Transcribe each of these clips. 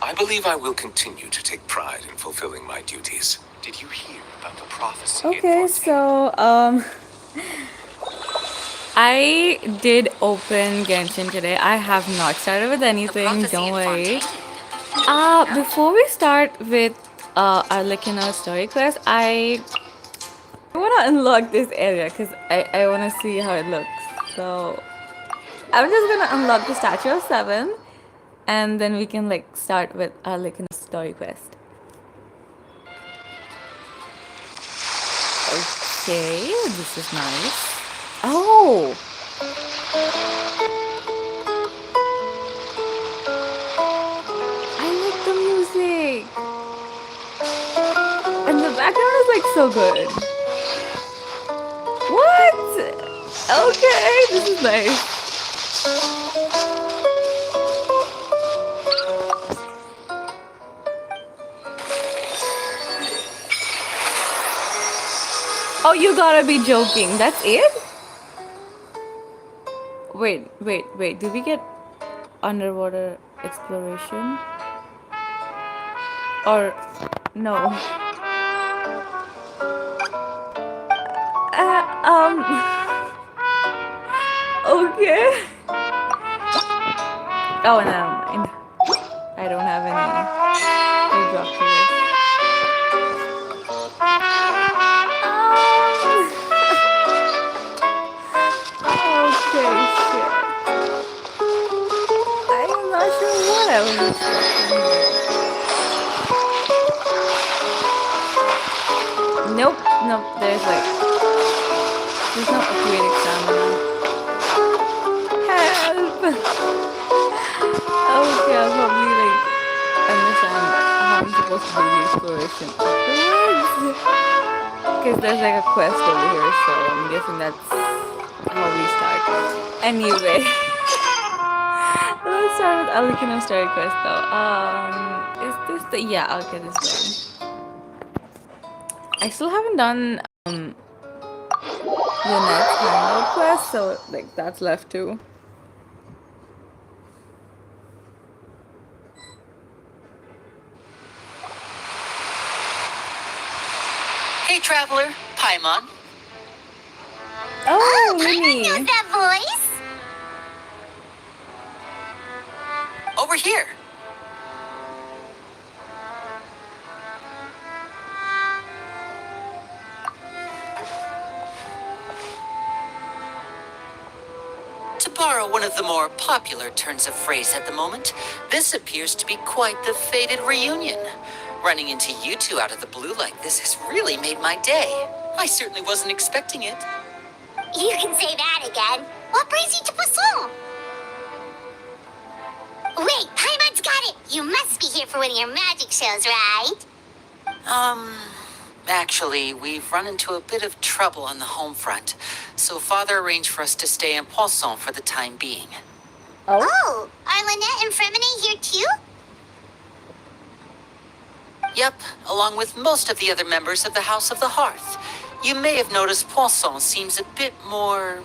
I believe I will continue to take pride in fulfilling my duties. Did you hear about the prophecy in Okay, Fontaine? so I did open Genshin today. I have not started with anything, don't worry. Before we start with our story quest, I want to unlock this area because I want to see how it looks. So I'm just gonna unlock the statue of seven, and then we can like start with our story quest. Okay, this is nice. Oh, I like the music, and the background is like so good. What? Okay, this is nice. Oh, you gotta be joking. That's it? Wait. Do we get underwater exploration? Or no? Okay. Oh, never mind. I don't have any binoculars. Okay, shit. I am not sure what I was expecting, but nope. There's no aquatic stamina. Help! Okay, I'll probably like understand how I'm supposed to do the exploration afterwards. Because there's like a quest over here, so I'm guessing that's how we start. Anyway, let's start with Alikino story quest though. Is this the yeah? Okay, this one. I still haven't done Lynette's hangout quest, so like that's left too. Hey, traveler, Paimon. Oh, Paimon Minnie. knows that voice. Over here. To borrow one of the more popular turns of phrase at the moment, this appears to be quite the fated reunion. Running into you two out of the blue like this has really made my day. I certainly wasn't expecting it. You can say that again. What brings you to Poisson? Wait, Paimon's got it. You must be here for one of your magic shows, right? Actually, we've run into a bit of trouble on the home front, so Father arranged for us to stay in Poisson for the time being. Oh, are Lynette and Fremine here too? Yep, along with most of the other members of the House of the Hearth. You may have noticed Poisson seems a bit more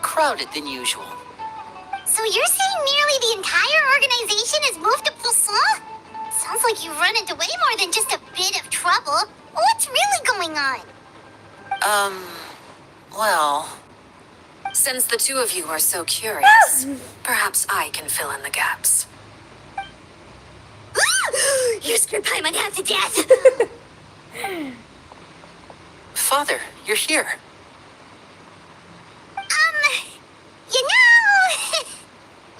crowded than usual. So you're saying nearly the entire organization has moved to Poisson? Sounds like you've run into way more than just a bit of trouble. What's really going on? Well... Since the two of you are so curious, perhaps I can fill in the gaps. You scared Paimon half to death. Father, you're here. You know,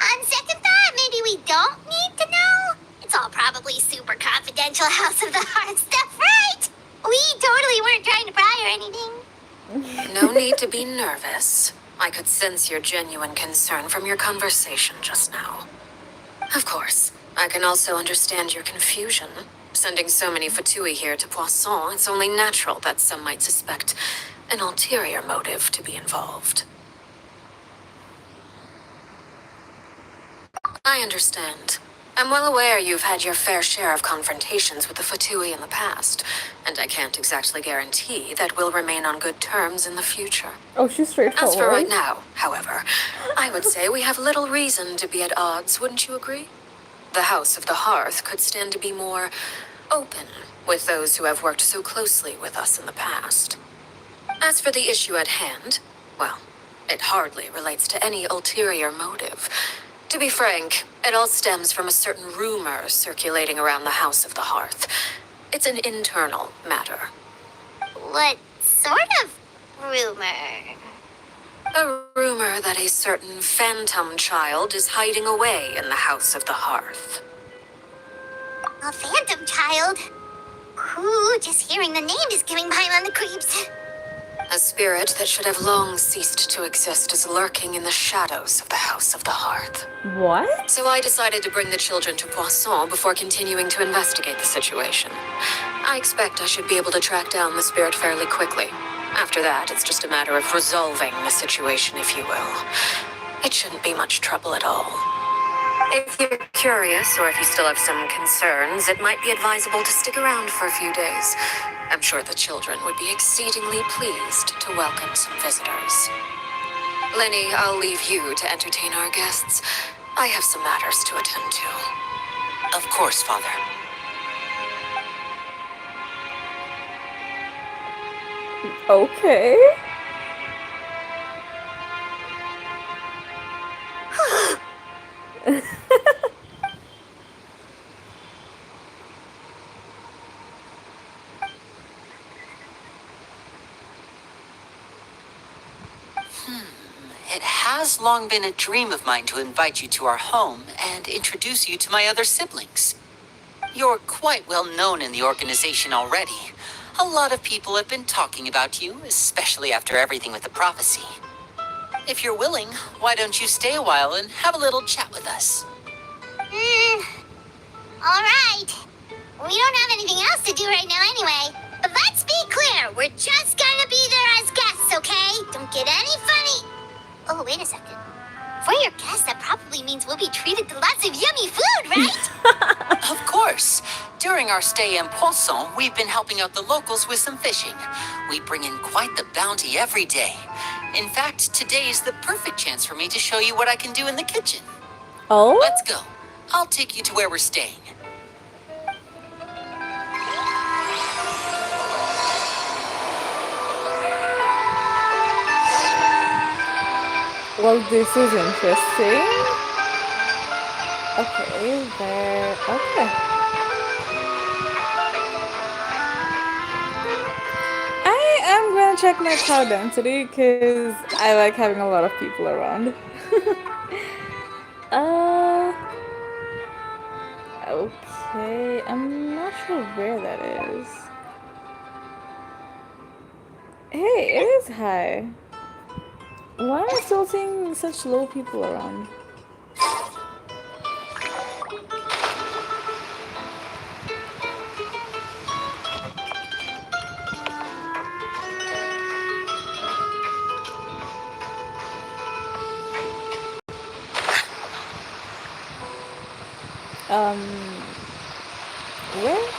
on second thought, maybe we don't need to know. It's all probably super confidential House of the Heart stuff, right? We totally weren't trying to pry or anything. No need to be nervous. I could sense your genuine concern from your conversation just now. Of course, I can also understand your confusion. Sending so many Fatui here to Poisson, it's only natural that some might suspect an ulterior motive to be involved. I understand. I'm well aware you've had your fair share of confrontations with the Fatui in the past, and I can't exactly guarantee that we'll remain on good terms in the future. Oh, she's straightforward. As for right now, however, I would say we have little reason to be at odds, wouldn't you agree? the House of the Hearth could stand to be more open with those who have worked so closely with us in the past. As for the issue at hand, well, it hardly relates to any ulterior motive. To be frank, it all stems from a certain rumor circulating around the House of the Hearth. It's an internal matter. What sort of rumor? A rumor that a certain phantom child is hiding away in the House of the Hearth. A phantom child? Ooh, just hearing the name is giving Paimon the creeps. A spirit that should have long ceased to exist is lurking in the shadows of the House of the Hearth. What? So I decided to bring the children to Poisson before continuing to investigate the situation. I expect I should be able to track down the spirit fairly quickly. After that, it's just a matter of resolving the situation, if you will. It shouldn't be much trouble at all. If you're curious, or if you still have some concerns, it might be advisable to stick around for a few days. I'm sure the children would be exceedingly pleased to welcome some visitors. Lenny, I'll leave you to entertain our guests. I have some matters to attend to. Of course, Father. Okay. It has long been a dream of mine to invite you to our home and introduce you to my other siblings. You're quite well known in the organization already. A lot of people have been talking about you, especially after everything with the prophecy. If you're willing, why don't you stay a while and have a little chat with us? Alright. We don't have anything else to do right now anyway. But let's be clear, we're just gonna be there as guests, okay? Don't get any funny. Oh, wait a second. For your guests, that probably means we'll be treated to lots of yummy food, right? Of course. During our stay in Poisson, we've been helping out the locals with some fishing. We bring in quite the bounty every day. In fact, today is the perfect chance for me to show you what I can do in the kitchen. Oh? Let's go. I'll take you to where we're staying. Well, this is interesting. Okay, there. Okay. I am gonna check my crowd density because I like having a lot of people around. uh. Okay, I'm not sure where that is. Hey, it is high. Why am I still seeing such low people around? Where?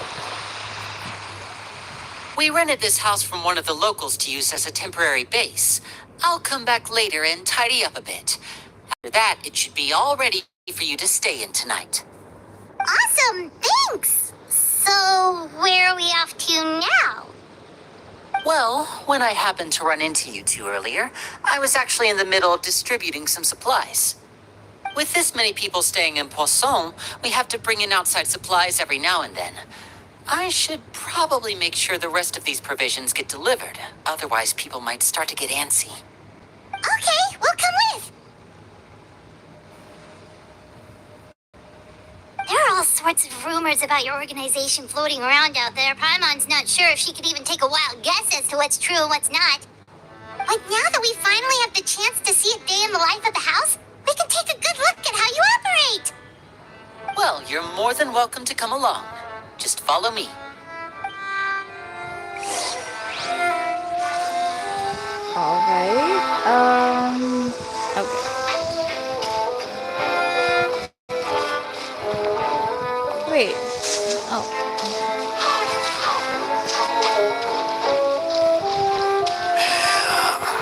We rented this house from one of the locals to use as a temporary base. I'll come back later and tidy up a bit. After that, it should be all ready for you to stay in tonight. Awesome, thanks. So, where are we off to now? Well, when I happened to run into you two earlier, I was actually in the middle of distributing some supplies. With this many people staying in Poisson, we have to bring in outside supplies every now and then. I should probably make sure the rest of these provisions get delivered. Otherwise, people might start to get antsy. Okay, we'll come with. There are all sorts of rumors about your organization floating around out there. Paimon's not sure if she could even take a wild guess as to what's true and what's not. But now that we finally have the chance to see a day in the life of the house, we can take a good look at how you operate. Well, you're more than welcome to come along. Just follow me. Alright. Okay. Wait. Oh.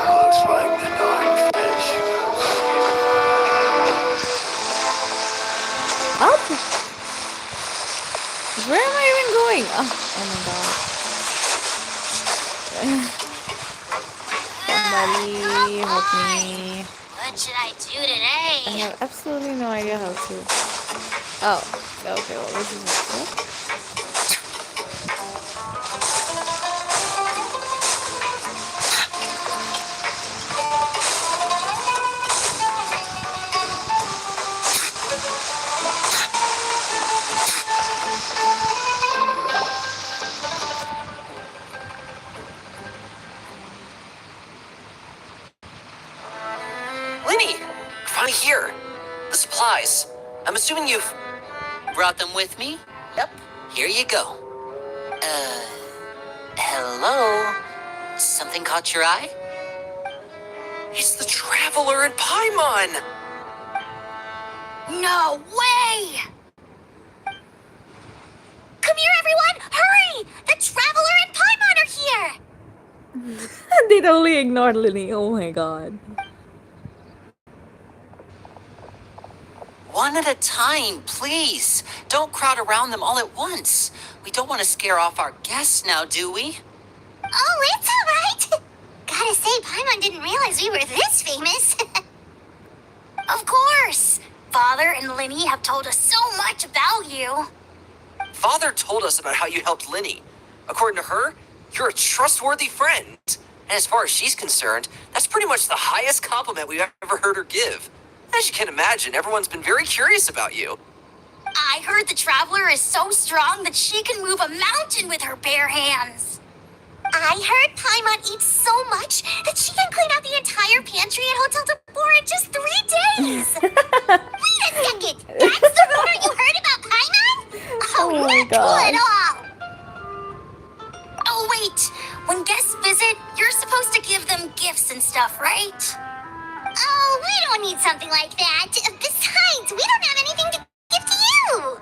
Looks like the darn fish. Up. Where am I even going? Oh my god. Somebody help me. What should I do I today? have absolutely no idea how to. Oh, okay, well, this is not good. Lenny, you're finally here. The supplies. I'm assuming you've brought them with me? Yep. Here you go. Hello? Something caught your eye? It's the Traveler and Paimon! No way! Come here, everyone! Hurry! The Traveler and Paimon are here! They totally ignored Lily. Oh my god. One at a time, please. Don't crowd around them all at once. We don't want to scare off our guests now, do we? Oh, it's alright! Gotta say, Paimon didn't realize we were this famous. Of course! Father and Linny have told us so much about you. Father told us about how you helped Linny. According to her, you're a trustworthy friend. And as far as she's concerned, that's pretty much the highest compliment we've ever heard her give. As you can imagine, everyone's been very curious about you. I heard the Traveler is so strong that she can move a mountain with her bare hands. I heard Paimon eats so much that she can clean out the entire pantry at Hotel de Boer in just 3 days. Wait a second! That's the rumor you heard about Paimon? Oh my we're God. cool at all. Oh wait, when guests visit, you're supposed to give them gifts and stuff, right? Oh, we don't need something like that. Besides, we don't have anything to give to you.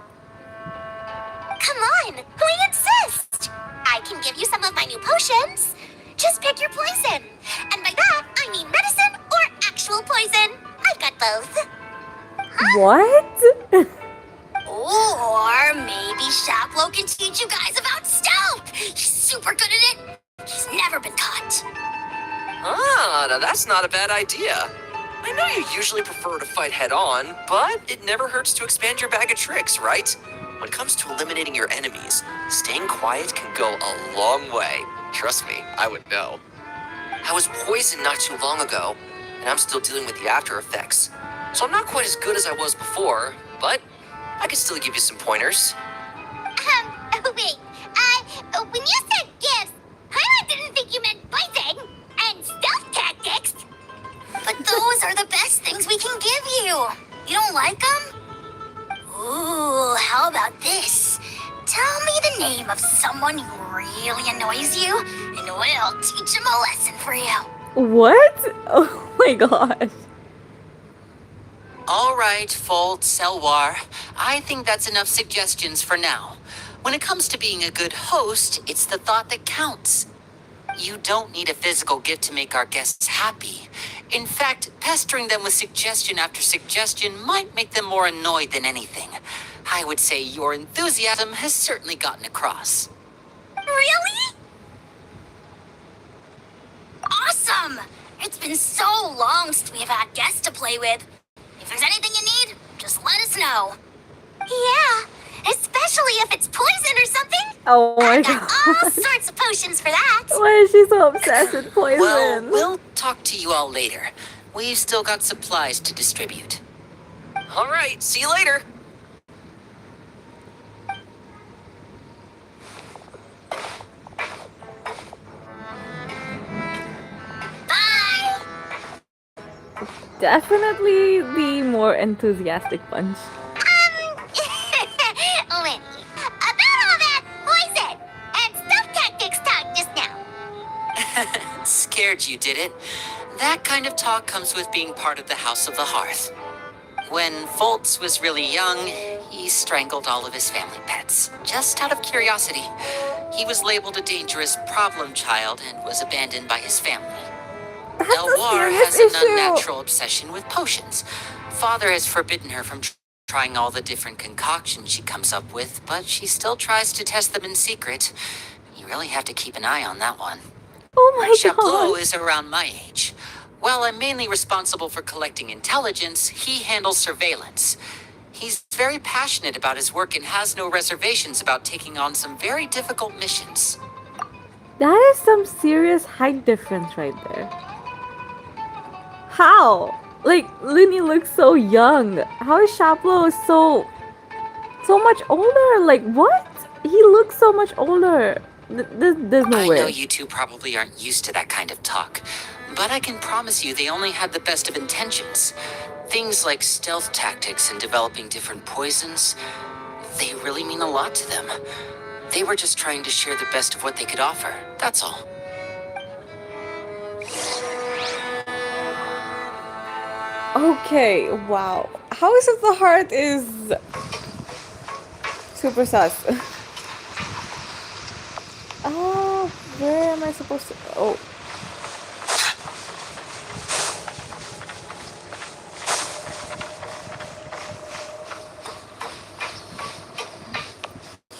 Come on, we insist. I can give you some of my new potions. Just pick your poison. And by that, I mean medicine or actual poison. I've got both. What? Or maybe Shaplo can teach you guys about stealth. He's super good at it. He's never been caught. Ah, now that's not a bad idea. I know you usually prefer to fight head-on, but it never hurts to expand your bag of tricks, right? When it comes to eliminating your enemies, staying quiet can go a long way. Trust me, I would know. I was poisoned not too long ago, and I'm still dealing with the after effects. So I'm not quite as good as I was before, but I can still give you some pointers. Wait. When you said gifts, I didn't think you meant poison and stealth tactics. But those are the best things we can give you. You don't like them? Ooh, how about this? Tell me the name of someone who really annoys you, and we'll teach him a lesson for you. What? Oh my god. All right, Fold, Selwar. I think that's enough suggestions for now. When it comes to being a good host, it's the thought that counts. You don't need a physical gift to make our guests happy. In fact, pestering them with suggestion after suggestion might make them more annoyed than anything. I would say your enthusiasm has certainly gotten across. Really? Awesome! It's been so long since we've had guests to play with. If there's anything you need, just let us know. Yeah, especially if it's poison or something. Oh my I got all god. sorts of potions for that. Why is she so obsessed with poison? Well, we'll talk to you all later. We've still got supplies to distribute. All right, see you later. Bye! Definitely the more enthusiastic bunch. Lenny, about all that poison and stealth tactics talk just now. Scared you, did it? That kind of talk comes with being part of the House of the Hearth. When Foltz was really young, he strangled all of his family pets, just out of curiosity. He was labeled a dangerous problem child and was abandoned by his family. That's a Elwar serious has an issue. unnatural obsession with potions. Father has forbidden her from trying all the different concoctions she comes up with, but she still tries to test them in secret. You really have to keep an eye on that one. Oh My my chapeau god. is around my age. While I'm mainly responsible for collecting intelligence, he handles surveillance. He's very passionate about his work and has no reservations about taking on some very difficult missions. That is some serious height difference right there. How? Like, Linny looks so young. How is Shaplo so much older? Like, what? He looks so much older. There's no I know way. you two probably aren't used to that kind of talk, but I can promise you they only had the best of intentions. Things like stealth tactics and developing different poisons, they really mean a lot to them. They were just trying to share the best of what they could offer, that's all. Okay, wow. House of the Heart is super sus. Oh, where am I supposed to? Oh.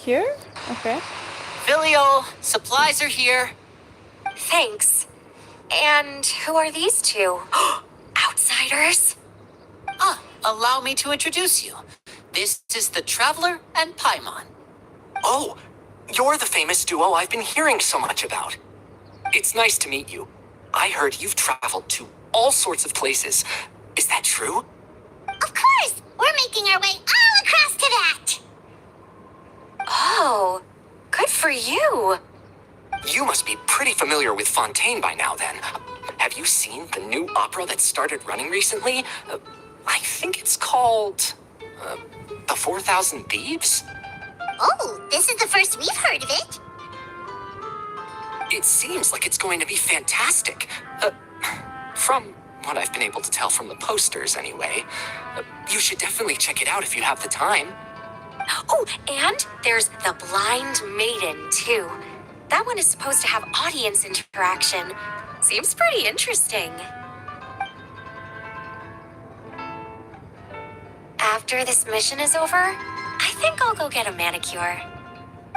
Here? Okay. Filio, supplies are here. Thanks. And who are these two? Outsiders? Allow me to introduce you. This is the Traveler and Paimon. Oh, you're the famous duo I've been hearing so much about. It's nice to meet you. I heard you've traveled to all sorts of places. Is that true? Of course! We're making our way all across to that! Oh, good for you. You must be pretty familiar with Fontaine by now, then. Have you seen the new opera that started running recently? I think it's called... The 4,000 Thieves? Oh, this is the first we've heard of it. It seems like it's going to be fantastic. From what I've been able to tell from the posters, anyway. You should definitely check it out if you have the time. Oh, and there's the Blind Maiden, too. That one is supposed to have audience interaction. Seems pretty interesting. After this mission is over, I think I'll go get a manicure.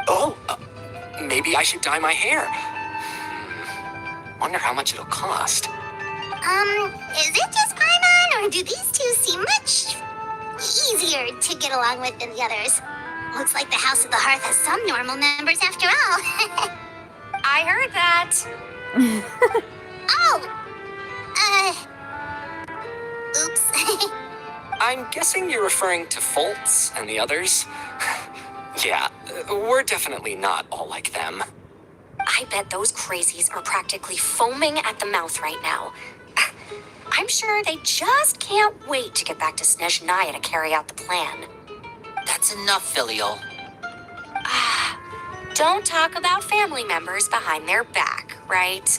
Oh, maybe I should dye my hair. Wonder how much it'll cost. Is it just Paimon, or do these two seem much easier to get along with than the others? Looks like the House of the Hearth has some normal members after all. I heard that. Oh! Oops. I'm guessing you're referring to Foltz and the others? Yeah, we're definitely not all like them. I bet those crazies are practically foaming at the mouth right now. I'm sure they just can't wait to get back to Snezhnaya to carry out the plan. That's enough, Filio. Don't talk about family members behind their back, right?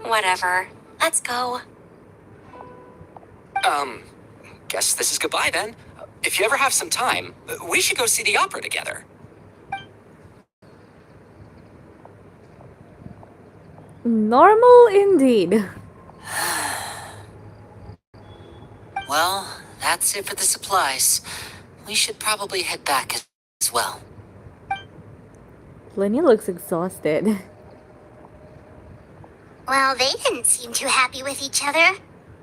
Whatever. Let's go. Guess this is goodbye then. If you ever have some time, we should go see the opera together. Normal indeed. Well, that's it for the supplies. We should probably head back as well. Lenny looks exhausted. Well, they didn't seem too happy with each other.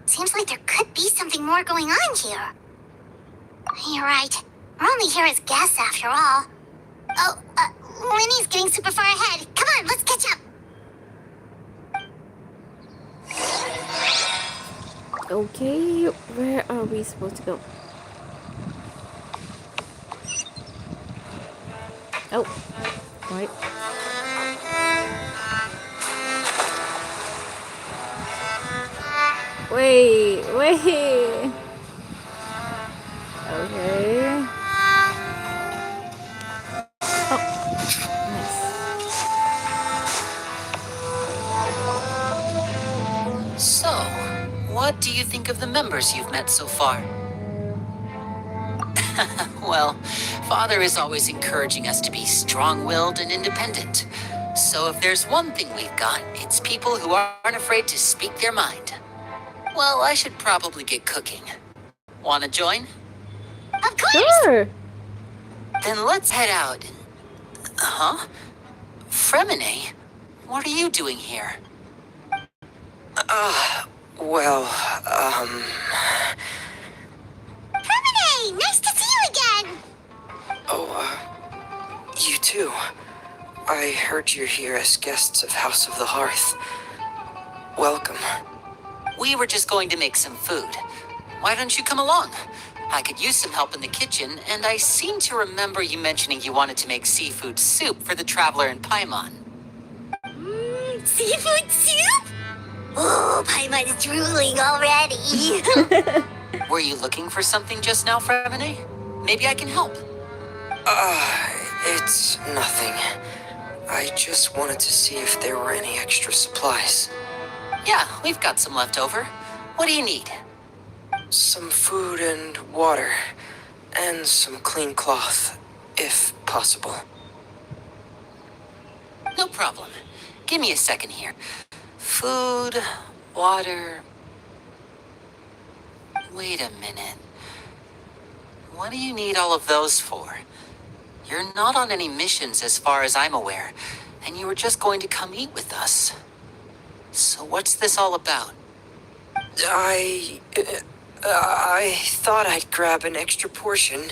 Seems like there could be something more going on here. You're right. We're only here as guests after all. Oh, Lenny's getting super far ahead. Come on, let's catch up. Okay, where are we supposed to go? Oh, right. Wait. Okay. Oh, nice. So, what do you think of the members you've met so far? Well, Father is always encouraging us to be strong-willed and independent. So if there's one thing we've got, it's people who aren't afraid to speak their mind. Well, I should probably get cooking. Wanna join? Of course! Sure. Then let's head out. Huh? Fremine, what are you doing here? Well, Hey, nice to see you again! you too. I heard you're here as guests of House of the Hearth. Welcome. We were just going to make some food. Why don't you come along? I could use some help in the kitchen, and I seem to remember you mentioning you wanted to make seafood soup for the traveler in Paimon. Seafood soup? Oh, Paimon's drooling already. Were you looking for something just now, Fremine? Maybe I can help. It's nothing. I just wanted to see if there were any extra supplies. Yeah, we've got some left over. What do you need? Some food and water. And some clean cloth, if possible. No problem. Give me a second here. Food, water. Wait a minute. What do you need all of those for? You're not on any missions as far as I'm aware, and you were just going to come eat with us. So what's this all about? I thought I'd grab an extra portion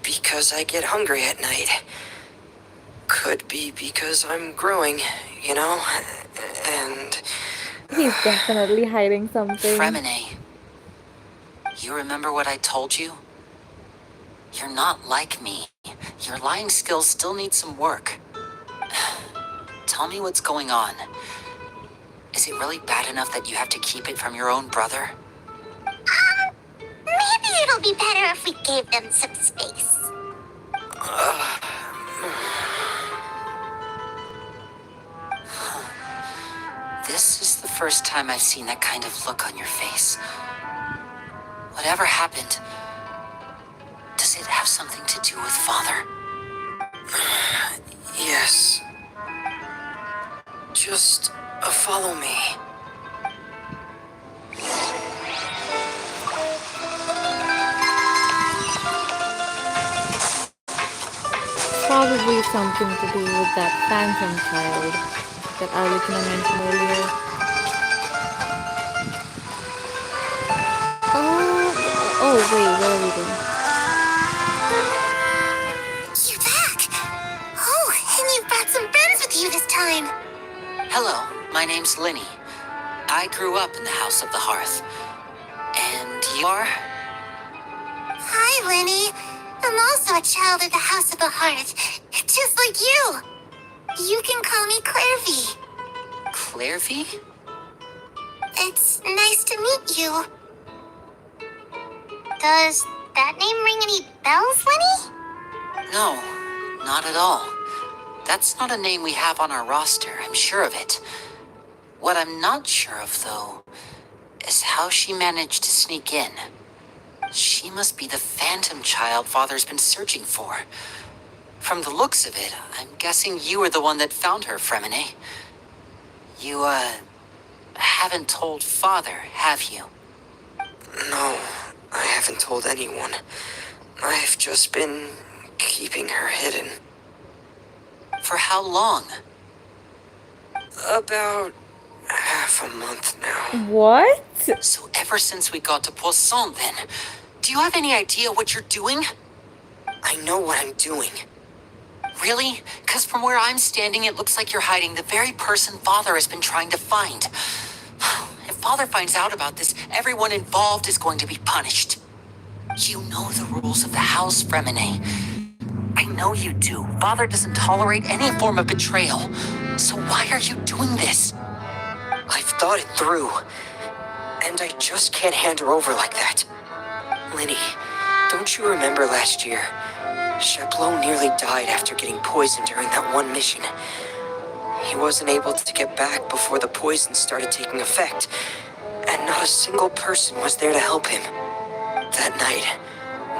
because I get hungry at night. Could be because I'm growing, you know? And He's definitely hiding something. Fremine, you remember what I told you? You're not like me. Your lying skills still need some work. Tell me what's going on. Is it really bad enough that you have to keep it from your own brother? Maybe it'll be better if we gave them some space. This is the first time I've seen that kind of look on your face. Whatever happened, does it have something to do with Father? yes. Just follow me. Probably something to do with that phantom child that Arlecchino mentioned earlier. Oh wait, where are we going? You're back! Oh, and you've brought some friends with you this time. Hello, my name's Linny. I grew up in the House of the Hearth. And you are? Hi, Lenny. I'm also a child of the House of the Hearth, just like you. You can call me Clairvy. Clairvy? It's nice to meet you. Does that name ring any bells, Lenny? No, not at all. That's not a name we have on our roster, I'm sure of it. What I'm not sure of, though, is how she managed to sneak in. She must be the phantom child Father's been searching for. From the looks of it, I'm guessing you were the one that found her, Fremine. You, haven't told Father, have you? No, I haven't told anyone. I've just been keeping her hidden. For how long? About half a month now. What? So ever since we got to Poisson, then, do you have any idea what you're doing? I know what I'm doing. Really? Because from where I'm standing, it looks like you're hiding the very person Father has been trying to find. If Father finds out about this, everyone involved is going to be punished. You know the rules of the house, Fremine. I know you do. Father doesn't tolerate any form of betrayal. So why are you doing this? I've thought it through. And I just can't hand her over like that. Linny, don't you remember last year? Chaplot nearly died after getting poisoned during that one mission. He wasn't able to get back before the poison started taking effect, and not a single person was there to help him. That night,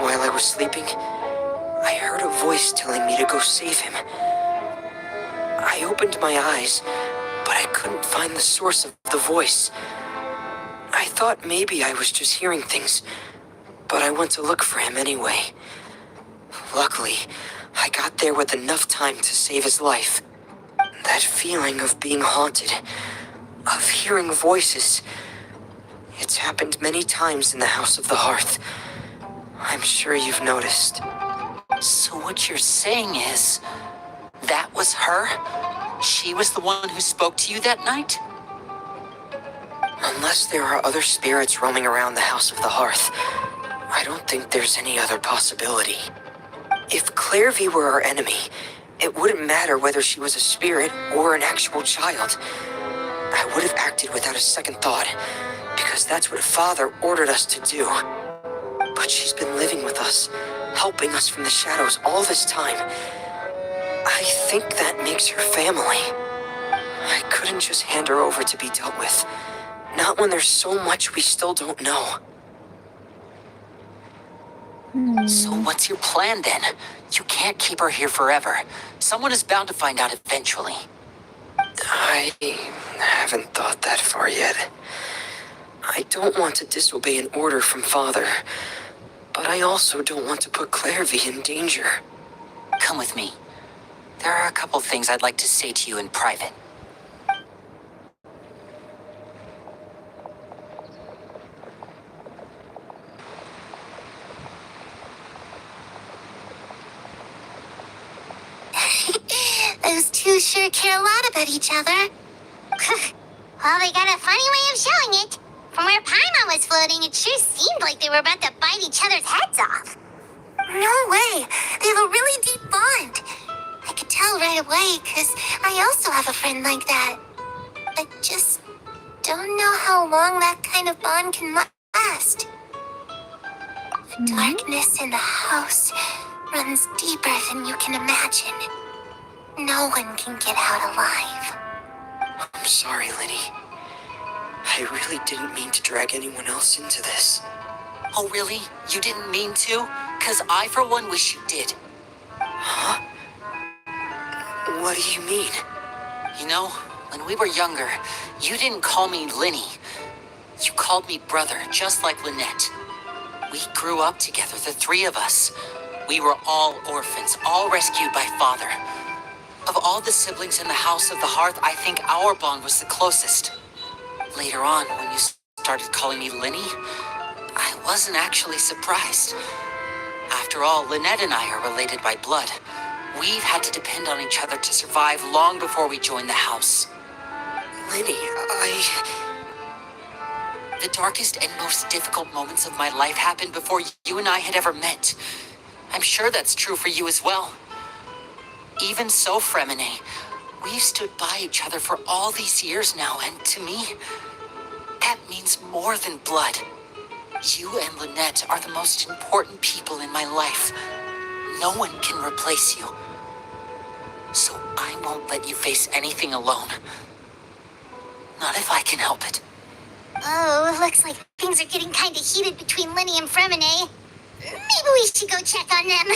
while I was sleeping, I heard a voice telling me to go save him. I opened my eyes, but I couldn't find the source of the voice. I thought maybe I was just hearing things, but I went to look for him anyway. Luckily, I got there with enough time to save his life. That feeling of being haunted, of hearing voices, it's happened many times in the House of the Hearth. I'm sure you've noticed. So what you're saying is, that was her? She was the one who spoke to you that night? Unless there are other spirits roaming around the House of the Hearth, I don't think there's any other possibility. If Clairvy were our enemy, it wouldn't matter whether she was a spirit or an actual child. I would have acted without a second thought, because that's what Father ordered us to do. But she's been living with us, helping us from the shadows all this time. I think that makes her family. I couldn't just hand her over to be dealt with. Not when there's so much we still don't know. So what's your plan then? You can't keep her here forever. Someone is bound to find out eventually. I haven't thought that far yet. I don't want to disobey an order from Father, but I also don't want to put Clairvy in danger. Come with me. There are a couple things I'd like to say to you in private. Those two sure care a lot about each other. Well, they got a funny way of showing it. From where Paimon was floating, it sure seemed like they were about to bite each other's heads off. No way. They have a really deep bond. I could tell right away, because I also have a friend like that. I just don't know how long that kind of bond can last. The darkness in the house runs deeper than you can imagine. No one can get out alive. I'm sorry, Liddy. I really didn't mean to drag anyone else into this. Oh, really? You didn't mean to? 'Cause I, for one, wish you did. Huh? What do you mean? You know, when we were younger, you didn't call me Linny. You called me brother, just like Lynette. We grew up together, the three of us. We were all orphans, all rescued by Father. Of all the siblings in the House of the Hearth, I think our bond was the closest. Later on, when you started calling me Linny, I wasn't actually surprised. After all, Lynette and I are related by blood. We've had to depend on each other to survive long before we joined the house. Linny, The darkest and most difficult moments of my life happened before you and I had ever met. I'm sure that's true for you as well. Even so, Fremine, we've stood by each other for all these years now, and to me, that means more than blood. You and Lynette are the most important people in my life. No one can replace you. So I won't let you face anything alone. Not if I can help it. Oh, looks like things are getting kind of heated between Linny and Fremine. Maybe we should go check on them.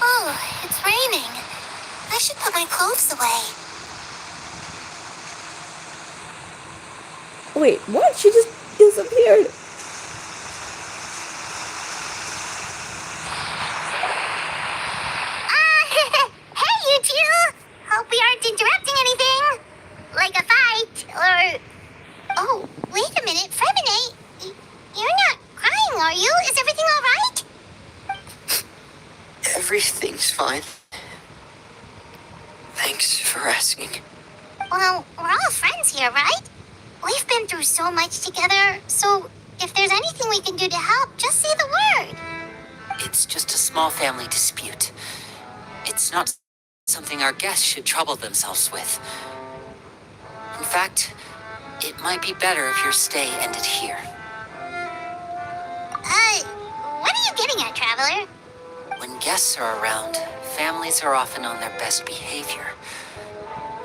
Oh, it's raining. I should put my clothes away. Wait, what? She just disappeared. Hey, you two! Hope we aren't interrupting anything. Like a fight, or... Oh, wait a minute, Fremine. You're not crying, are you? Is everything all right? everything's fine. Thanks for asking. Well, we're all friends here, right? We've been through so much together, so if there's anything we can do to help, just say the word. It's just a small family dispute. It's not something our guests should trouble themselves with. In fact, it might be better if your stay ended here. What are you getting at, Traveler? When guests are around, families are often on their best behavior.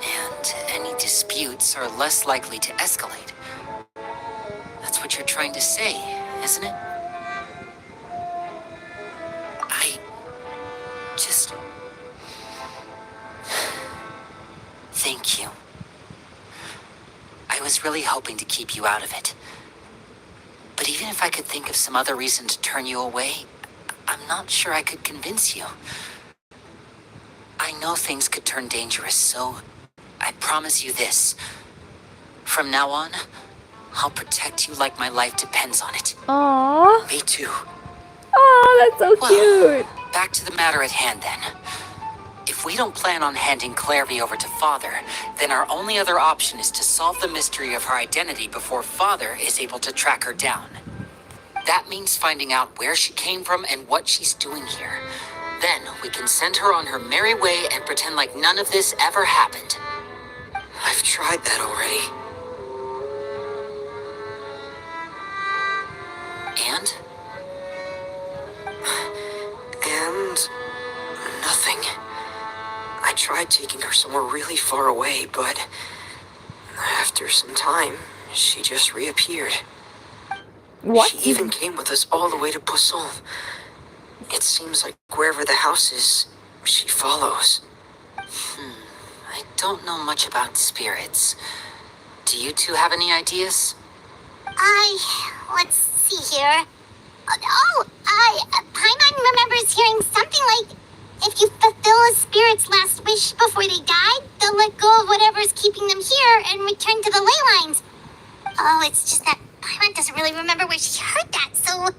And any disputes are less likely to escalate. That's what you're trying to say, isn't it? I just... Thank you. I was was really hoping to keep you out of it. But even if I could think of some other reason to turn you away, I'm not sure I could convince you. I know things could turn dangerous, so I promise you this. From now on, I'll protect you like my life depends on it. Aww. Me too. Oh, that's so cute. Back to the matter at hand then. If we don't plan on handing Clairvy over to Father, then our only other option is to solve the mystery of her identity before Father is able to track her down. That means finding out where she came from and what she's doing here. Then we can send her on her merry way and pretend like none of this ever happened. I've tried that already. And? And nothing. I tried taking her somewhere really far away, but after some time, she just reappeared. What? She even came with us all the way to Poisson. It seems like wherever the house is, she follows. I don't know much about spirits. Do you two have any ideas? Let's see here. Paimon remembers hearing something like, if you fulfill a spirit's last wish before they die, they'll let go of whatever's keeping them here and return to the ley lines. Oh, it's just that Paimon doesn't really remember where she heard that, so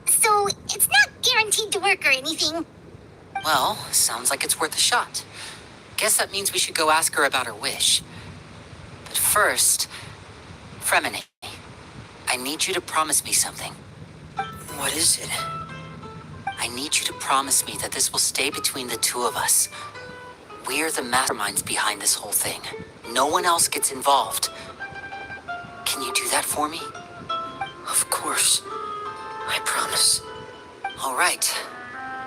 it's not guaranteed to work or anything. Well, sounds like it's worth a shot. Guess that means we should go ask her about her wish. But first, Fremine, I need you to promise me something. What is it? I need you to promise me that this will stay between the two of us. We're the masterminds behind this whole thing. No one else gets involved. Can you do that for me? Of course. I promise. All right.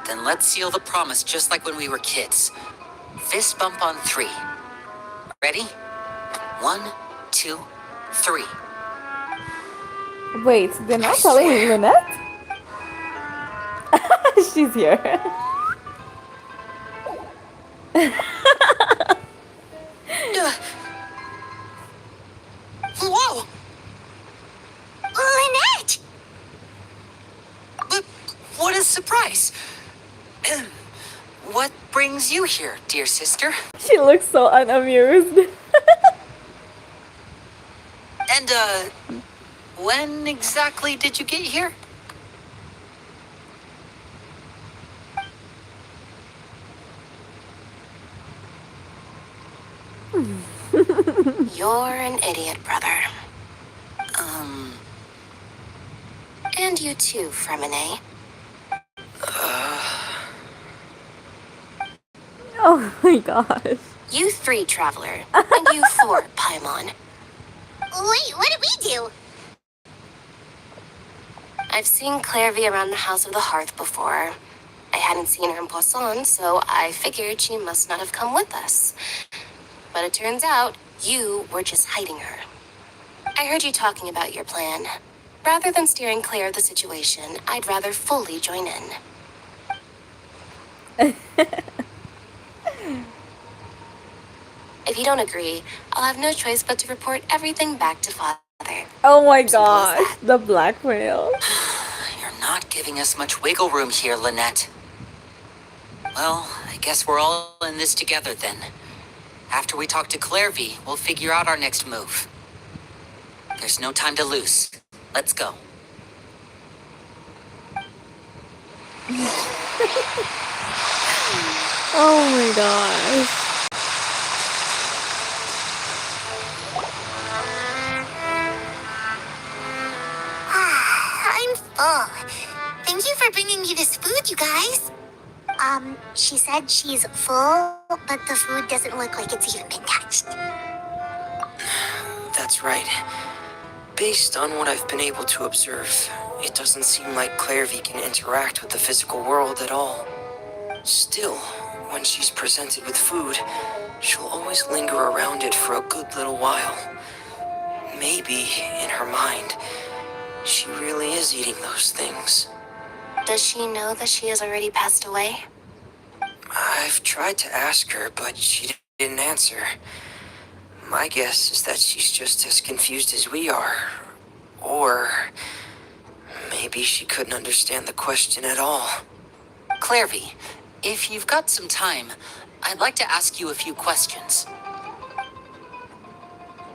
Then let's seal the promise just like when we were kids. Fist bump on 3. Ready? 1, 2, 3. Wait, they're not telling Lynette? She's here. Whoa! Lynette! But what a surprise! What brings you here, dear sister? She looks so unamused. And, when exactly did you get here? You're an idiot, brother. And you too, Fremine. Oh my gosh. You 3, Traveler. And you 4, Paimon. Wait, what did we do? I've seen Clairvy around the House of the Hearth before. I hadn't seen her in Poisson, so I figured she must not have come with us. But it turns out you were just hiding her. I heard you talking about your plan. Rather than steering clear of the situation, I'd rather fully join in. If you don't agree, I'll have no choice but to report everything back to Father. Oh my Simple as gosh, that. the blackmail. You're not giving us much wiggle room here, Lynette. Well, I guess we're all in this together then. After we talk to Clairvy, we'll figure out our next move. There's no time to lose. Let's go. Oh my gosh. I'm full. Thank you for bringing me this food, you guys. She said she's full, but the food doesn't look like it's even been touched. That's right. Based on what I've been able to observe, it doesn't seem like Clairvy can interact with the physical world at all. Still, when she's presented with food, she'll always linger around it for a good little while. Maybe, in her mind, she really is eating those things. Does she know that she has already passed away? I've tried to ask her, but she didn't answer. My guess is that she's just as confused as we are. Or maybe she couldn't understand the question at all. Clairvy, if you've got some time, I'd like to ask you a few questions.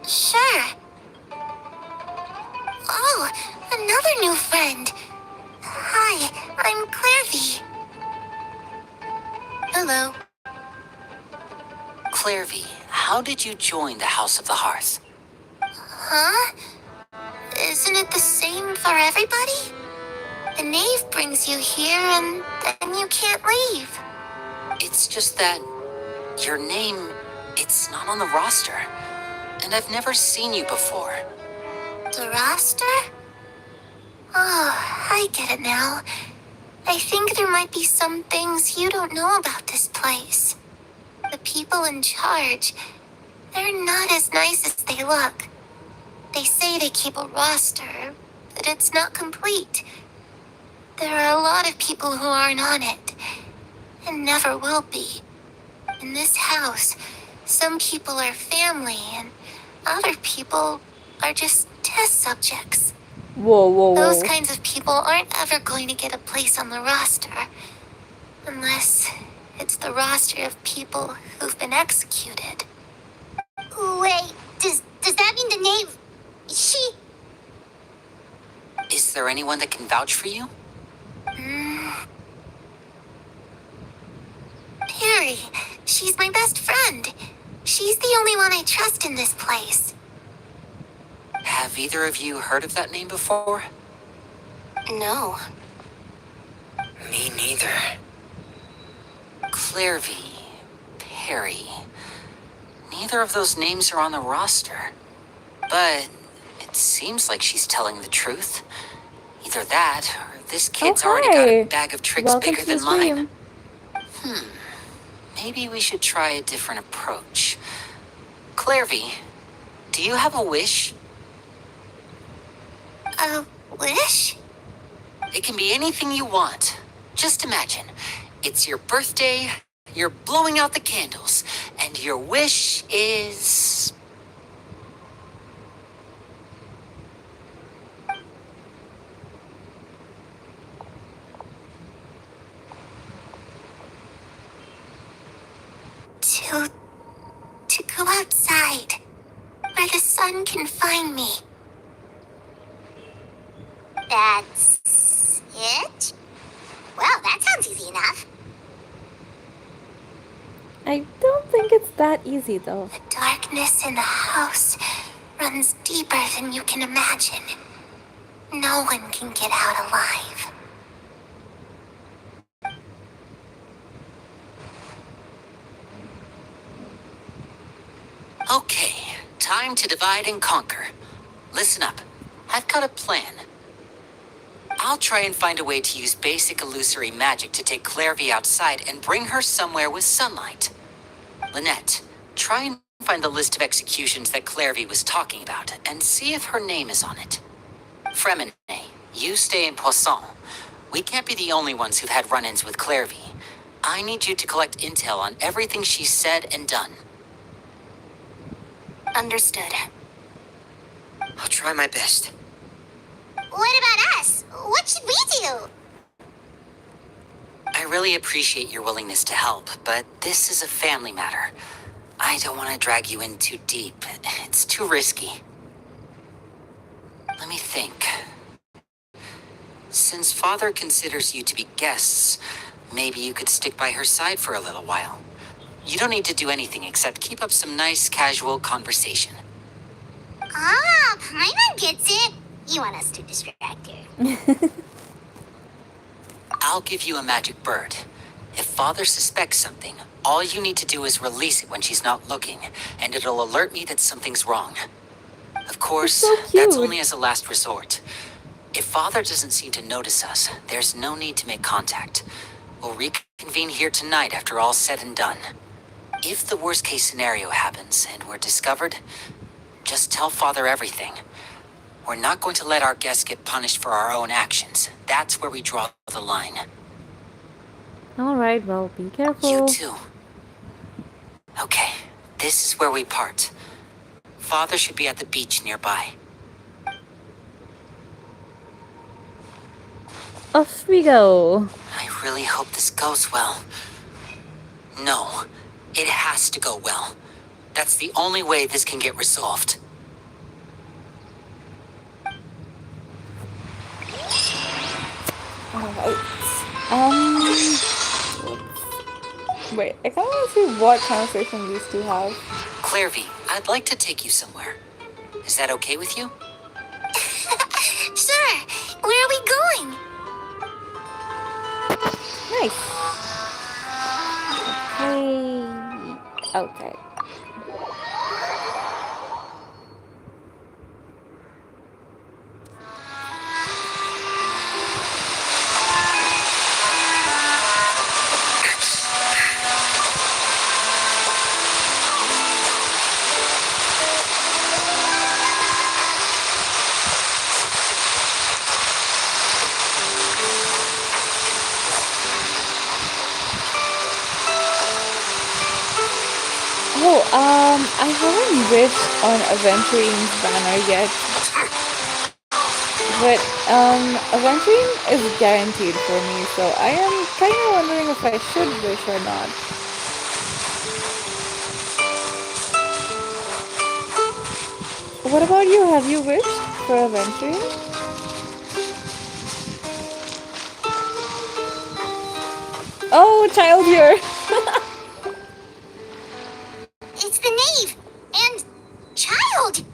Sure. Oh, another new friend. Hi, I'm Clairvy. Hello. Clairvy, how did you join the House of the Hearth? Huh? Isn't it the same for everybody? The knave brings you here and then you can't leave. It's just that your name, it's not on the roster. And I've never seen you before. The roster? Oh, I get it now. I think there might be some things you don't know about this place. The people in charge, they're not as nice as they look. They say they keep a roster, but it's not complete. There are a lot of people who aren't on it, and never will be. In this house, some people are family, and other people are just test subjects. Whoa, whoa, Those whoa. kinds of people aren't ever going to get a place on the roster. Unless it's the roster of people who've been executed. Wait, does that mean the knave... She... Is there anyone that can vouch for you? Perry, she's my best friend. She's the only one I trust in this place. Have either of you heard of that name before? No. Me neither. Clairvy, Perry. Neither of those names are on the roster. But it seems like she's telling the truth. Either that, or this kid's already got a bag of tricks Welcome bigger to the than mine. stream. Maybe we should try a different approach. Clairvy, do you have a wish? A wish? It can be anything you want. Just imagine, it's your birthday, you're blowing out the candles, and your wish is... To go outside, where the sun can find me. That's it? Well, that sounds easy enough. I don't think it's that easy though. The darkness in the house runs deeper than you can imagine. No one can get out alive. Okay, time to divide and conquer. Listen up, I've got a plan. I'll try and find a way to use basic illusory magic to take Clairvy outside and bring her somewhere with sunlight. Lynette, try and find the list of executions that Clairvy was talking about and see if her name is on it. Fremine, you stay in Poisson. We can't be the only ones who've had run-ins with Clairvy. I need you to collect intel on everything she's said and done. Understood. I'll try my best. What about us? What should we do? I really appreciate your willingness to help, but this is a family matter. I don't want to drag you in too deep. It's too risky. Let me think. Since Father considers you to be guests, maybe you could stick by her side for a little while. You don't need to do anything except keep up some nice, casual conversation. Ah, Paimon gets it. You want us to distract her. I'll give you a magic bird. If Father suspects something, all you need to do is release it when she's not looking, and it'll alert me that something's wrong. Of course, so that's cute. only as a last resort. If Father doesn't seem to notice us, there's no need to make contact. We'll reconvene here tonight after all's said and done. If the worst case scenario happens and we're discovered, just tell Father everything. We're not going to let our guests get punished for our own actions. That's where we draw the line. Alright, well, be careful. You too. Okay, this is where we part. Father should be at the beach nearby. Off we go. I really hope this goes well. No, it has to go well. That's the only way this can get resolved. Alright. Wait, I kind of want to see what conversation these two have. Clairvy, I'd like to take you somewhere. Is that okay with you? Sure. Where are we going? Nice. Okay. Oh, I haven't wished on Aventurine's banner yet. But, Aventurine is guaranteed for me, so I am kind of wondering if I should wish or not. What about you? Have you wished for Aventurine? Oh, child here! It's the knave. And child.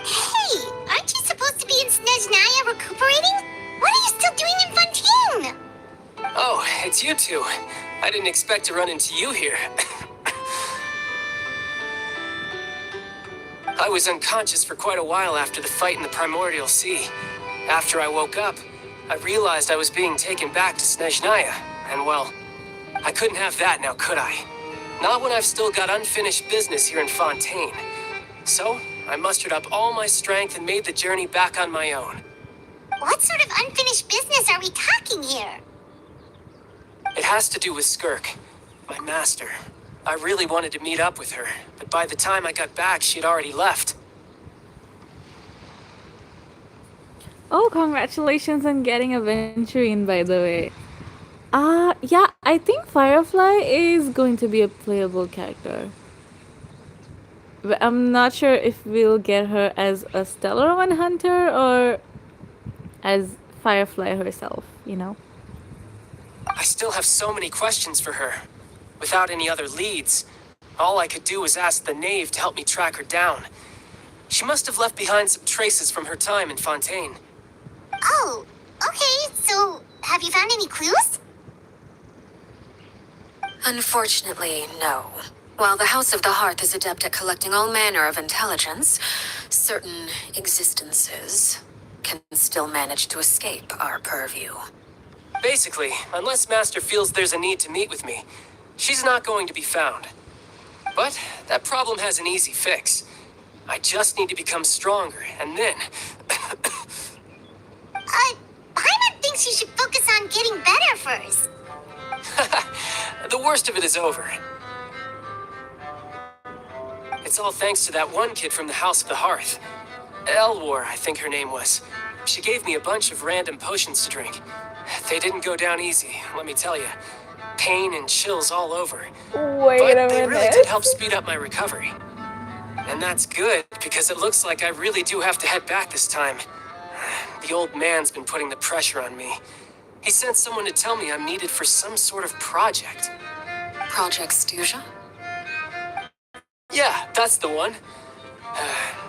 Hey, aren't you supposed to be in Snezhnaya recuperating? What are you still doing in Fontaine? Oh, it's you two. I didn't expect to run into you here. I was unconscious for quite a while after the fight in the Primordial Sea. After I woke up, I realized I was being taken back to Snezhnaya, and well, I couldn't have that now, could I? Not when I've still got unfinished business here in Fontaine. So, I mustered up all my strength and made the journey back on my own. What sort of unfinished business are we talking here? It has to do with Skirk, my master. I really wanted to meet up with her, but by the time I got back, she'd already left. Oh, congratulations on getting Aventurine, by the way. Yeah, I think Firefly is going to be a playable character. But I'm not sure if we'll get her as a Stellar One Hunter or as Firefly herself, you know? I still have so many questions for her. Without any other leads, all I could do was ask the knave to help me track her down. She must have left behind some traces from her time in Fontaine. Oh, okay. So, have you found any clues? Unfortunately, no. While the House of the Hearth is adept at collecting all manner of intelligence, certain existences can still manage to escape our purview. Basically, unless Master feels there's a need to meet with me, she's not going to be found. But that problem has an easy fix. I just need to become stronger, and then... Paimon thinks you should focus on getting better first. The worst of it is over. It's all thanks to that one kid from the House of the Hearth. Elwar, I think her name was. She gave me a bunch of random potions to drink. They didn't go down easy, let me tell you. Pain and chills all over. Wait But a they minute. really did help speed up my recovery. And that's good, because it looks like I really do have to head back this time. The old man's been putting the pressure on me. He sent someone to tell me I'm needed for some sort of project. Project Stuja? Yeah, that's the one.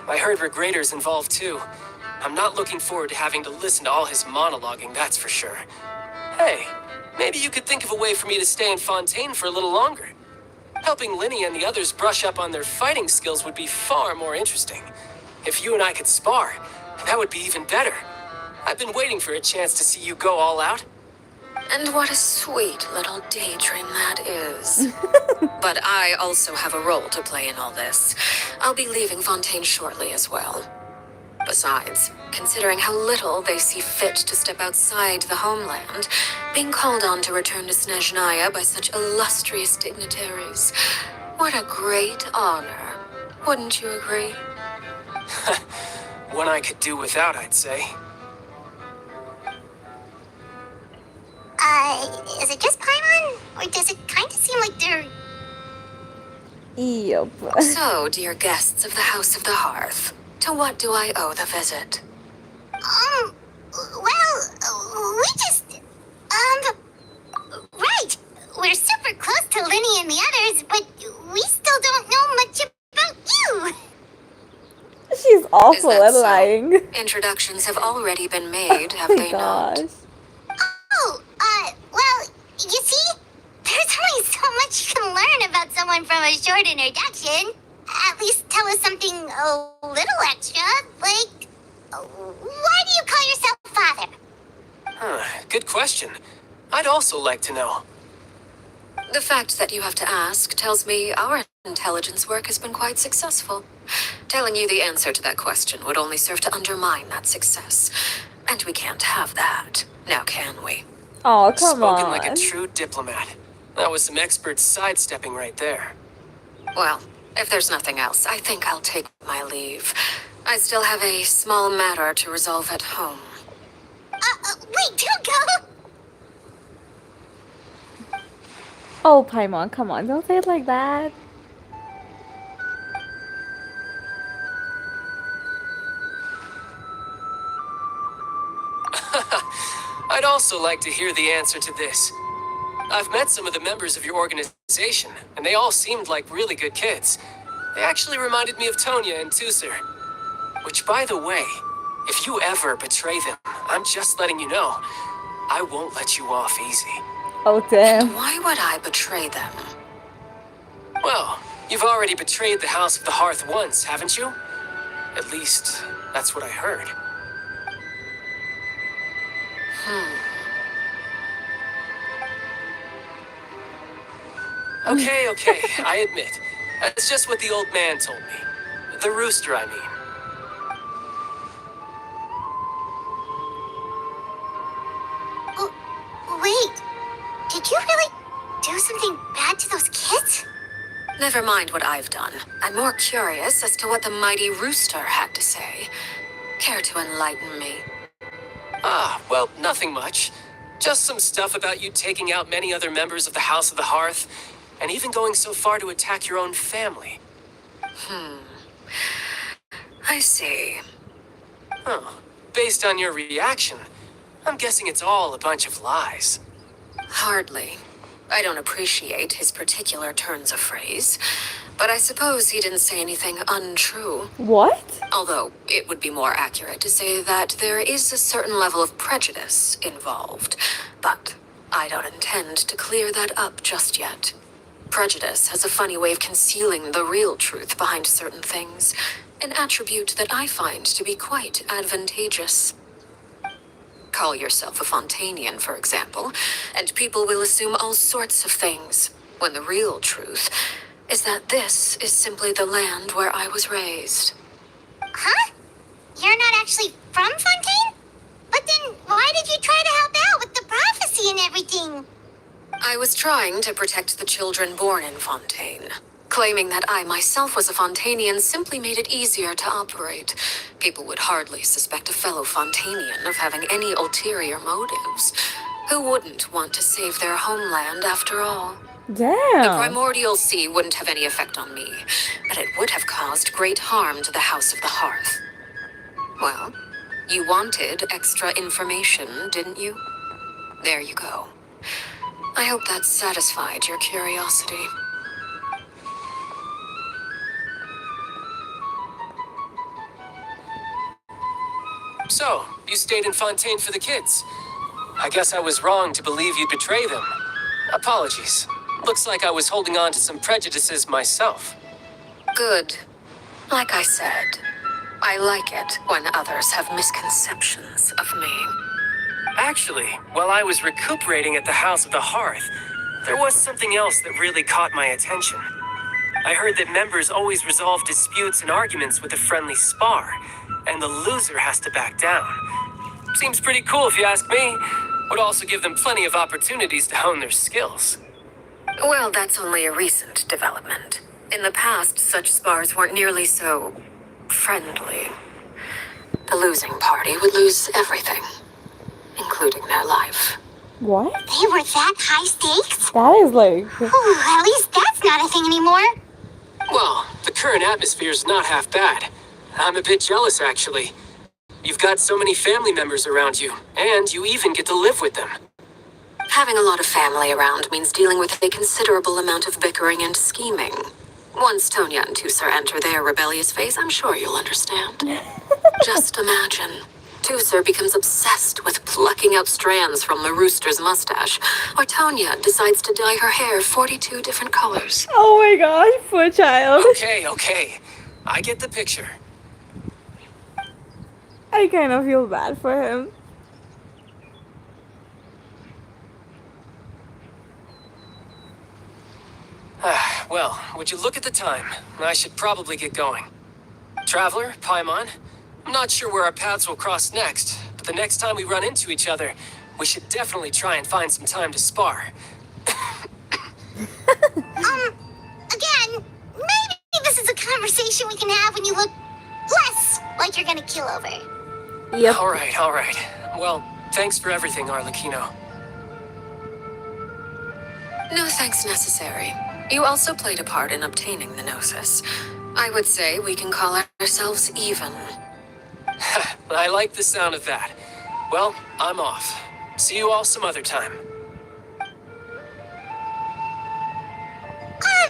I heard Regrader's involved too. I'm not looking forward to having to listen to all his monologuing, that's for sure. Hey, maybe you could think of a way for me to stay in Fontaine for a little longer. Helping Linny and the others brush up on their fighting skills would be far more interesting. If you and I could spar, that would be even better. I've been waiting for a chance to see you go all out. And what a sweet little daydream that is. But I also have a role to play in all this. I'll be leaving Fontaine shortly as well. Besides, considering how little they see fit to step outside the homeland, being called on to return to Snezhnaya by such illustrious dignitaries What a great honor. Wouldn't you agree? One I could do without, I'd say. Is it just Paimon? Or does it kind of seem like they're... Yep. So, dear guests of the House of the Hearth, to what do I owe the visit? Well, we just... Right! We're super close to Linny and the others, but we still don't know much about you! She's awful that at so? lying. Introductions have already been made, have Oh they my not? gosh. Oh, well, you see, there's only so much you can learn about someone from a short introduction. At least tell us something a little extra, like, why do you call yourself father? Good question. I'd also like to know. The fact that you have to ask tells me our intelligence work has been quite successful. Telling you the answer to that question would only serve to undermine that success. And we can't have that, now can we? Oh, come Spoken on. like a true diplomat. That was some expert sidestepping right there. Well, if there's nothing else, I think I'll take my leave. I still have a small matter to resolve at home. Wait, don't go! Oh, Paimon, come on. Don't say it like that. I'd also like to hear the answer to this. I've met some of the members of your organization, and they all seemed like really good kids. They actually reminded me of Tonya and Tusser. Which, by the way, if you ever betray them, I'm just letting you know, I won't let you off easy. Oh, damn. Why would I betray them? Well, you've already betrayed the House of the Hearth once, haven't you? At least, that's what I heard. Okay, I admit. That's just what the old man told me. The rooster, I mean. Wait, did you really do something bad to those kids? Never mind what I've done. I'm more curious as to what the mighty rooster had to say. Care to enlighten me? Well, nothing much. Just some stuff about you taking out many other members of the House of the Hearth, and even going so far to attack your own family. I see. Oh, based on your reaction, I'm guessing it's all a bunch of lies. Hardly. I don't appreciate his particular turns of phrase, but I suppose he didn't say anything untrue. What? Although, it would be more accurate to say that there is a certain level of prejudice involved. But I don't intend to clear that up just yet. Prejudice has a funny way of concealing the real truth behind certain things, an attribute that I find to be quite advantageous. Call yourself a Fontainian, for example, and people will assume all sorts of things, when the real truth is that this is simply the land where I was raised. Huh? You're not actually from Fontaine? But then why did you try to help out with the prophecy and everything? I was trying to protect the children born in Fontaine. Claiming that I myself was a Fontainian simply made it easier to operate. People would hardly suspect a fellow Fontainian of having any ulterior motives. Who wouldn't want to save their homeland after all? The Damn. primordial sea wouldn't have any effect on me, but it would have caused great harm to the House of the Hearth. Well, you wanted extra information, didn't you? There you go. I hope that satisfied your curiosity. So, you stayed in Fontaine for the kids. I guess I was wrong to believe you'd betray them. Apologies. Looks like I was holding on to some prejudices myself. Good. Like I said, I like it when others have misconceptions of me. Actually, while I was recuperating at the House of the Hearth, there was something else that really caught my attention. I heard that members always resolve disputes and arguments with a friendly spar, and the loser has to back down. Seems pretty cool if you ask me. Would also give them plenty of opportunities to hone their skills. Well, that's only a recent development. In the past, such spars weren't nearly so friendly. The losing party would lose everything, including their life. What? They were that high stakes? That is like. Whew, at least that's not a thing anymore. Well, the current atmosphere's not half bad. I'm a bit jealous, actually. You've got so many family members around you, and you even get to live with them. Having a lot of family around means dealing with a considerable amount of bickering and scheming. Once Tonya and Tusar enter their rebellious phase, I'm sure you'll understand. Just imagine. Tusar becomes obsessed with plucking out strands from the rooster's mustache, or Tonya decides to dye her hair 42 different colors. Oh my gosh, poor child. Okay. I get the picture. I kind of feel bad for him. Well, would you look at the time? I should probably get going. Traveler, Paimon, I'm not sure where our paths will cross next, but the next time we run into each other, we should definitely try and find some time to spar. Again, maybe this is a conversation we can have when you look less like you're gonna kill over. Yep. All right. Well, thanks for everything, Arlecchino. No thanks necessary. You also played a part in obtaining the Gnosis. I would say we can call ourselves even. I like the sound of that. Well, I'm off. See you all some other time.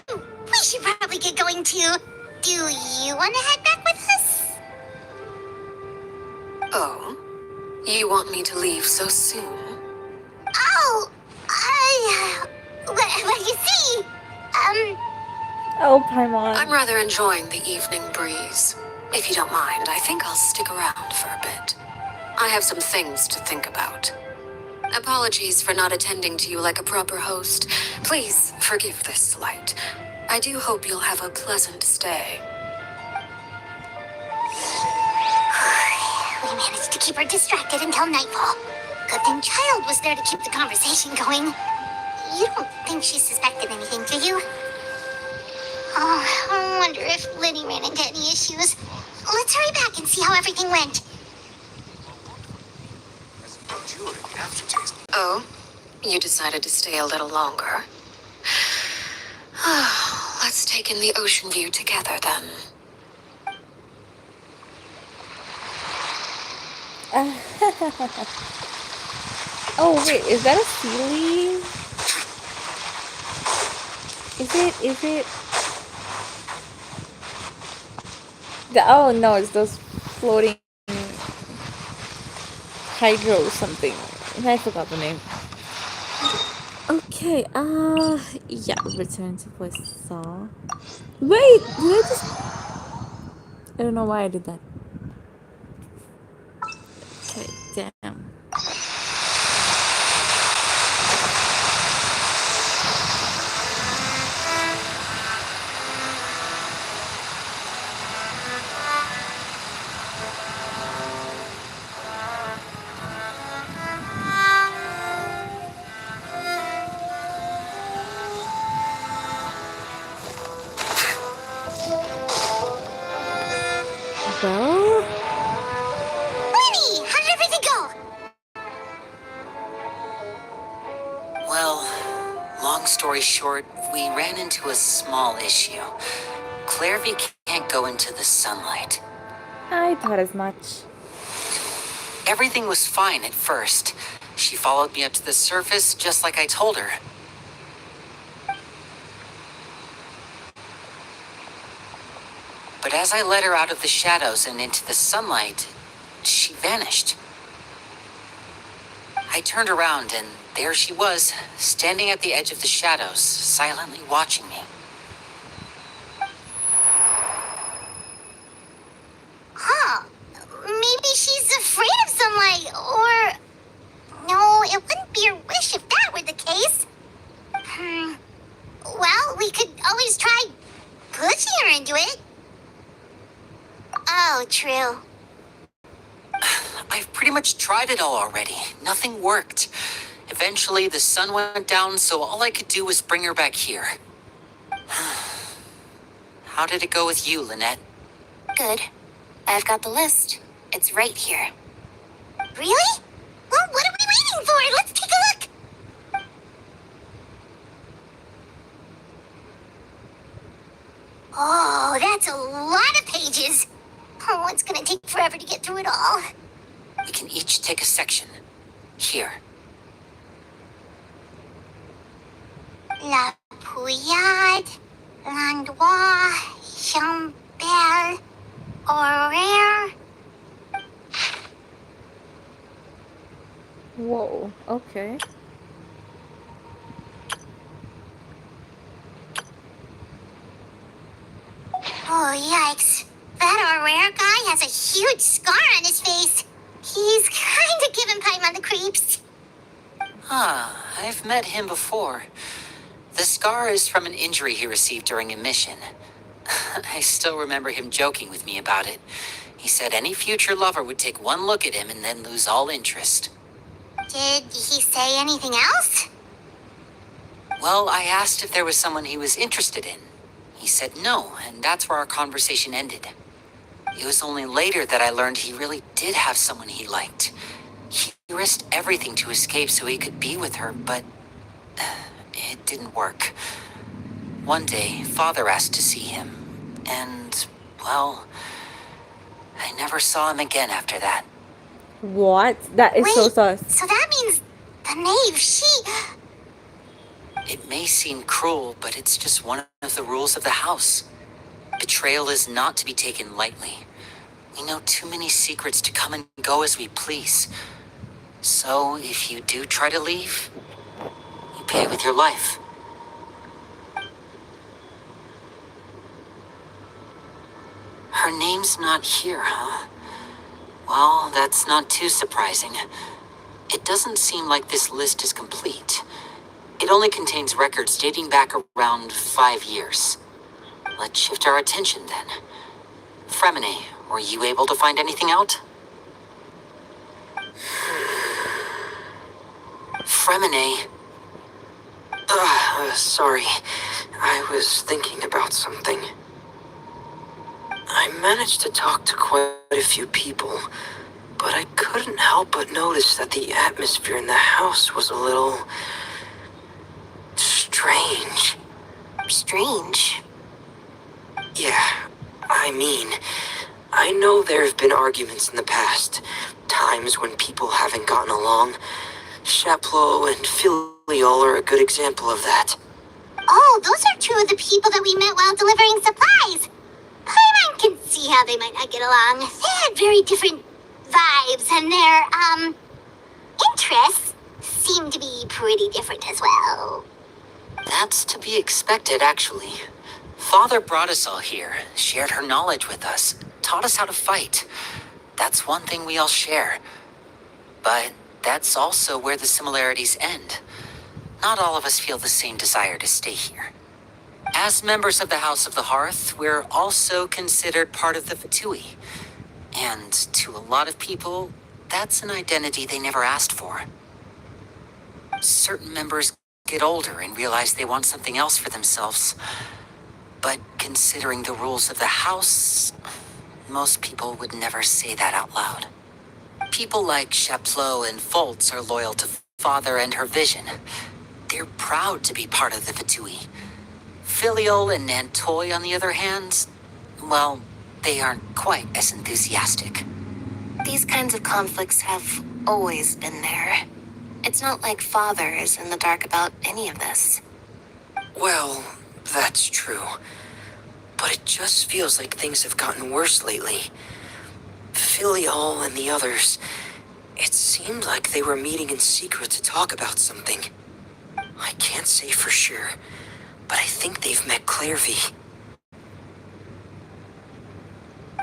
We should probably get going too. Do you want to head back with us? Oh? You want me to leave so soon? Oh, well, you see, Oh, Paimon. I'm rather enjoying the evening breeze. If you don't mind, I think I'll stick around for a bit. I have some things to think about. Apologies for not attending to you like a proper host. Please forgive this slight. I do hope you'll have a pleasant stay. we managed to keep her distracted until nightfall. Good thing Child was there to keep the conversation going. You don't think she suspected anything, do you? Oh, I wonder if Liddy ran into any issues. Let's hurry back and see how everything went. Oh? You decided to stay a little longer? Let's take in the ocean view together then. Oh wait, is that a sea leaf? Is it? Oh no, it's those floating hydro something. I forgot the name. Okay, yeah, return to voice saw. Wait, did I just... I don't know why I did that. Okay, damn. Well, Lenny, how did everything go? Well, long story short, we ran into a small issue. Clairvy can't go into the sunlight. I thought as much. Everything was fine at first. She followed me up to the surface just like I told her. But as I led her out of the shadows and into the sunlight, she vanished. I turned around and there she was, standing at the edge of the shadows, silently watching me. Huh. Maybe she's afraid of sunlight, or... No, it wouldn't be her wish if that were the case. Well, we could always try pushing her into it. Oh, true. I've pretty much tried it all already. Nothing worked. Eventually, the sun went down, so all I could do was bring her back here. How did it go with you, Lynette? Good. I've got the list. It's right here. Really? Well, what are we waiting for? Let's take a look. Oh, that's a lot of pages. Oh, it's gonna take forever to get through it all. We can each take a section. Here. La Pouillade, L'Endroit, Chambel, Horaire. Whoa, okay. Oh, yikes. That Horaire guy has a huge scar on his face. He's kind of giving Paimon the creeps. I've met him before. The scar is from an injury he received during a mission. I still remember him joking with me about it. He said any future lover would take one look at him and then lose all interest. Did he say anything else? Well, I asked if there was someone he was interested in. He said no, and that's where our conversation ended. It was only later that I learned he really did have someone he liked. He risked everything to escape so he could be with her, but it didn't work. One day, Father asked to see him, and, well, I never saw him again after that. What? That is so Wait, sus. so that means the knave, she... It may seem cruel, but it's just one of the rules of the house. Betrayal is not to be taken lightly. We know too many secrets to come and go as we please. So, if you do try to leave, you pay with your life. Her name's not here, huh? Well, that's not too surprising. It doesn't seem like this list is complete. It only contains records dating back around 5 years. Let's shift our attention then. Fremine, were you able to find anything out? Fremine. Sorry. I was thinking about something. I managed to talk to quite a few people, but I couldn't help but notice that the atmosphere in the house was a little... strange. Strange. Yeah, I know there have been arguments in the past, times when people haven't gotten along. Chaplot and Filiol are a good example of that. Oh, those are two of the people that we met while delivering supplies. Paimon can see how they might not get along. They had very different vibes, and their, interests seem to be pretty different as well. That's to be expected, actually. Father brought us all here, shared her knowledge with us, taught us how to fight. That's one thing we all share. But that's also where the similarities end. Not all of us feel the same desire to stay here. As members of the House of the Hearth, we're also considered part of the Fatui. And to a lot of people, that's an identity they never asked for. Certain members get older and realize they want something else for themselves. But considering the rules of the house, most people would never say that out loud. People like Chaplot and Foltz are loyal to Father and her vision. They're proud to be part of the Fatui. Filiol and Nantoy, on the other hand, well, they aren't quite as enthusiastic. These kinds of conflicts have always been there. It's not like Father is in the dark about any of this. Well, that's true. But it just feels like things have gotten worse lately. Filiol and the others, it seemed like they were meeting in secret to talk about something. I can't say for sure, but I think they've met Clairvy.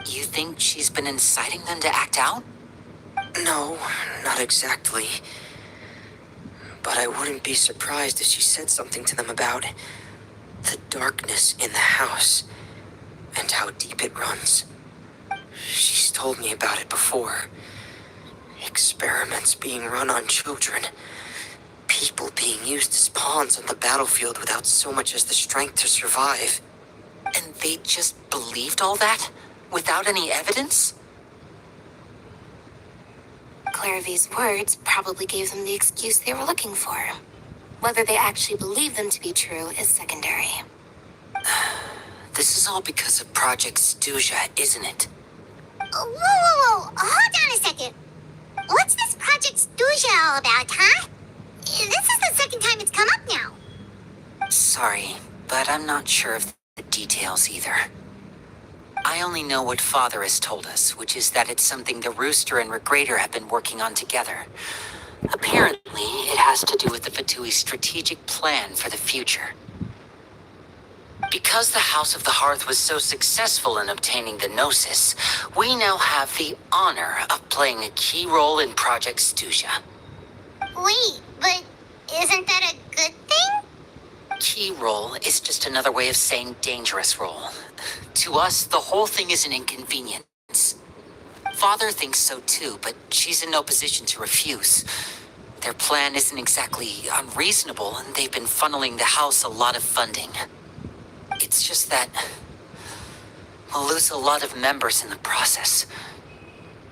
You think she's been inciting them to act out? No, not exactly. But I wouldn't be surprised if she said something to them about the darkness in the house and how deep it runs. She's told me about it before. Experiments being run on children. People being used as pawns on the battlefield without so much as the strength to survive. And they just believed all that? Without any evidence? Clairvy's words probably gave them the excuse they were looking for. Whether they actually believe them to be true is secondary. This is all because of Project Stuja, isn't it? Whoa. Hold on a second. What's this Project Stuja all about, huh? This is the second time it's come up now. Sorry, but I'm not sure of the details either. I only know what Father has told us, which is that it's something the Rooster and Regrader have been working on together. Apparently, it has to do with the Fatui's strategic plan for the future. Because the House of the Hearth was so successful in obtaining the Gnosis, we now have the honor of playing a key role in Project Stuja. Wait, but isn't that a good thing? Key role is just another way of saying dangerous role. To us, the whole thing is an inconvenience. Father thinks so too, but she's in no position to refuse. Their plan isn't exactly unreasonable, and they've been funneling the house a lot of funding. It's just that we'll lose a lot of members in the process.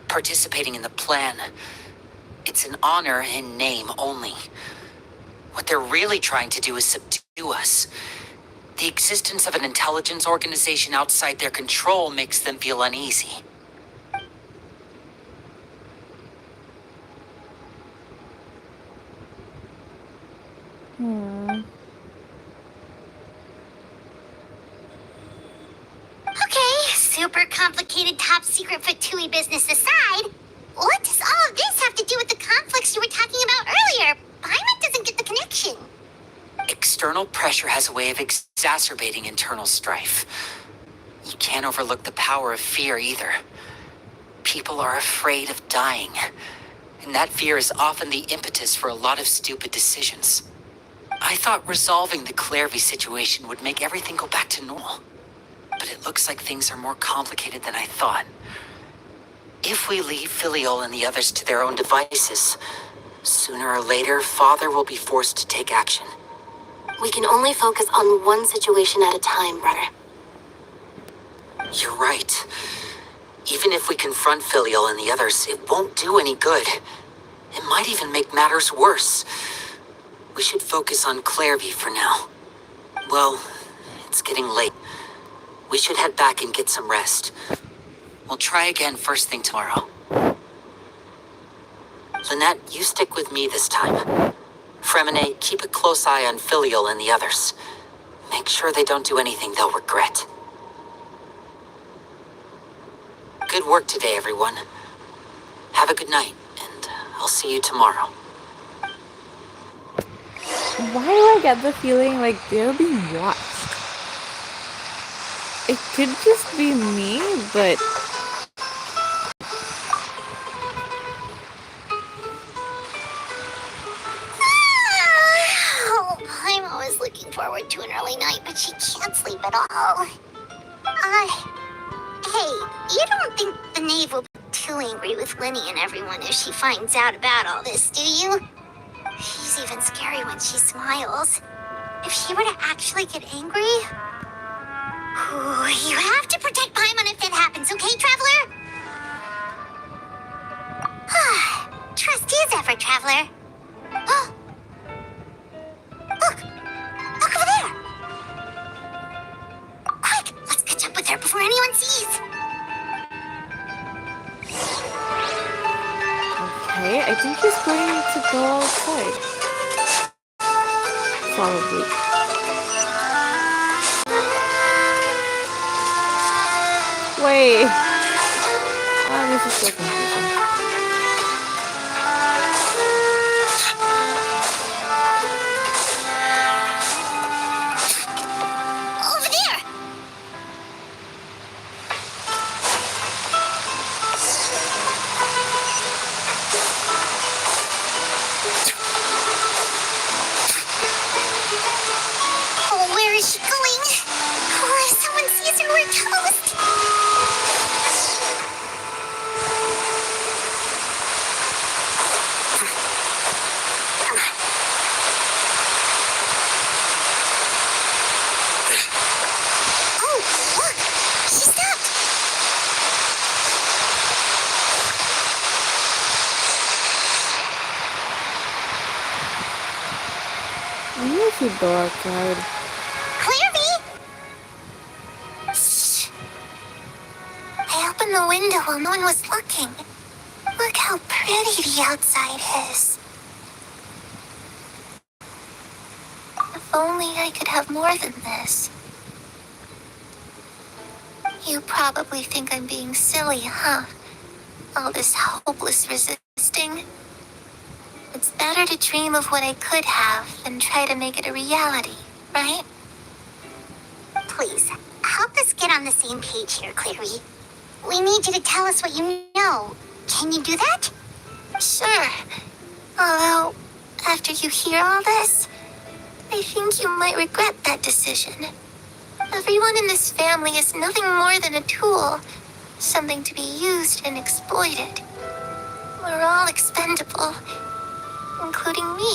Participating in the plan, it's an honor in name only. What they're really trying to do is subdue us. The existence of an intelligence organization outside their control makes them feel uneasy. Okay, super complicated top secret Fatui business aside, what does all of this have to do with the conflicts you were talking about earlier? Paimon doesn't get the connection. External pressure has a way of exacerbating internal strife. You can't overlook the power of fear either. People are afraid of dying, and that fear is often the impetus for a lot of stupid decisions. I thought resolving the Clairvy situation would make everything go back to normal. But it looks like things are more complicated than I thought. If we leave Filiol and the others to their own devices, sooner or later, Father will be forced to take action. We can only focus on one situation at a time, brother. You're right. Even if we confront Filiol and the others, it won't do any good. It might even make matters worse. We should focus on Clairvy for now. Well, it's getting late. We should head back and get some rest. We'll try again first thing tomorrow. Lynette, you stick with me this time. Fremine, keep a close eye on Filiol and the others. Make sure they don't do anything they'll regret. Good work today, everyone. Have a good night, and I'll see you tomorrow. Why do I get the feeling like they're being watched? It could just be me, but Oh, I'm always looking forward to an early night, but she can't sleep at all. Hey, you don't think the knave will be too angry with Winnie and everyone if she finds out about all this, do you? She's even scary when she smiles. If she were to actually get angry... Ooh, you have to protect Paimon if that happens, okay, Traveler? Trust is ever, Traveler. Oh! Look! Look over there! Quick! Let's catch up with her before anyone sees! okay, I think he's going to go outside. Probably. Wait. This is so confusing. Over there! Oh, where is she going? Oh, if someone sees her, we're toast! knew she'd go outside. Clairvy! Shh. I opened the window while no one was looking. Look how pretty the outside is. If only I could have more than this. You probably think I'm being silly, huh? All this hopeless resisting. It's better to dream of what I could have than try to make it a reality, right? Please, help us get on the same page here, Clary. We need you to tell us what you know. Can you do that? Sure. Although, after you hear all this, I think you might regret that decision. Everyone in this family is nothing more than a tool, something to be used and exploited. We're all expendable, including me.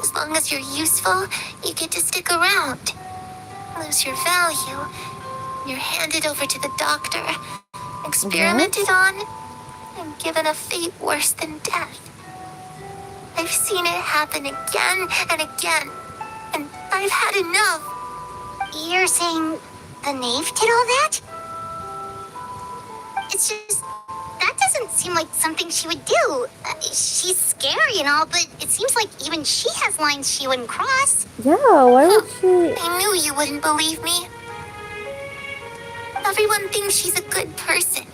As long as you're useful, you get to stick around. Lose your value, you're handed over to the doctor, experimented on, and given a fate worse than death. I've seen it happen again and again, and I've had enough. You're saying the knave did all that? It's just, that doesn't seem like something she would do. She's scary and all, but it seems like even she has lines she wouldn't cross. Yeah, why would she? I knew you wouldn't believe me. Everyone thinks she's a good person.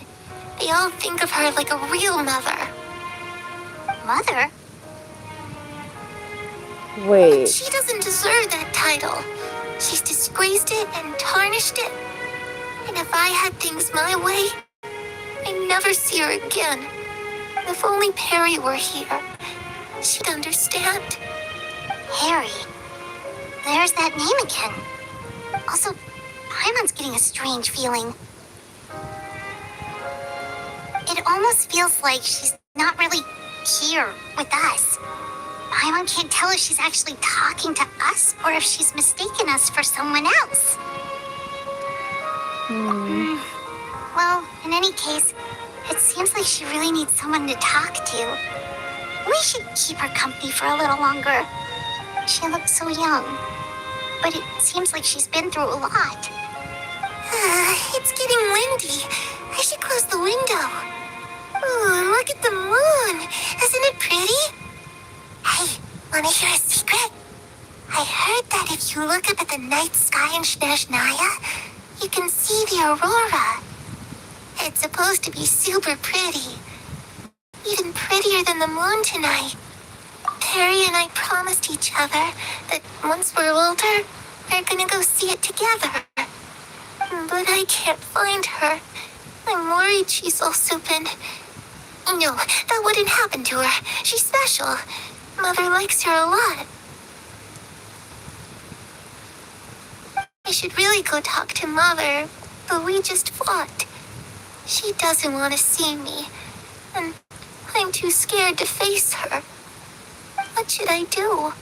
They all think of her like a real mother. Mother? Wait. She doesn't deserve that title. She's disgraced it and tarnished it. And if I had things my way, I'd never see her again. If only Perry were here, she'd understand. Harry. There's that name again. Also, Paimon's getting a strange feeling. It almost feels like she's not really here with us. Paimon can't tell if she's actually talking to us or if she's mistaken us for someone else. Well, in any case, it seems like she really needs someone to talk to. We should keep her company for a little longer. She looks so young, but it seems like she's been through a lot. It's getting windy. I should close the window. Ooh, look at the moon. Isn't it pretty? Hey, wanna hear a secret? I heard that if you look up at the night sky in Snezhnaya, you can see the aurora. It's supposed to be super pretty. Even prettier than the moon tonight. Perry and I promised each other that once we're older, we're gonna go see it together. But I can't find her. I'm worried she's all soup and... No, that wouldn't happen to her. She's special. Mother likes her a lot. I should really go talk to Mother, but we just fought. She doesn't want to see me, and I'm too scared to face her. What should I do?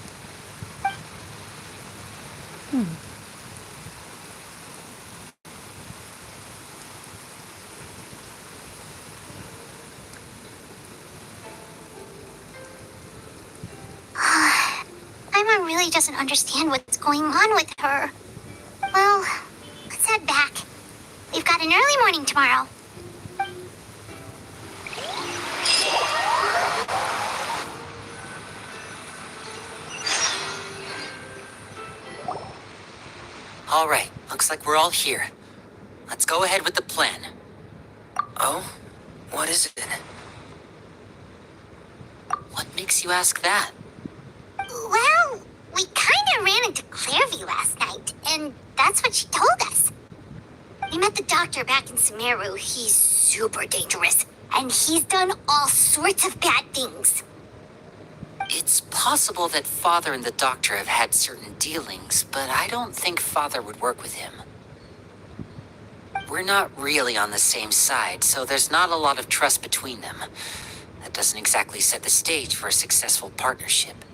Paimon really doesn't understand what's going on with her. Well, let's head back. We've got an early morning tomorrow. All right, looks like we're all here. Let's go ahead with the plan. Oh? What is it? What makes you ask that? Well, we kind of ran into Clairview last night, and that's what she told us. We met the doctor back in Sumeru. He's super dangerous, and he's done all sorts of bad things. It's possible that Father and the Doctor have had certain dealings, but I don't think Father would work with him. We're not really on the same side, so there's not a lot of trust between them. That doesn't exactly set the stage for a successful partnership.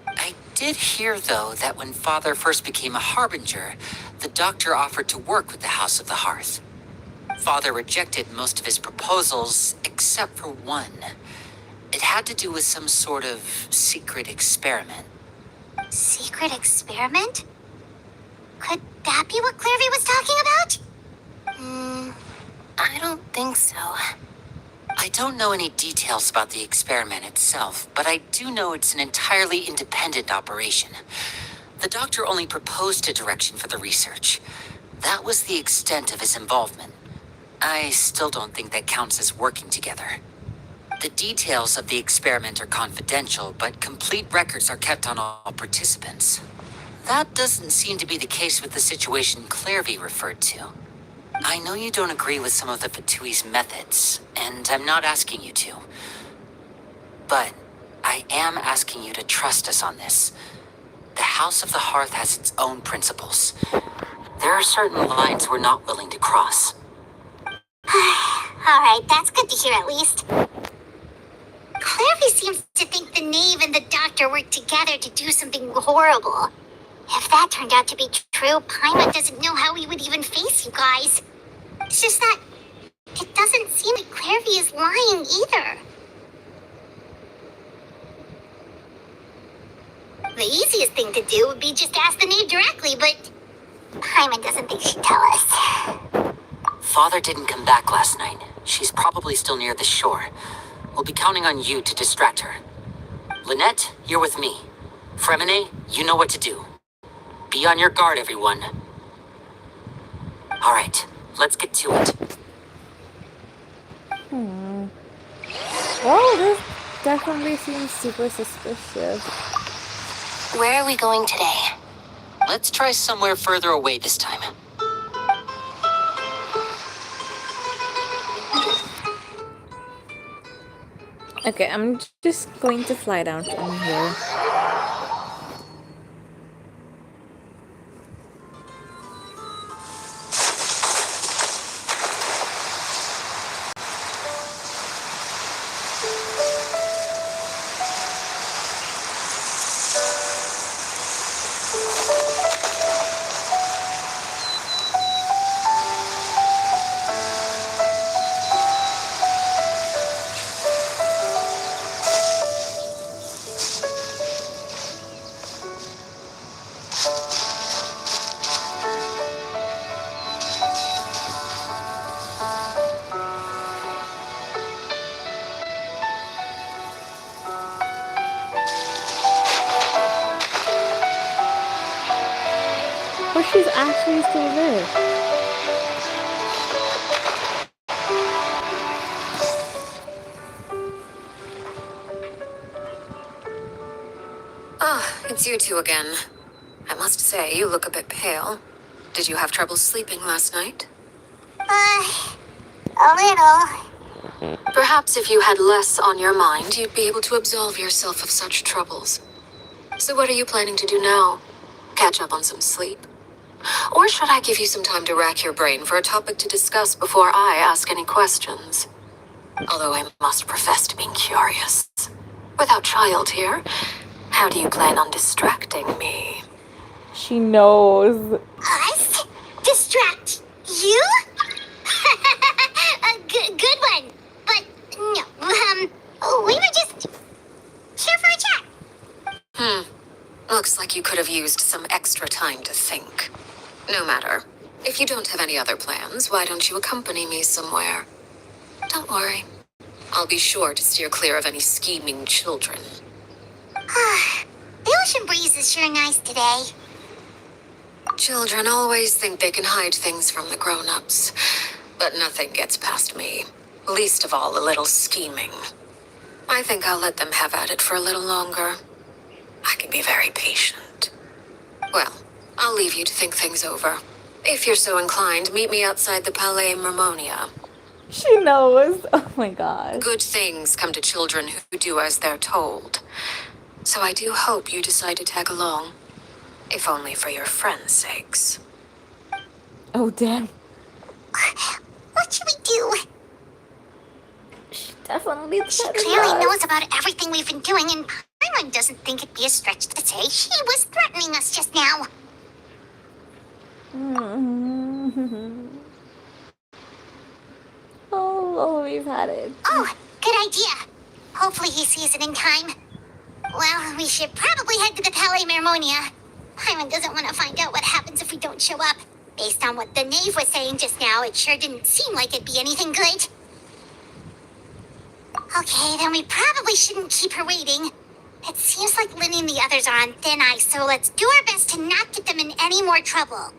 I did hear, though, that when Father first became a Harbinger, the Doctor offered to work with the House of the Hearth. Father rejected most of his proposals, except for one. It had to do with some sort of secret experiment. Secret experiment? Could that be what Clairvy was talking about? I don't think so. I don't know any details about the experiment itself, but I do know it's an entirely independent operation. The doctor only proposed a direction for the research. That was the extent of his involvement. I still don't think that counts as working together. The details of the experiment are confidential, but complete records are kept on all participants. That doesn't seem to be the case with the situation Clairvy referred to. I know you don't agree with some of the Fatui's methods, and I'm not asking you to. But I am asking you to trust us on this. The House of the Hearth has its own principles. There are certain lines we're not willing to cross. Alright, that's good to hear at least. Clairvy seems to think the knave and the doctor worked together to do something horrible. If that turned out to be true, Paimon doesn't know how we would even face you guys. It's just that it doesn't seem like Clairvy is lying either. The easiest thing to do would be just ask the knave directly, but Paimon doesn't think she'd tell us. Father didn't come back last night. She's probably still near the shore. We'll be counting on you to distract her. Lynette, you're with me. Fremine, you know what to do. Be on your guard, everyone. All right, let's get to it. Well, this definitely seems super suspicious. Where are we going today? Let's try somewhere further away this time. Okay, I'm just going to fly down from here. But she's actually still there. Ah, it's you two again. I must say, you look a bit pale. Did you have trouble sleeping last night? A little. Perhaps if you had less on your mind, you'd be able to absolve yourself of such troubles. So what are you planning to do now? Catch up on some sleep? Or should I give you some time to rack your brain for a topic to discuss before I ask any questions? Although I must profess to being curious. Without child here, how do you plan on distracting me? She knows. Us? Distract you? A good one. But no, we were just here for a chat. Looks like you could have used some extra time to think. No matter. If you don't have any other plans, why don't you accompany me somewhere? Don't worry. I'll be sure to steer clear of any scheming children. The ocean breeze is sure nice today. Children always think they can hide things from the grown-ups, but nothing gets past me. Least of all a little scheming. I think I'll let them have at it for a little longer. I can be very patient. Well, I'll leave you to think things over. If you're so inclined, meet me outside the Palais Mermonia. She knows. Oh my god. Good things come to children who do as they're told. So I do hope you decide to tag along. If only for your friends' sakes. Oh damn. What should we do? She definitely She said clearly it. knows about everything we've been doing, and Paimon doesn't think it'd be a stretch to say she was threatening us just now. Oh, we've had it. Oh, good idea. Hopefully he sees it in time. Well, we should probably head to the Palais Mermonia. Paimon doesn't want to find out what happens if we don't show up. Based on what the knave was saying just now, it sure didn't seem like it'd be anything good. Okay, then we probably shouldn't keep her waiting. It seems like Linny and the others are on thin ice, so let's do our best to not get them in any more trouble.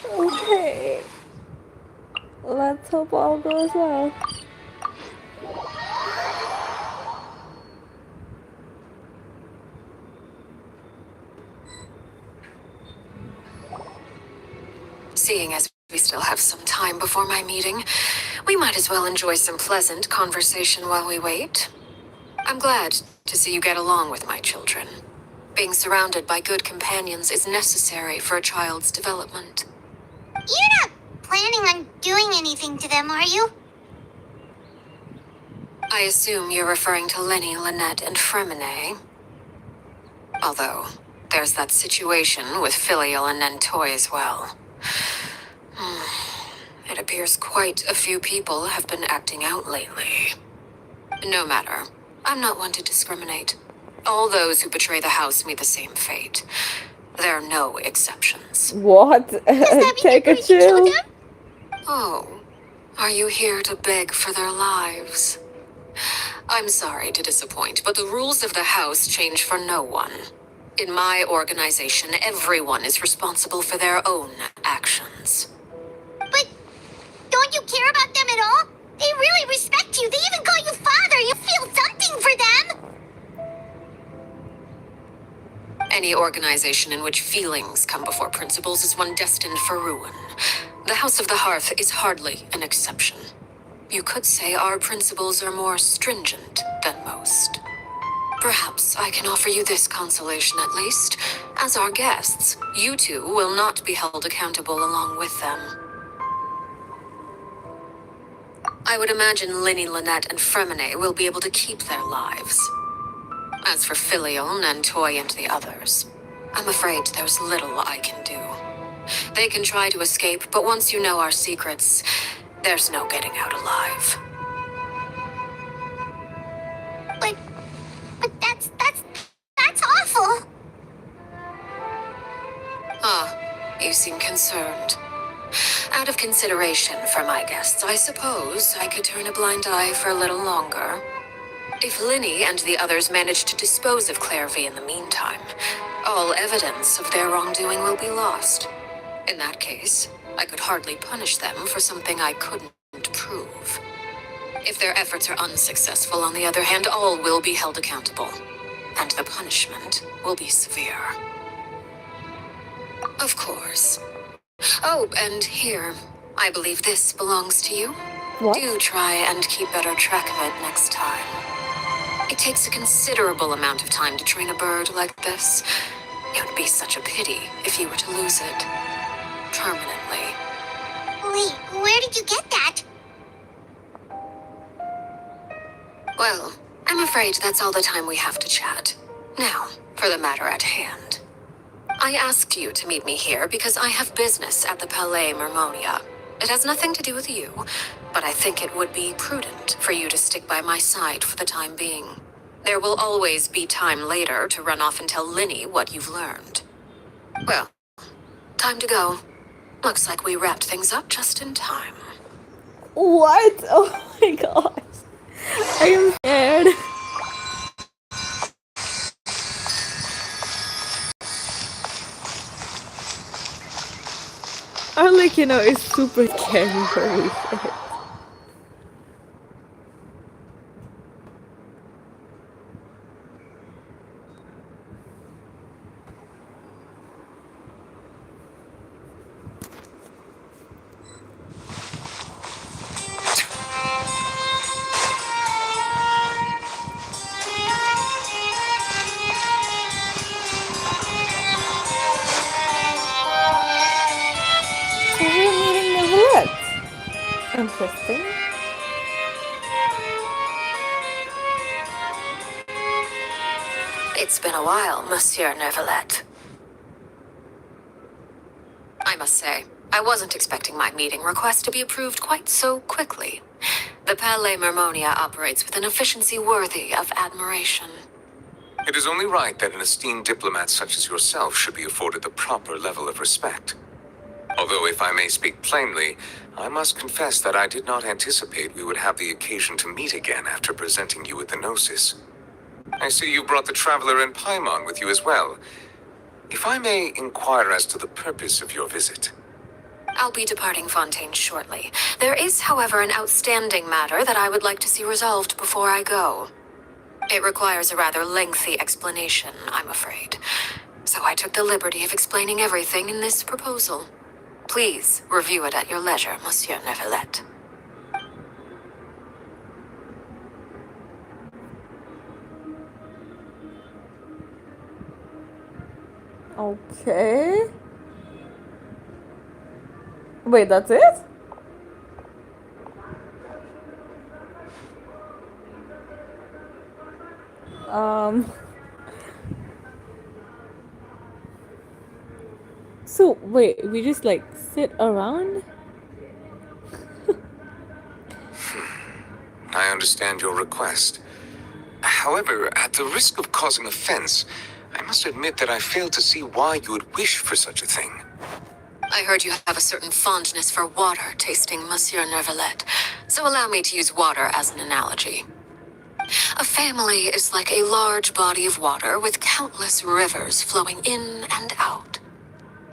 Okay. Let's hope all goes well. Seeing as we still have some time before my meeting, we might as well enjoy some pleasant conversation while we wait. I'm glad to see you get along with my children. Being surrounded by good companions is necessary for a child's development. You're not planning on doing anything to them, are you? I assume you're referring to Lenny, Lynette, and Fremine. Although, there's that situation with Filial and Nentoy as well. It appears quite a few people have been acting out lately. No matter. I'm not one to discriminate. All those who betray the house meet the same fate. There are no exceptions. What? Does that mean Take you're a going to kill chill. them? Oh, are you here to beg for their lives? I'm sorry to disappoint, but the rules of the house change for no one. In my organization, everyone is responsible for their own actions. But don't you care about them at all? They really respect you. They even call you father. You feel something for them. Any organization in which feelings come before principles is one destined for ruin. The House of the Hearth is hardly an exception. You could say our principles are more stringent than most. Perhaps I can offer you this consolation at least. As our guests, you two will not be held accountable along with them. I would imagine Linny, Lynette, and Fremine will be able to keep their lives. As for Filial, Nentoy, and the others, I'm afraid there's little I can do. They can try to escape, but once you know our secrets, there's no getting out alive. But that's awful. Ah, you seem concerned. Out of consideration for my guests, I suppose I could turn a blind eye for a little longer. If Linny and the others manage to dispose of Clairvy in the meantime, all evidence of their wrongdoing will be lost. In that case, I could hardly punish them for something I couldn't prove. If their efforts are unsuccessful, on the other hand, all will be held accountable. And the punishment will be severe. Of course. Oh, and here, I believe this belongs to you. What? Do try and keep better track of it next time. It takes a considerable amount of time to train a bird like this. It would be such a pity if you were to lose it. Permanently. Wait, where did you get that? Well, I'm afraid that's all the time we have to chat. Now, for the matter at hand. I asked you to meet me here because I have business at the Palais Mermonia. It has nothing to do with you, but I think it would be prudent for you to stick by my side for the time being. There will always be time later to run off and tell Linny what you've learned. Well, time to go. Looks like we wrapped things up just in time. What? Oh my gosh. I am scared. Arlecchino is super scary, holy shit. So we're meeting Neverlet. Interesting. It's been a while, Monsieur Neverlet. I must say, I wasn't expecting my meeting request to be approved quite so quickly. The Palais Mermonia operates with an efficiency worthy of admiration. It is only right that an esteemed diplomat such as yourself should be afforded the proper level of respect. Although, if I may speak plainly, I must confess that I did not anticipate we would have the occasion to meet again after presenting you with the Gnosis. I see you brought the Traveler and Paimon with you as well. If I may inquire as to the purpose of your visit. I'll be departing Fontaine shortly. There is, however, an outstanding matter that I would like to see resolved before I go. It requires a rather lengthy explanation, I'm afraid. So I took the liberty of explaining everything in this proposal. Please review it at your leisure, Monsieur Neuvillette. Okay. Wait, that's it? So wait, we just like sit around? I understand your request. However, at the risk of causing offense, I must admit that I fail to see why you would wish for such a thing. I heard you have a certain fondness for water tasting, Monsieur Neuvillette, so allow me to use water as an analogy. A family is like a large body of water with countless rivers flowing in and out.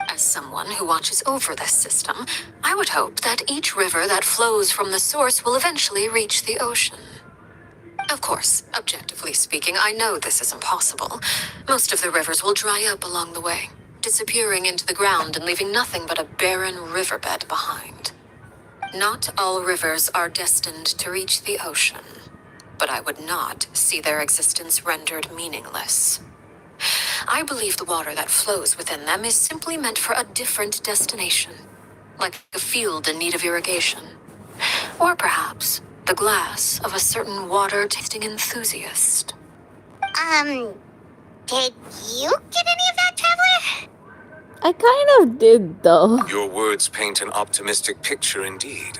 As someone who watches over this system, I would hope that each river that flows from the source will eventually reach the ocean. Of course, objectively speaking, I know this is impossible. Most of the rivers will dry up along the way, disappearing into the ground and leaving nothing but a barren riverbed behind. Not all rivers are destined to reach the ocean, but I would not see their existence rendered meaningless. I believe the water that flows within them is simply meant for a different destination, like a field in need of irrigation. Or perhaps the glass of a certain water-tasting enthusiast. Did you get any of that, Traveler? I kind of did though. Your words paint an optimistic picture indeed.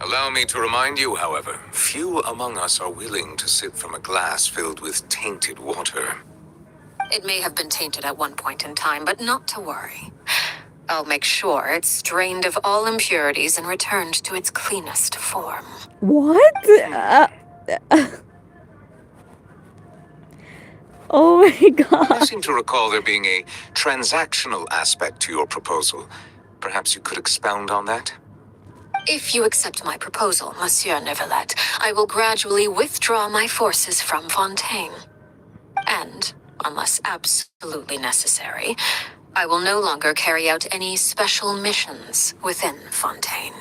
Allow me to remind you, however, few among us are willing to sip from a glass filled with tainted water. It may have been tainted at one point in time, but not to worry. I'll make sure it's drained of all impurities and returned to its cleanest form. What? Oh my I god. seem to recall there being a transactional aspect to your proposal. Perhaps you could expound on that? If you accept my proposal, Monsieur Neuvillette, I will gradually withdraw my forces from Fontaine. And, unless absolutely necessary, I will no longer carry out any special missions within Fontaine.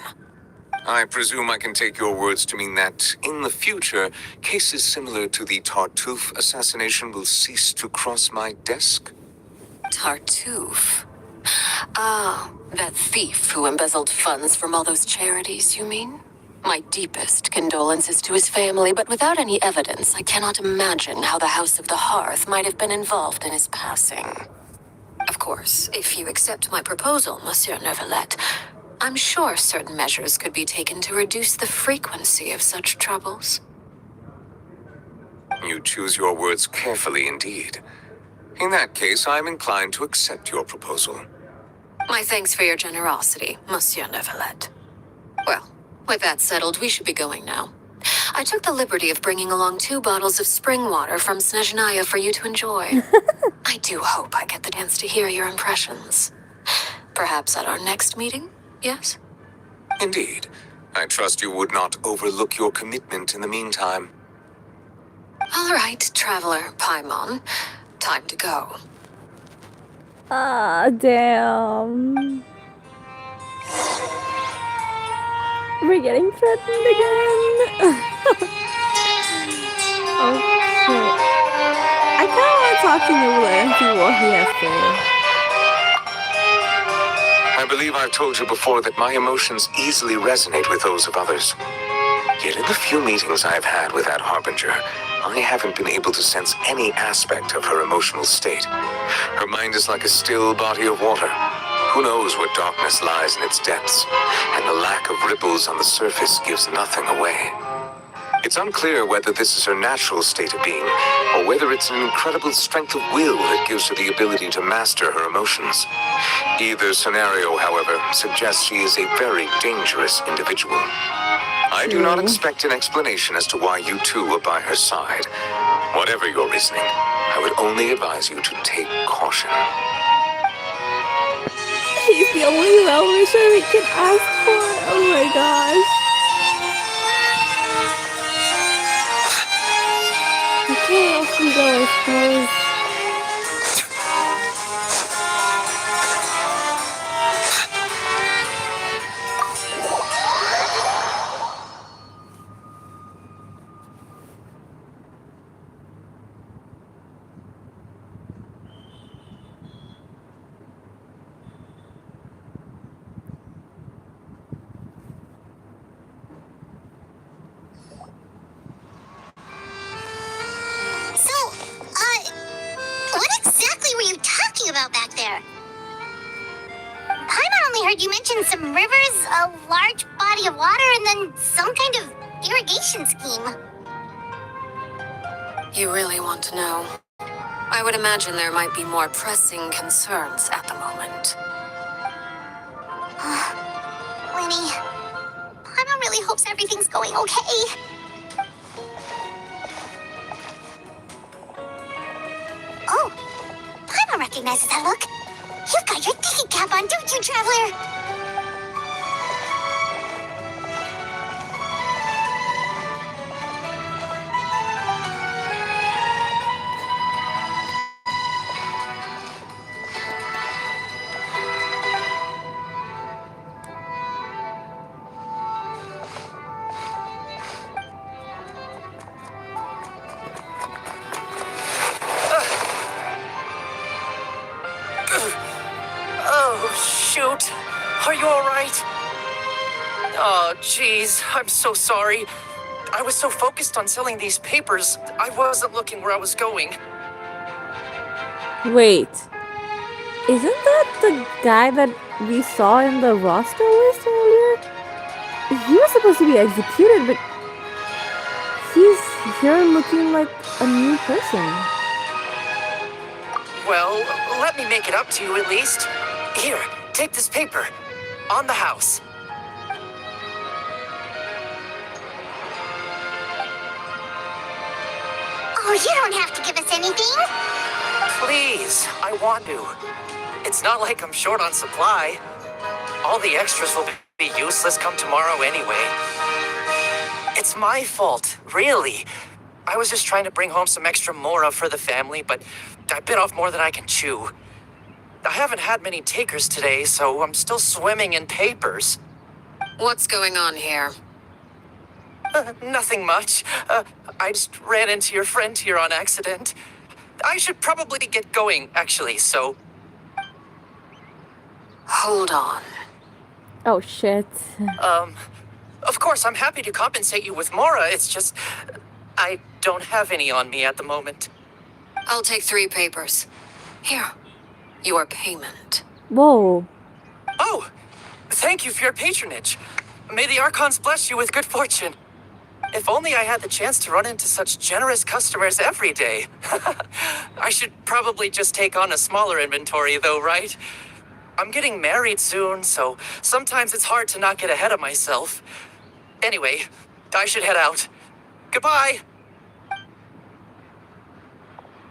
I presume I can take your words to mean that, in the future, cases similar to the Tartuffe assassination will cease to cross my desk? Tartuffe? Ah, that thief who embezzled funds from all those charities, you mean? My deepest condolences to his family, but without any evidence, I cannot imagine how the House of the Hearth might have been involved in his passing. Of course, if you accept my proposal, Monsieur Neuvillette, I'm sure certain measures could be taken to reduce the frequency of such troubles. You choose your words carefully indeed. In that case, I'm inclined to accept your proposal. My thanks for your generosity, Monsieur Neuvillette. Well, with that settled, we should be going now. I took the liberty of bringing along 2 bottles of spring water from Snezhnaya for you to enjoy. I do hope I get the chance to hear your impressions. Perhaps at our next meeting, yes? Indeed. I trust you would not overlook your commitment in the meantime. All right, Traveler Paimon. Time to go. Ah, damn. We're getting threatened again. Okay. I kind of want to talk to Nula and see what he has to say. I believe I've told you before that my emotions easily resonate with those of others. Yet in the few meetings I've had with that Harbinger, I haven't been able to sense any aspect of her emotional state. Her mind is like a still body of water. Who knows what darkness lies in its depths, and the lack of ripples on the surface gives nothing away. It's unclear whether this is her natural state of being, or whether it's an incredible strength of will that gives her the ability to master her emotions. Either scenario, however, suggests she is a very dangerous individual. I do not expect an explanation as to why you two are by her side. Whatever your reasoning, I would only advise you to take caution. He's the only well-wisher we can ask for. Oh my gosh. Okay, off we go, I suppose. So, what exactly were you talking about back there? Paimon only heard you mention some rivers, a large body of water, and then some kind of irrigation scheme. You really want to know? I would imagine there might be more pressing concerns at the moment. Winnie, Paimon really hopes everything's going okay. Oh, Paimon recognizes that look. You've got your thinking cap on, don't you, Traveler? Oh, shoot. Are you all right? Oh, jeez. I'm so sorry. I was so focused on selling these papers, I wasn't looking where I was going. Wait. Isn't that the guy that we saw in the roster list earlier? He was supposed to be executed, but he's here looking like a new person. Well, let me make it up to you at least. Here, take this paper. On the house. Oh, you don't have to give us anything. Please, I want to. It's not like I'm short on supply. All the extras will be useless come tomorrow anyway. It's my fault, really. I was just trying to bring home some extra mora for the family, but I bit off more than I can chew. I haven't had many takers today, so I'm still swimming in papers. What's going on here? Nothing much. I just ran into your friend here on accident. I should probably get going, actually, so... Hold on. Oh shit. Of course, I'm happy to compensate you with mora, it's just... I don't have any on me at the moment. I'll take 3 papers. Here. Your payment. Whoa. Oh! Thank you for your patronage. May the Archons bless you with good fortune. If only I had the chance to run into such generous customers every day. I should probably just take on a smaller inventory, though, right? I'm getting married soon, so sometimes it's hard to not get ahead of myself. Anyway, I should head out. Goodbye!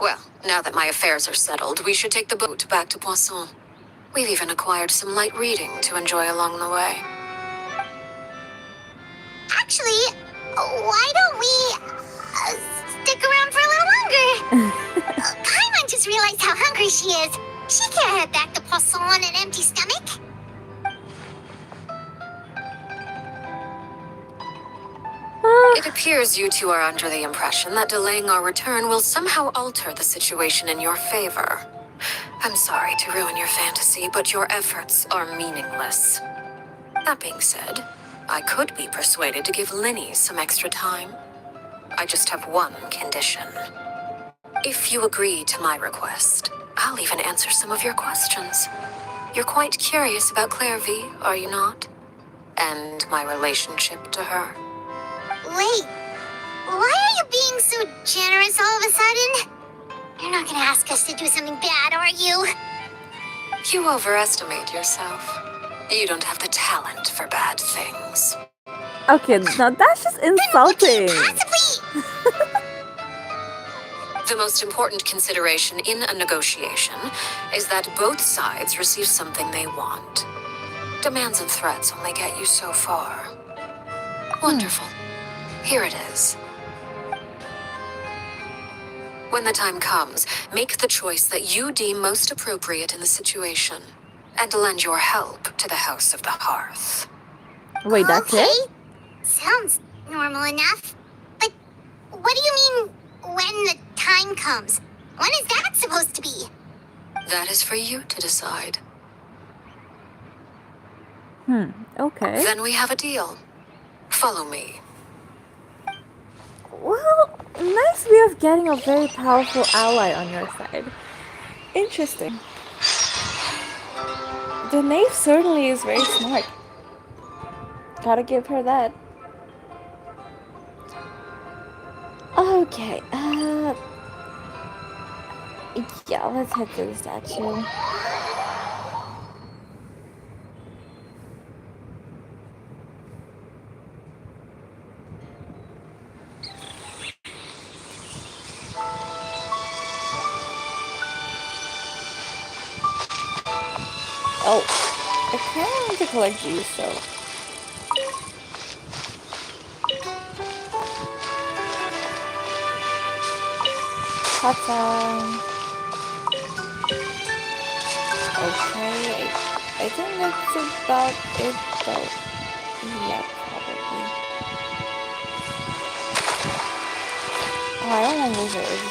Well, now that my affairs are settled, we should take the boat back to Poisson. We've even acquired some light reading to enjoy along the way. Actually, why don't we stick around for a little longer? Paimon just realized how hungry she is. She can't head back to Poisson on an empty stomach. It appears you two are under the impression that delaying our return will somehow alter the situation in your favor. I'm sorry to ruin your fantasy, but your efforts are meaningless. That being said, I could be persuaded to give Linny some extra time. I just have one condition. If you agree to my request, I'll even answer some of your questions. You're quite curious about Claire V, are you not? And my relationship to her. Wait, Why are you being so generous all of a sudden? You're not gonna ask us to do something bad, are you? You overestimate yourself. You don't have the talent for bad things. Okay, now that's just insulting. Possibly! The most important consideration in a negotiation is that both sides receive something they want. Demands and threats only get you so far. Wonderful. Here it is. When the time comes, make the choice that you deem most appropriate in the situation, and lend your help to the House of the Hearth. Wait, that's it? Sounds normal enough. But what do you mean, when the time comes? When is that supposed to be? That is for you to decide. Okay. Then we have a deal. Follow me. Well, nice way of getting a very powerful ally on your side. Interesting. The knave certainly is very smart. Gotta give her that. Okay, yeah, let's head to the statue. Oh, I kind of want to collect these, so. Hot time. Okay, I think that's about it though. Yeah, probably. Oh, I don't want lizards.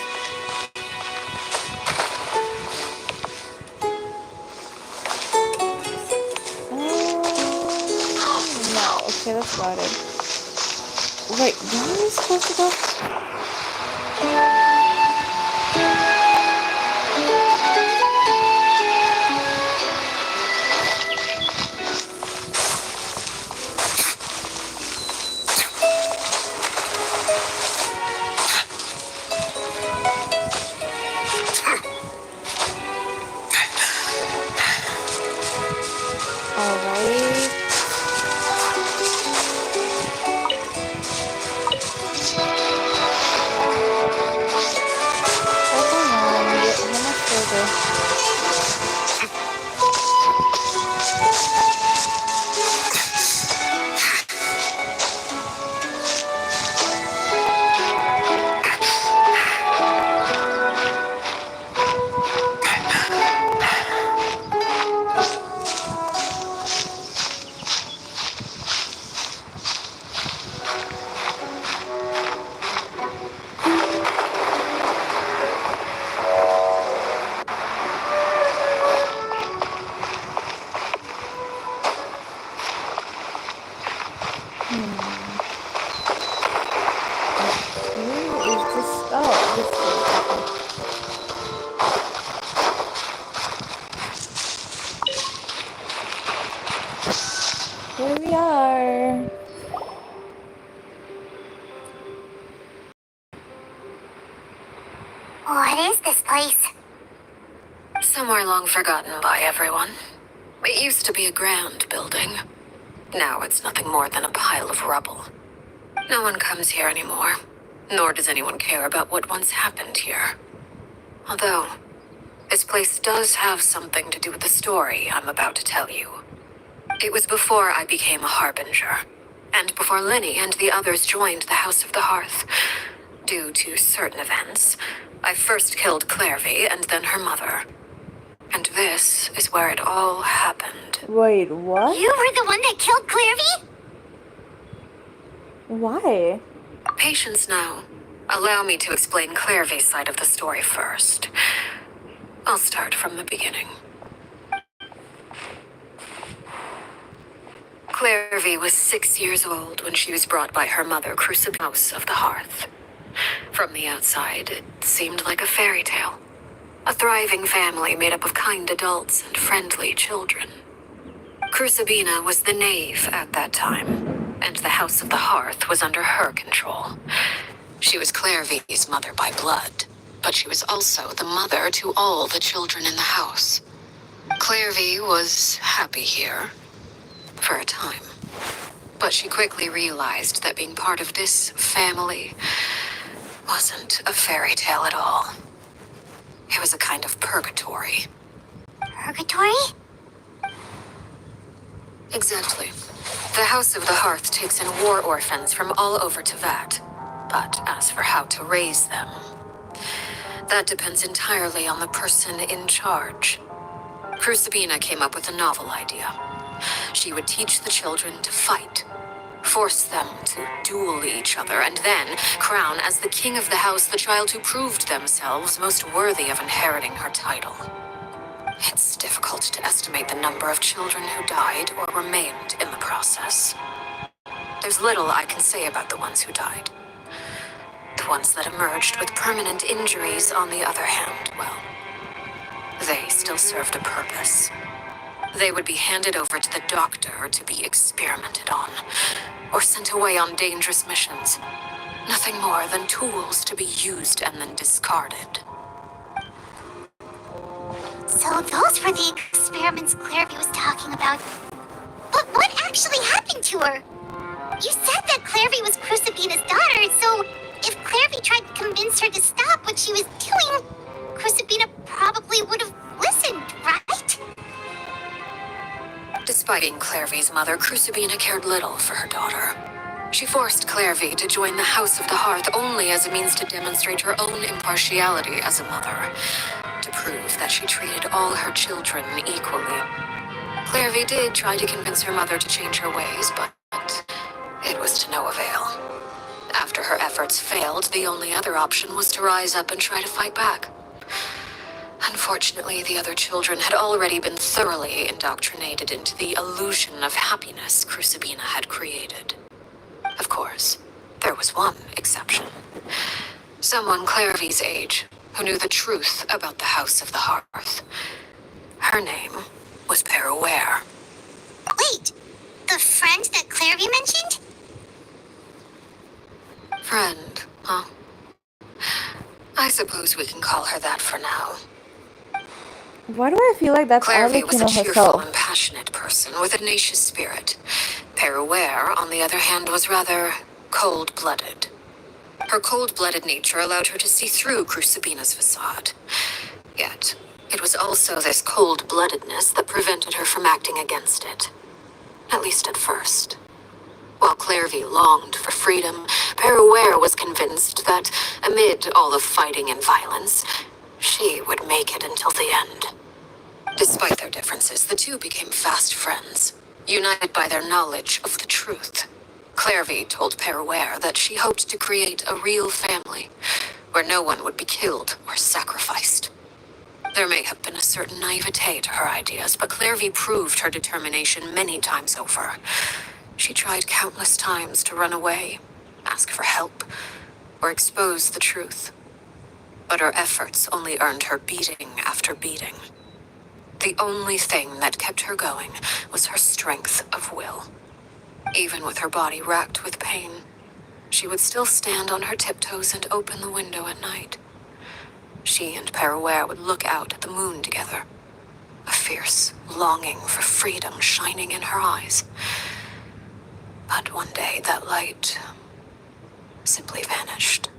No, okay, that's about it. Wait, where are we supposed to go? Alright. Oh, come on. How much further? Where is this? Oh, this way. Here we are. What is this place? Somewhere long forgotten by everyone. It used to be a grand building. Now it's nothing more than a pile of rubble. No one comes here anymore, nor does anyone care about what once happened here. Although, this place does have something to do with the story I'm about to tell you. It was before I became a harbinger, and before Lenny and the others joined the House of the Hearth. Due to certain events, I first killed Clairvy and then her mother. And this is where it all happened. Wait, what? You were the one that killed Clairvy? Why? Patience now. Allow me to explain Clairvy's side of the story first. I'll start from the beginning. Clairvy was 6 years old when she was brought by her mother, Crucible House of the Hearth. From the outside, it seemed like a fairy tale. A thriving family made up of kind adults and friendly children. Crucibina was the knave at that time, and the House of the Hearth was under her control. She was Clairvy's mother by blood, but she was also the mother to all the children in the house. Clairvy was happy here, for a time. But she quickly realized that being part of this family wasn't a fairy tale at all. It was a kind of purgatory. Purgatory? Exactly. The House of the Hearth takes in war orphans from all over Tevat. But as for how to raise them, that depends entirely on the person in charge. Crucibina came up with a novel idea. She would teach the children to fight, force them to duel each other, and then crown as the king of the house the child who proved themselves most worthy of inheriting her title. It's difficult to estimate the number of children who died or remained in the process. There's little I can say about the ones who died. The ones that emerged with permanent injuries, on the other hand, well, they still served a purpose. They would be handed over to the doctor to be experimented on, or sent away on dangerous missions. Nothing more than tools to be used and then discarded. So those were the experiments Clairvy was talking about. But what actually happened to her? You said that Clairvy was Crucibina's daughter, so if Clairvy tried to convince her to stop what she was doing, Crucibina probably would have listened, right? Despite being Clairvy's mother, Crucibina cared little for her daughter. She forced Clairvy to join the House of the Hearth only as a means to demonstrate her own impartiality as a mother, to prove that she treated all her children equally. Clairvy did try to convince her mother to change her ways, but it was to no avail. After her efforts failed, the only other option was to rise up and try to fight back. Unfortunately, the other children had already been thoroughly indoctrinated into the illusion of happiness Crucibina had created. Of course, there was one exception. Someone Clairvy's age, who knew the truth about the House of the Hearth. Her name was Peruere. Wait, the friend that Clairvy mentioned? Friend, huh? I suppose we can call her that for now. Why do I feel like that's Clairvy was a Arlecchino cheerful herself? and passionate person with a tenacious spirit. Peruere, on the other hand, was rather cold-blooded. Her cold-blooded nature allowed her to see through Crucibina's facade. Yet, it was also this cold-bloodedness that prevented her from acting against it. At least at first. While Clairvy longed for freedom, Peruere was convinced that, amid all the fighting and violence, she would make it until the end. Despite their differences, the two became fast friends, united by their knowledge of the truth. Clairvy told Peruere that she hoped to create a real family, where no one would be killed or sacrificed. There may have been a certain naivete to her ideas, but Clairvy proved her determination many times over. She tried countless times to run away, ask for help, or expose the truth. But her efforts only earned her beating after beating. The only thing that kept her going was her strength of will. Even with her body racked with pain, she would still stand on her tiptoes and open the window at night. She and Peruere would look out at the moon together, a fierce longing for freedom shining in her eyes. But one day that light simply vanished.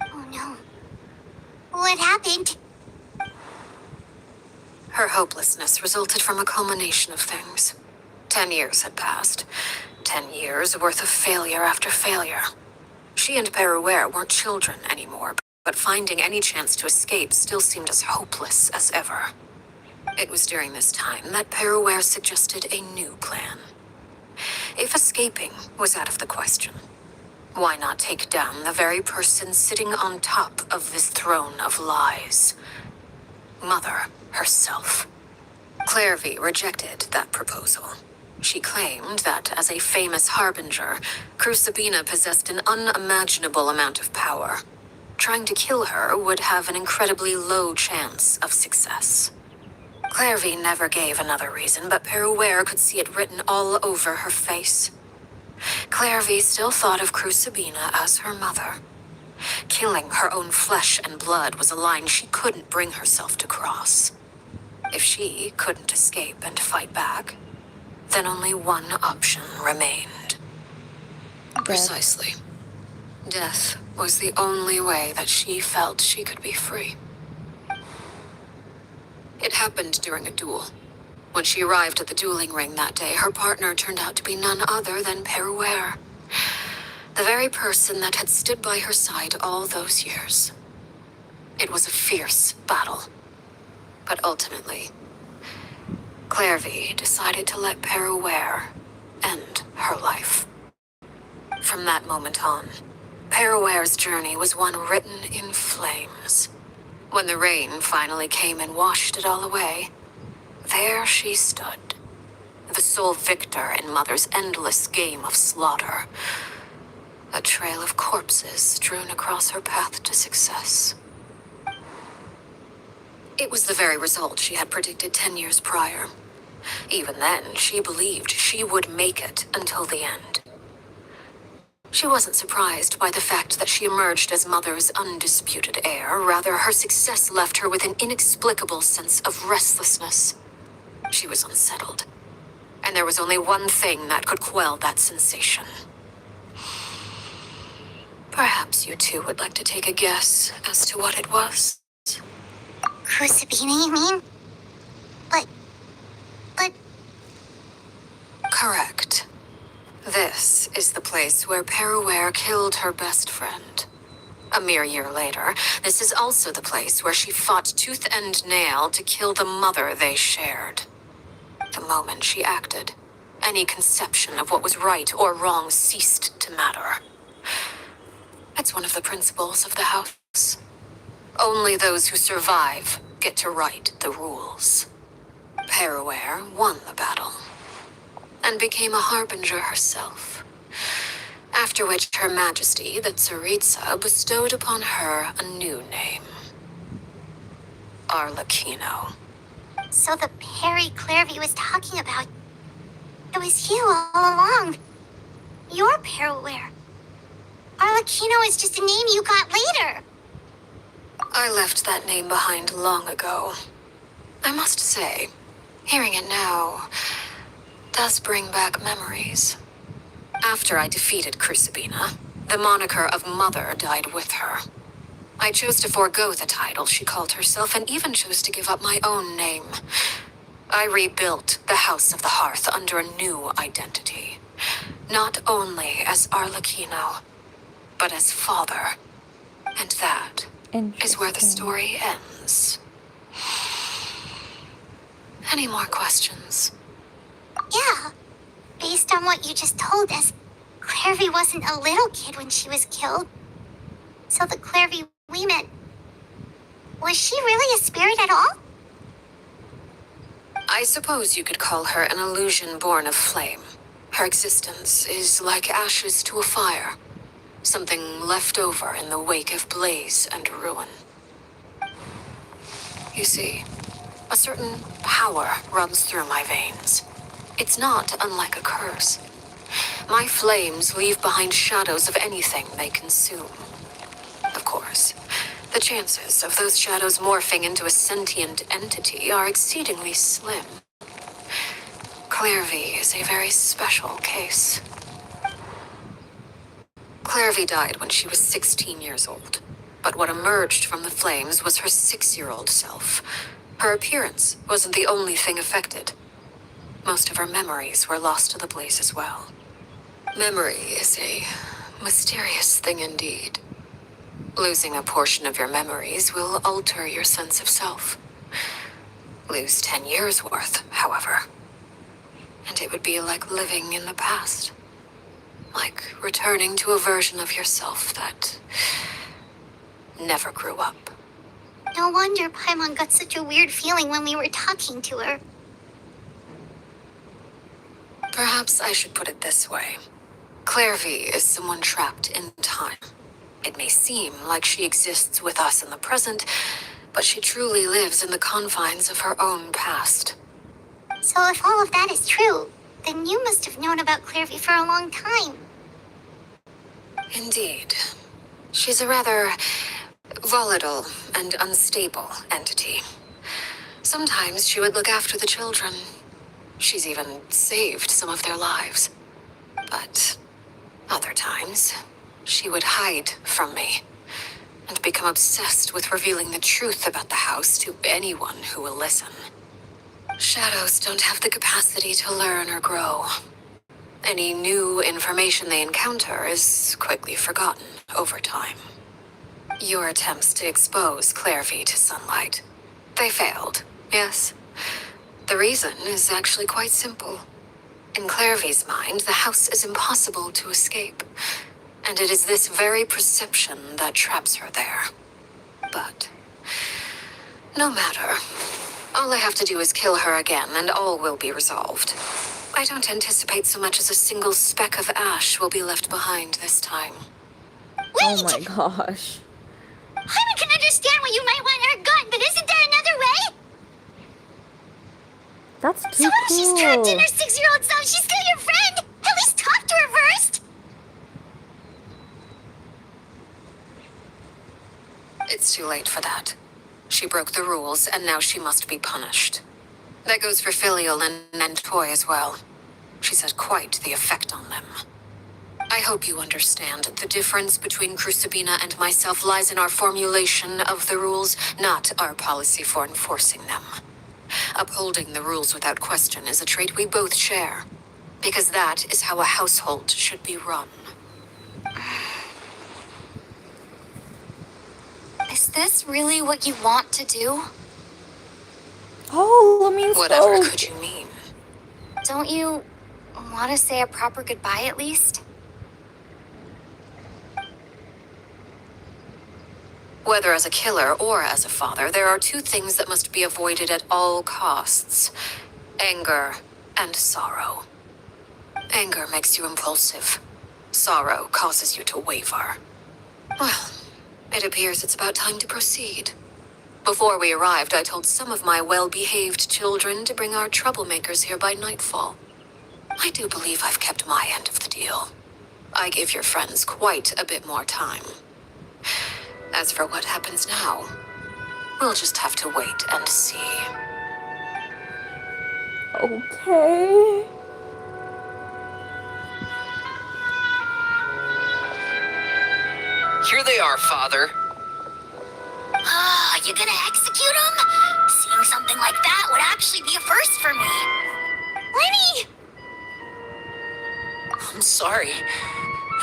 Oh no. What happened? Her hopelessness resulted from a culmination of things. 10 years had passed. 10 years worth of failure after failure. She and Peruere weren't children anymore, but finding any chance to escape still seemed as hopeless as ever. It was during this time that Peruere suggested a new plan. If escaping was out of the question, why not take down the very person sitting on top of this throne of lies? Mother herself. Clairvy rejected that proposal. She claimed that, as a famous harbinger, Crucibina possessed an unimaginable amount of power. Trying to kill her would have an incredibly low chance of success. Clairvy never gave another reason, but Peruere could see it written all over her face. Clairvy still thought of Crucibina as her mother, Killing her own flesh and blood was a line she couldn't bring herself to cross. If she couldn't escape and fight back, then only one option remained. Precisely. Death was the only way that she felt she could be free. It happened during a duel. When she arrived at the dueling ring that day, her partner turned out to be none other than Peruere. The very person that had stood by her side all those years. It was a fierce battle. But ultimately, Clairvy decided to let Peruere end her life. From that moment on, Peruere's journey was one written in flames. When the rain finally came and washed it all away, there she stood, the sole victor in Mother's endless game of slaughter. A trail of corpses strewn across her path to success. It was the very result she had predicted 10 years prior. Even then, she believed she would make it until the end. She wasn't surprised by the fact that she emerged as Mother's undisputed heir. Rather, her success left her with an inexplicable sense of restlessness. She was unsettled. And there was only one thing that could quell that sensation. Perhaps you two would like to take a guess as to what it was. Crucibina, you mean? But... Correct. This is the place where Peruere killed her best friend. A mere year later, this is also the place where she fought tooth and nail to kill the mother they shared. The moment she acted, any conception of what was right or wrong ceased to matter. It's one of the principles of the house. Only those who survive get to write the rules. Peruere won the battle, and became a harbinger herself. After which Her Majesty, the Tsaritsa, bestowed upon her a new name. Arlecchino. So the Perry Clairvy was talking about... It was you all along. You're Peruere. Arlecchino is just a name you got later. I left that name behind long ago. I must say, hearing it now does bring back memories. After I defeated Crucibina, the moniker of Mother died with her. I chose to forego the title she called herself and even chose to give up my own name. I rebuilt the House of the Hearth under a new identity. Not only as Arlecchino, but as father. And that is where the story ends. Any more questions? Yeah. Based on what you just told us, Clairvy wasn't a little kid when she was killed. So the Clairvy we met... Was she really a spirit at all? I suppose you could call her an illusion born of flame. Her existence is like ashes to a fire. Something left over in the wake of blaze and ruin. You see, a certain power runs through my veins. It's not unlike a curse. My flames leave behind shadows of anything they consume. Of course, the chances of those shadows morphing into a sentient entity are exceedingly slim. Clairvy is a very special case. Clairvy died when she was 16 years old. But what emerged from the flames was her 6-year-old self. Her appearance wasn't the only thing affected. Most of her memories were lost to the blaze as well. Memory is a mysterious thing indeed. Losing a portion of your memories will alter your sense of self. Lose 10 years' worth, however, and it would be like living in the past. Like returning to a version of yourself that never grew up. No wonder Paimon got such a weird feeling when we were talking to her. Perhaps I should put it this way. Clairvy is someone trapped in time. It may seem like she exists with us in the present, but she truly lives in the confines of her own past. So if all of that is true, then you must have known about Clairvy for a long time. Indeed. She's a rather volatile and unstable entity. Sometimes she would look after the children. She's even saved some of their lives. But other times, she would hide from me and become obsessed with revealing the truth about the house to anyone who will listen. Shadows don't have the capacity to learn or grow. Any new information they encounter is quickly forgotten over time. Your attempts to expose Clairvy to sunlight, they failed, yes? The reason is actually quite simple. In Clairvy's mind, the house is impossible to escape, and it is this very perception that traps her there. But no matter. All I have to do is kill her again, and all will be resolved. I don't anticipate so much as a single speck of ash will be left behind this time. Oh my gosh. I can understand why you might want her gun, but isn't there another way? That's So too if she's trapped in cool. her 6-year-old self, she's still your friend. At least talk to her first. It's too late for that. She broke the rules, and now she must be punished. That goes for Filial and Toy as well. She's had quite the effect on them. I hope you understand the difference between Crucibina and myself lies in our formulation of the rules, not our policy for enforcing them. Upholding the rules without question is a trait we both share, because that is how a household should be run. Is this really what you want to do? Oh, I mean, Whatever so could you mean? Don't you want to say a proper goodbye at least? Whether as a killer or as a father, there are two things that must be avoided at all costs: anger and sorrow. Anger makes you impulsive. Sorrow causes you to waver. Well, it appears it's about time to proceed. Before we arrived, I told some of my well-behaved children to bring our troublemakers here by nightfall. I do believe I've kept my end of the deal. I gave your friends quite a bit more time. As for what happens now, we'll just have to wait and see. okay. Here they are, Father. Ah, you gonna execute him? Seeing something like that would actually be a first for me. Lenny! I'm sorry.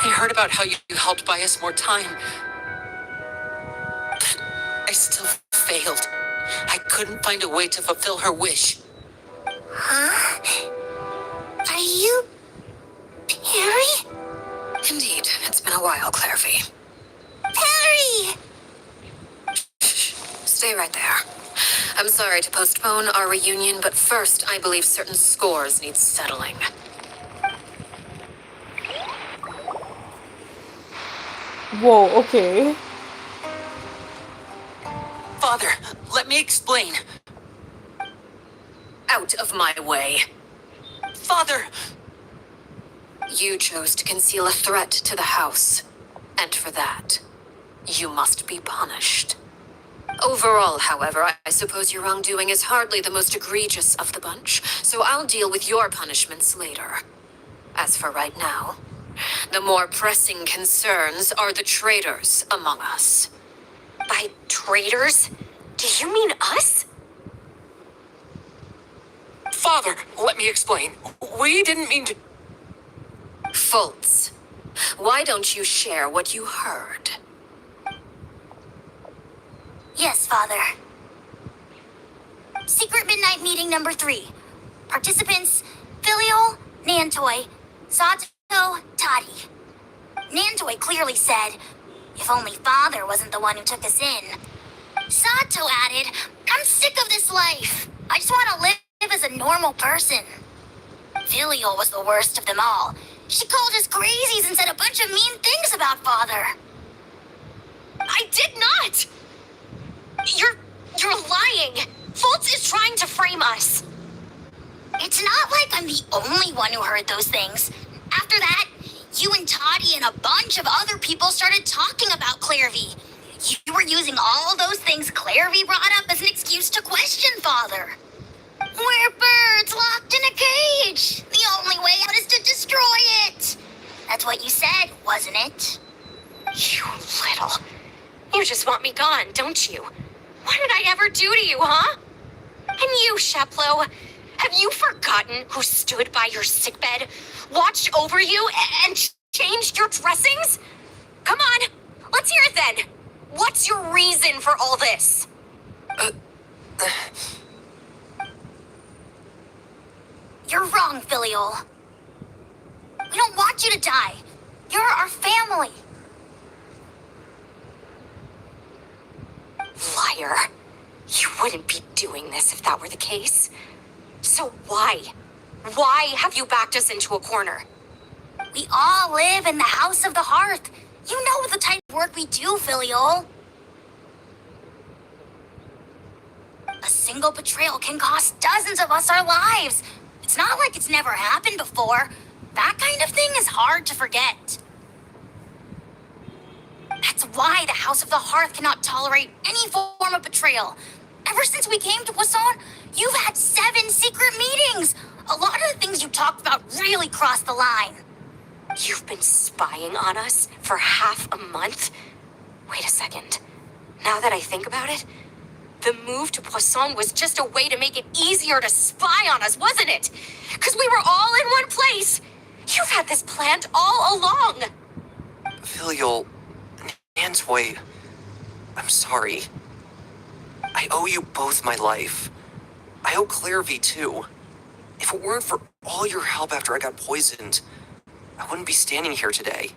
I heard about how you helped buy us more time. But I still failed. I couldn't find a way to fulfill her wish. Huh? Are you... Perry? Indeed, it's been a while, Clairvy. Perry! Stay right there. I'm sorry to postpone our reunion, but first, I believe certain scores need settling. Whoa, okay. Father, let me explain. Out of my way. Father! You chose to conceal a threat to the house, and for that, you must be punished. Overall, however, I suppose your wrongdoing is hardly the most egregious of the bunch, so I'll deal with your punishments later. As for right now, the more pressing concerns are the traitors among us. By traitors? Do you mean us? Father, let me explain. We didn't mean to... Fultz, why don't you share what you heard? Yes, Father. Secret Midnight Meeting number 3. Participants, Filial, Nantoy, Sato, Toddy. Nantoy clearly said, if only Father wasn't the one who took us in. Sato added, I'm sick of this life. I just want to live as a normal person. Filial was the worst of them all. She called us crazies and said a bunch of mean things about Father. I did not! You're lying! Fultz is trying to frame us! It's not like I'm the only one who heard those things. After that, You and Toddy and a bunch of other people started talking about Clairvy. You were using all those things Clairvy brought up as an excuse to question Father. We're birds locked in a cage. The only way out is to destroy it. That's what you said, wasn't it? You little. You just want me gone, don't you? What did I ever do to you, huh? And you, Sheplo, have you forgotten who stood by your sickbed, watched over you, and changed your dressings? Come on, let's hear it then. What's your reason for all this? You're wrong, Filial. We don't want you to die. You're our family. Liar. You wouldn't be doing this if that were the case. So why? Why have you backed us into a corner? We all live in the House of the Hearth. You know the type of work we do, Filial. A single betrayal can cost dozens of us our lives. It's not like it's never happened before. That kind of thing is hard to forget. That's why the House of the Hearth cannot tolerate any form of betrayal. Ever since we came to Poisson, you've had 7 secret meetings. A lot of the things you talked about really crossed the line. You've been spying on us for half a month? Wait a second. Now that I think about it, the move to Poisson was just a way to make it easier to spy on us, wasn't it? Because we were all in one place. You've had this planned all along. Filial, Antoy, I'm sorry. I owe you both my life. I owe Clairvy too. If it weren't for all your help after I got poisoned, I wouldn't be standing here today.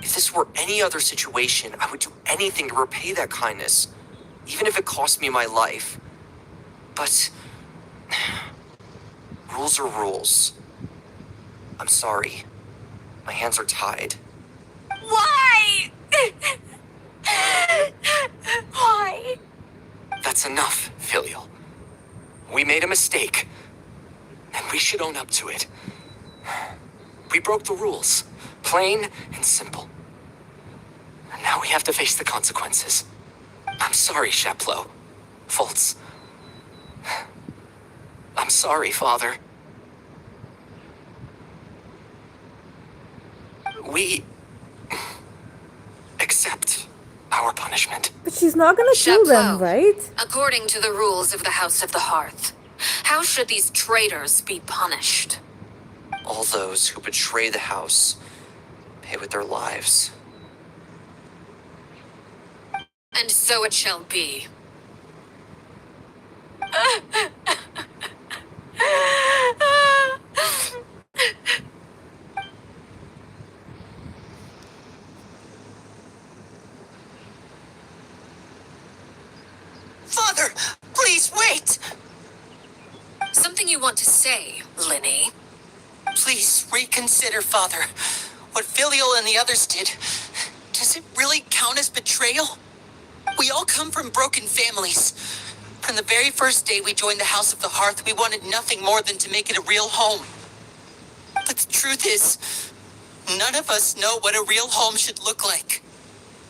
If this were any other situation, I would do anything to repay that kindness, even if it cost me my life. But rules are rules. I'm sorry. My hands are tied. Why? Why? That's enough, Filial. We made a mistake, and we should own up to it. We broke the rules, plain and simple. And now we have to face the consequences. I'm sorry, Sheplo. Fultz. I'm sorry, Father. We accept our punishment. But she's not gonna kill them, Chapeau. right? According to the rules of the House of the Hearth, how should these traitors be punished? All those who betray the house pay with their lives. And so it shall be. Father, please wait! Something you want to say, Linny? Please reconsider, Father. What Filial and the others did, does it really count as betrayal? We all come from broken families. From the very first day we joined the House of the Hearth, we wanted nothing more than to make it a real home. But the truth is, none of us know what a real home should look like.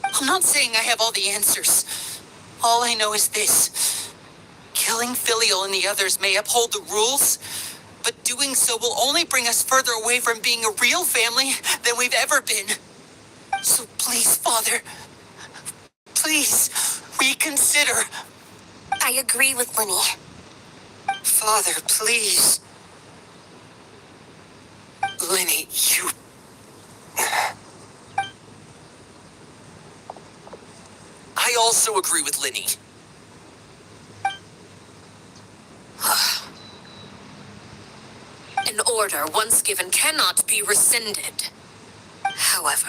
I'm not saying I have all the answers. All I know is this. Killing Filial and the others may uphold the rules, but doing so will only bring us further away from being a real family than we've ever been. So please, Father, please reconsider. I agree with Linny. Father, please. Linny, you... I also agree with Linny. An order once given cannot be rescinded. However,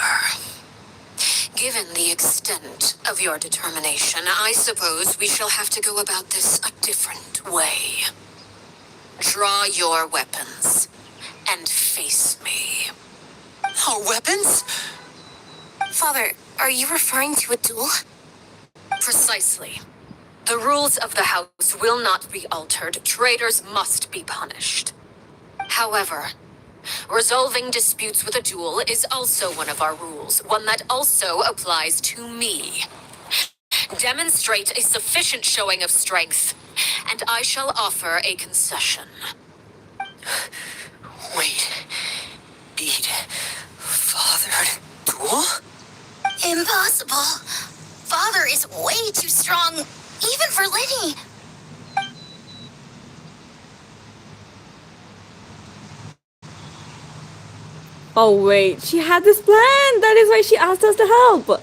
given the extent of your determination, I suppose we shall have to go about this a different way. Draw your weapons and face me. Our weapons? Father, are you referring to a duel? Precisely. The rules of the house will not be altered. Traitors must be punished. However, Resolving disputes with a duel is also one of our rules, one that also applies to me. Demonstrate a sufficient showing of strength, and I shall offer a concession. Wait. Beat Father duel? Impossible. Father is way too strong, even for Lenny. Oh wait, she had this plan. That is why she asked us to help.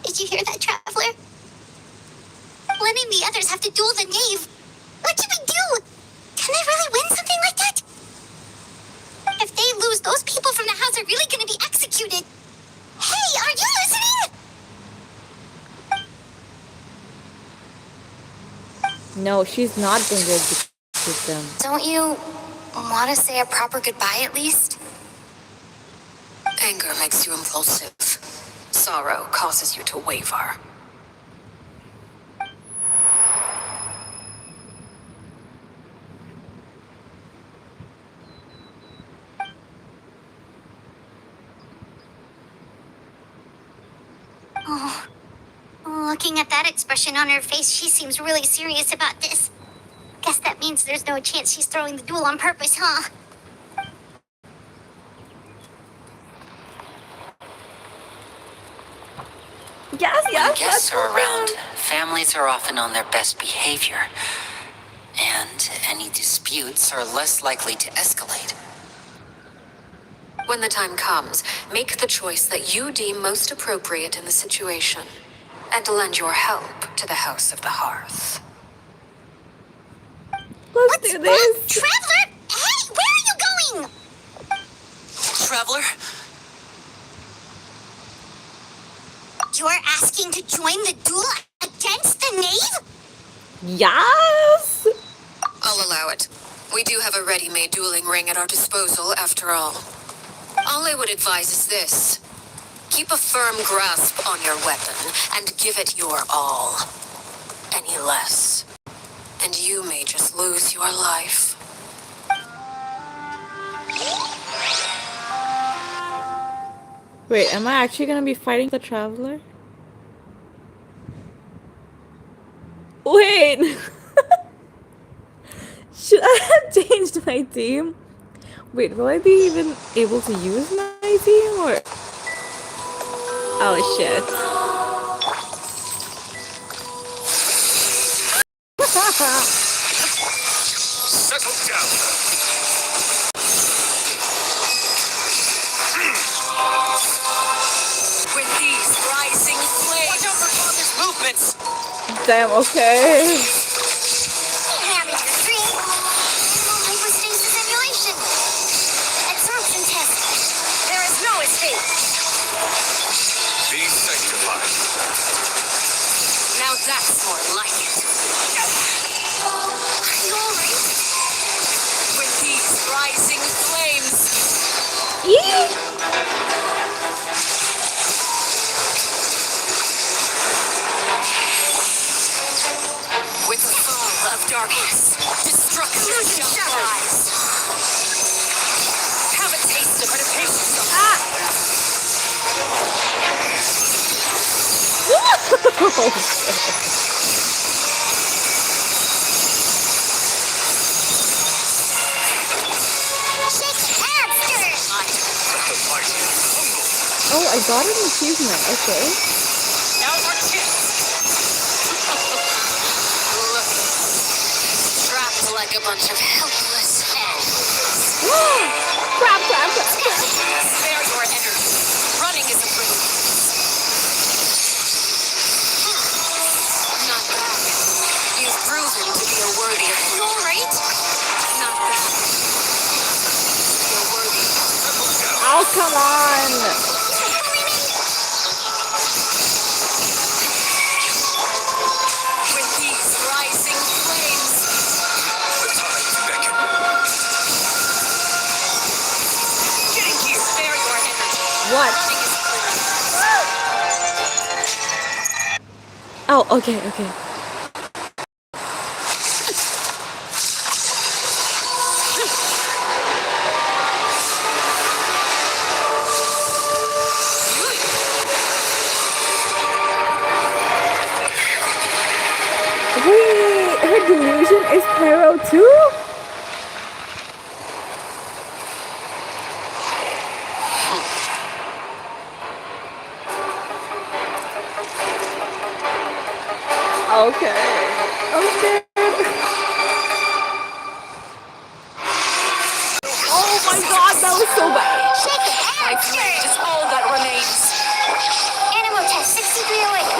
Did you hear that, Traveler? Lenny and the others have to duel the knave. What should we do? Can they really win something like that? If they lose, those people from the house are really gonna be executed. Hey, are you listening? No, she's not going to execute them. Don't you want to say a proper goodbye at least? Anger makes you impulsive. Sorrow causes you to waver. Oh, looking at that expression on her face, she seems really serious about this. Guess that means there's no chance she's throwing the duel on purpose, huh? Yes, When yes, guests that's are around, okay. families are often on their best behavior. And any disputes are less likely to escalate. When the time comes, make the choice that you deem most appropriate in the situation, and lend your help to the House of the Hearth. Let's What's do wrong? this. Traveler? Hey, where are you going? Traveler? You're asking to join the duel against the knave? Yes. I'll allow it. We do have a ready-made dueling ring at our disposal, after all. All I would advise is this. Keep a firm grasp on your weapon, and give it your all. Any less, and you may just lose your life. Wait, am I actually gonna be fighting the Traveler? Wait! Should I have changed my team? Wait, will I be even able to use my team or? Oh shit. Settle down. With these rising flames... Watch out for Father's movements! Damn, okay. Having your dream. Animal hypostasis emulation. Absorption test. There is no escape. Be sanctified. Now that's more like it. Are you alright? With these rising flames... With the fall of darkness, destruction shall rise. Have a taste of it. Shake hamsters! The mighty humble. Oh, I got an achievement. Okay. Now's our chance! Look, trapped like a bunch of helpless animals. Crap, crap, crap, crap. Spare your energy. Running is a privilege. Not bad. You've proven to be a worthy of you alright? Not bad. You're worthy. Oh, come on. With these rising flames, The tides beckon. What? Oh, okay, okay. Wait, her delusion is pyro too? Okay. I'm scared. Oh my god, that was so bad. Shake it and stir it. Is all that remains. Animal test 6308.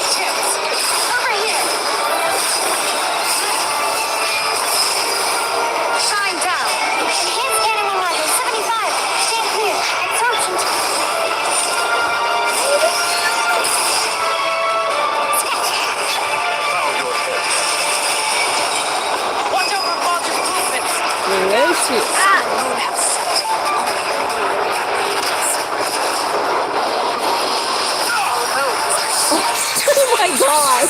Over here. Shine down. Enhanced animal module 75. Stand clear. Absorption. Watch out for father's movements. Where is she? Oh my god.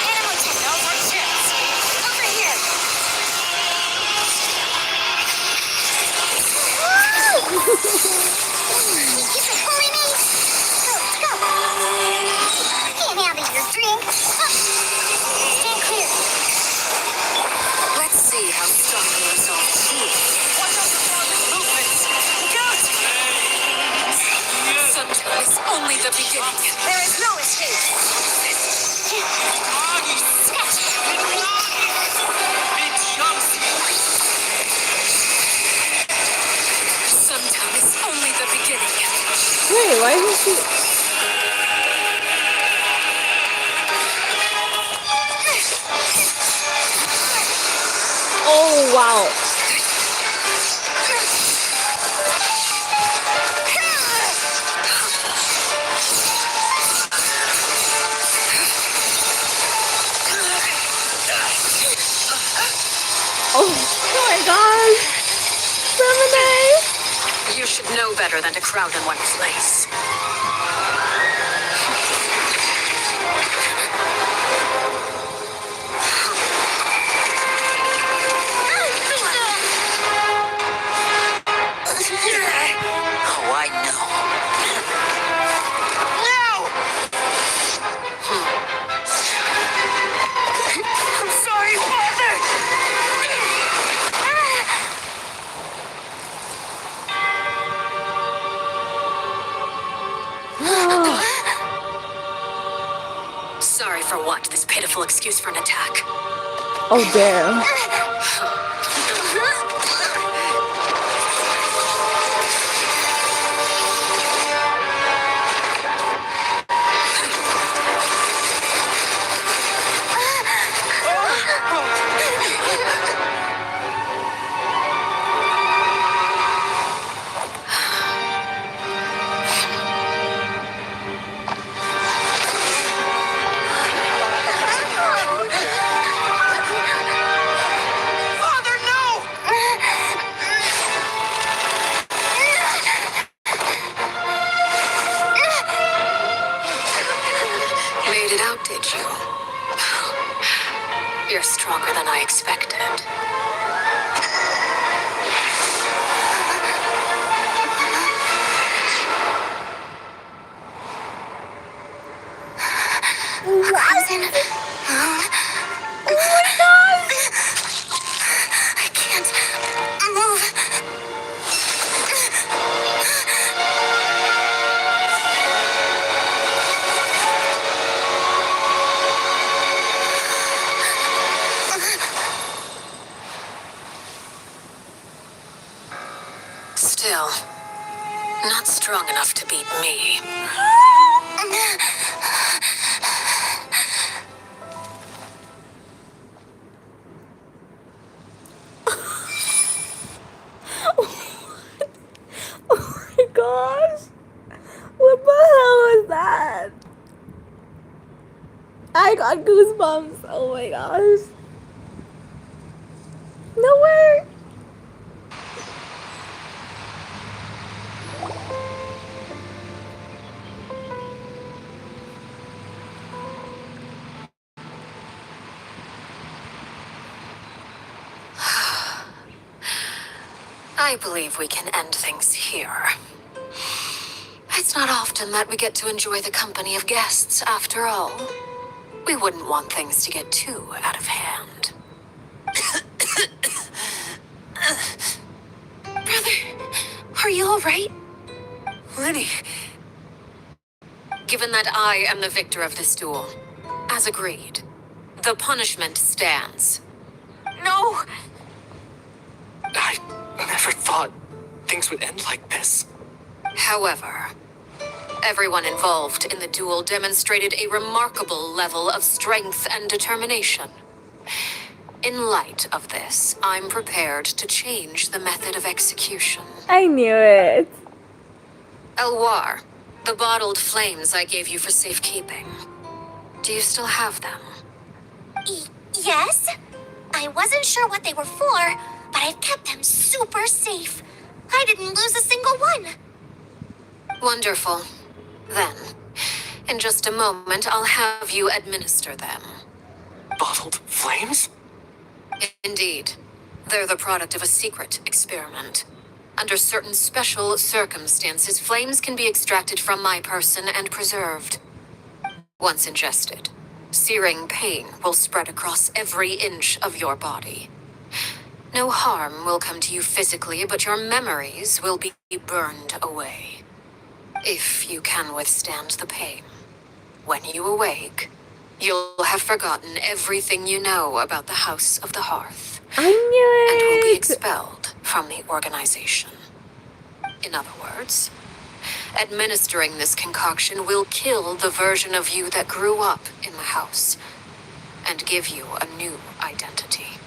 Animal test. No more chips. Over here. Keep it holy me. Let's go. Can't handle your drink. Stand clear. Let's see how strong the resolve is. Watch out for father's movements. Look out! Sometimes only the beginning. There is no escape. Sometimes only the beginning. Wait, why is she? Oh wow. Oh my god. Lemonade. You should know better than to crowd in one place. Oh, I know. I'm sorry, father. Sorry for what? This pitiful excuse for an attack. Oh damn. Father, no! Made it out, did you? You're stronger than I expected. Frozen. Oh my god. I can't move. Still, not strong enough to beat me. I got goosebumps. Oh my gosh. No way. I believe we can end things here. It's not often that we get to enjoy the company of guests, after all. We wouldn't want things to get too out of hand. Brother, are you alright? Lenny, Given that I am the victor of this duel, as agreed, the punishment stands. No! I never thought things would end like this. However, everyone involved in the duel demonstrated a remarkable level of strength and determination. In light of this, I'm prepared to change the method of execution. I knew it. Elwar, the bottled flames I gave you for safekeeping. Do you still have them? Yes? I wasn't sure what they were for, but I've kept them super safe. I didn't lose a single one. Wonderful. Then, in just a moment, I'll have you administer them. Bottled flames? Indeed. They're the product of a secret experiment. Under certain special circumstances, flames can be extracted from my person and preserved. Once ingested, searing pain will spread across every inch of your body. No harm will come to you physically, but your memories will be burned away. If you can withstand the pain. When you awake, you'll have forgotten everything you know about the House of the Hearth. I knew And will be it. expelled from the organization. In other words, administering this concoction will kill the version of you that grew up in the house and give you a new identity.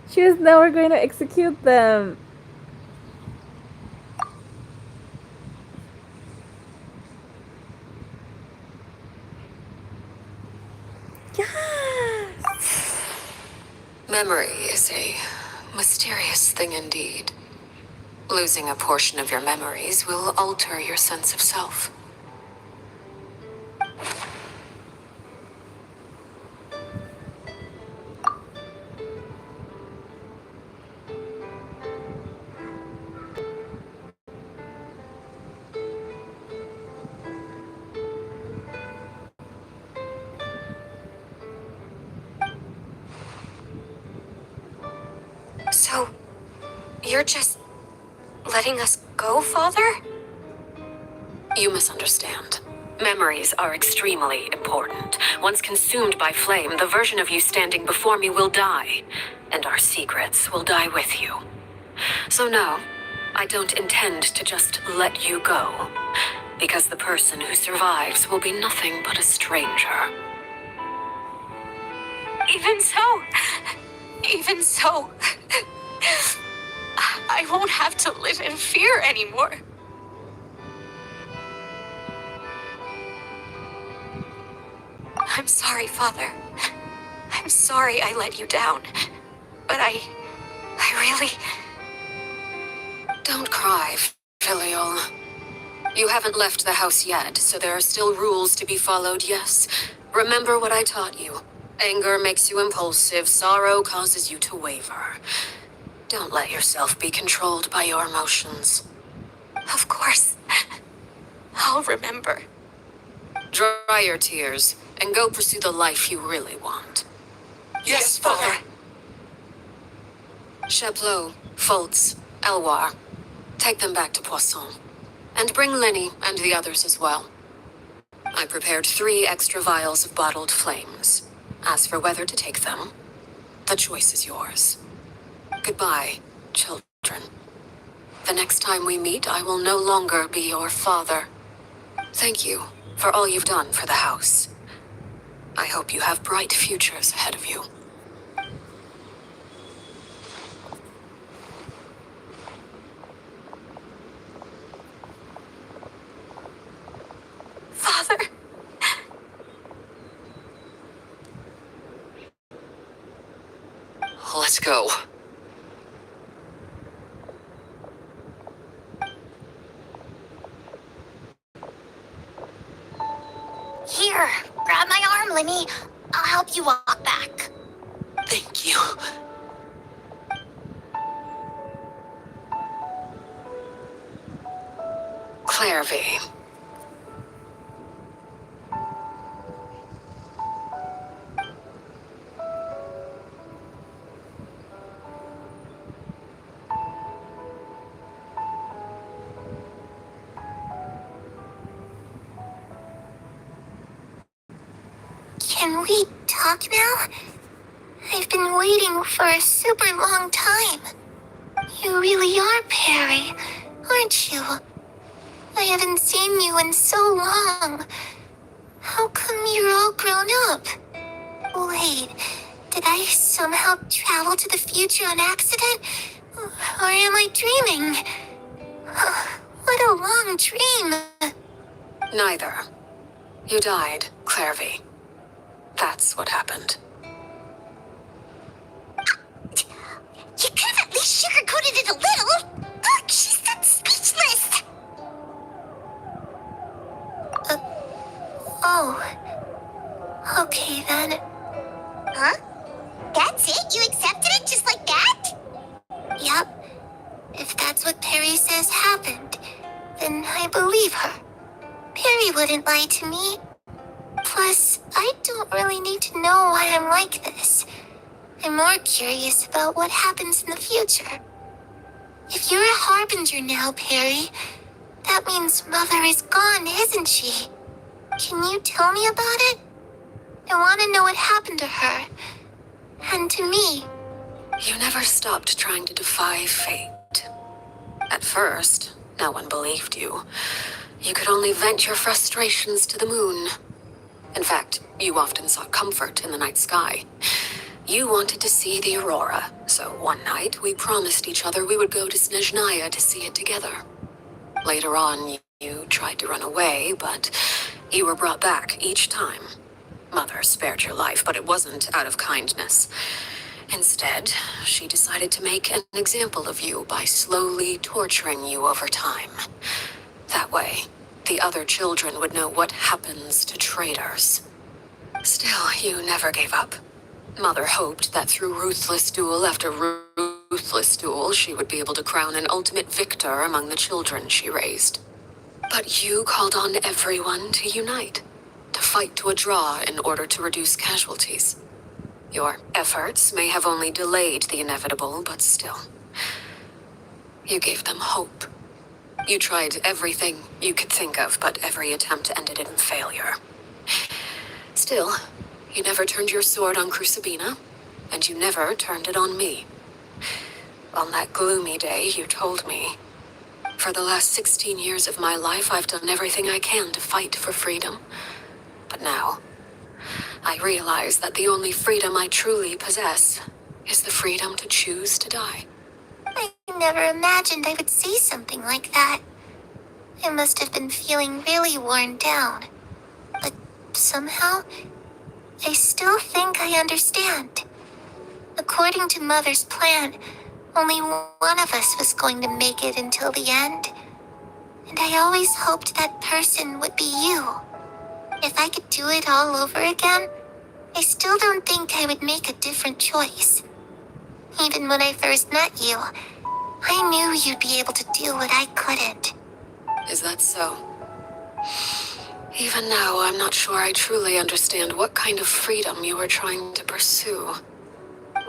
She was never going to execute them. Yes. Memory is a mysterious thing indeed. Losing a portion of your memories will alter your sense of self. So, you're just letting us go, Father? You misunderstand. Memories are extremely important. Once consumed by flame, the version of you standing before me will die, and our secrets will die with you. So no, I don't intend to just let you go, because the person who survives will be nothing but a stranger. Even so, I won't have to live in fear anymore. I'm sorry, Father. I'm sorry I let you down. But I really... Don't cry, Filial. You haven't left the house yet, so there are still rules to be followed, yes. Remember what I taught you. Anger makes you impulsive, sorrow causes you to waver. Don't let yourself be controlled by your emotions. Of course. I'll remember. Dry your tears, and go pursue the life you really want. Yes, Father. Chaplot, Fultz, Elwar. Take them back to Poisson. And bring Lenny and the others as well. I prepared 3 extra vials of bottled flames. As for whether to take them, the choice is yours. Goodbye, children. The next time we meet, I will no longer be your father. Thank you for all you've done for the house. I hope you have bright futures ahead of you. Father, go. Here, grab my arm, Lemmy. I'll help you walk back. Thank you. Clairvy. Can we talk now? I've been waiting for a super long time. You really are Perry, aren't you? I haven't seen you in so long. How come you're all grown up? Wait, did I somehow travel to the future on accident? Or am I dreaming? What a long dream. Neither. You died, Clairvy. That's what happened. You could have at least sugarcoated it a little. Look, she's done speechless. Oh. Okay then. Huh? That's it? You accepted it just like that? Yep. If that's what Perry says happened, then I believe her. Perry wouldn't lie to me. Plus, I don't really need to know why I'm like this. I'm more curious about what happens in the future. If you're a harbinger now, Perry, that means Mother is gone, isn't she? Can you tell me about it? I want to know what happened to her. And to me. You never stopped trying to defy fate. At first, no one believed you. You could only vent your frustrations to the moon. In fact, you often sought comfort in the night sky. You wanted to see the aurora, so one night we promised each other we would go to Snezhnaya to see it together. Later on, you tried to run away, but you were brought back each time. Mother spared your life, but it wasn't out of kindness. Instead, she decided to make an example of you by slowly torturing you over time. That way, the other children would know what happens to traitors. Still, you never gave up. Mother hoped that through ruthless duel after ruthless duel, she would be able to crown an ultimate victor among the children she raised. But you called on everyone to unite, to fight to a draw in order to reduce casualties. Your efforts may have only delayed the inevitable, but still. You gave them hope. You tried everything you could think of, but every attempt ended in failure. Still, you never turned your sword on Crucibina, and you never turned it on me. On that gloomy day, you told me, "For the last 16 years of my life, I've done everything I can to fight for freedom. But now, I realize that the only freedom I truly possess is the freedom to choose to die." I never imagined I would say something like that. I must have been feeling really worn down. But somehow, I still think I understand. According to Mother's plan, only one of us was going to make it until the end. And I always hoped that person would be you. If I could do it all over again, I still don't think I would make a different choice. Even when I first met you, I knew you'd be able to do what I couldn't. Is that so? Even now, I'm not sure I truly understand what kind of freedom you are trying to pursue.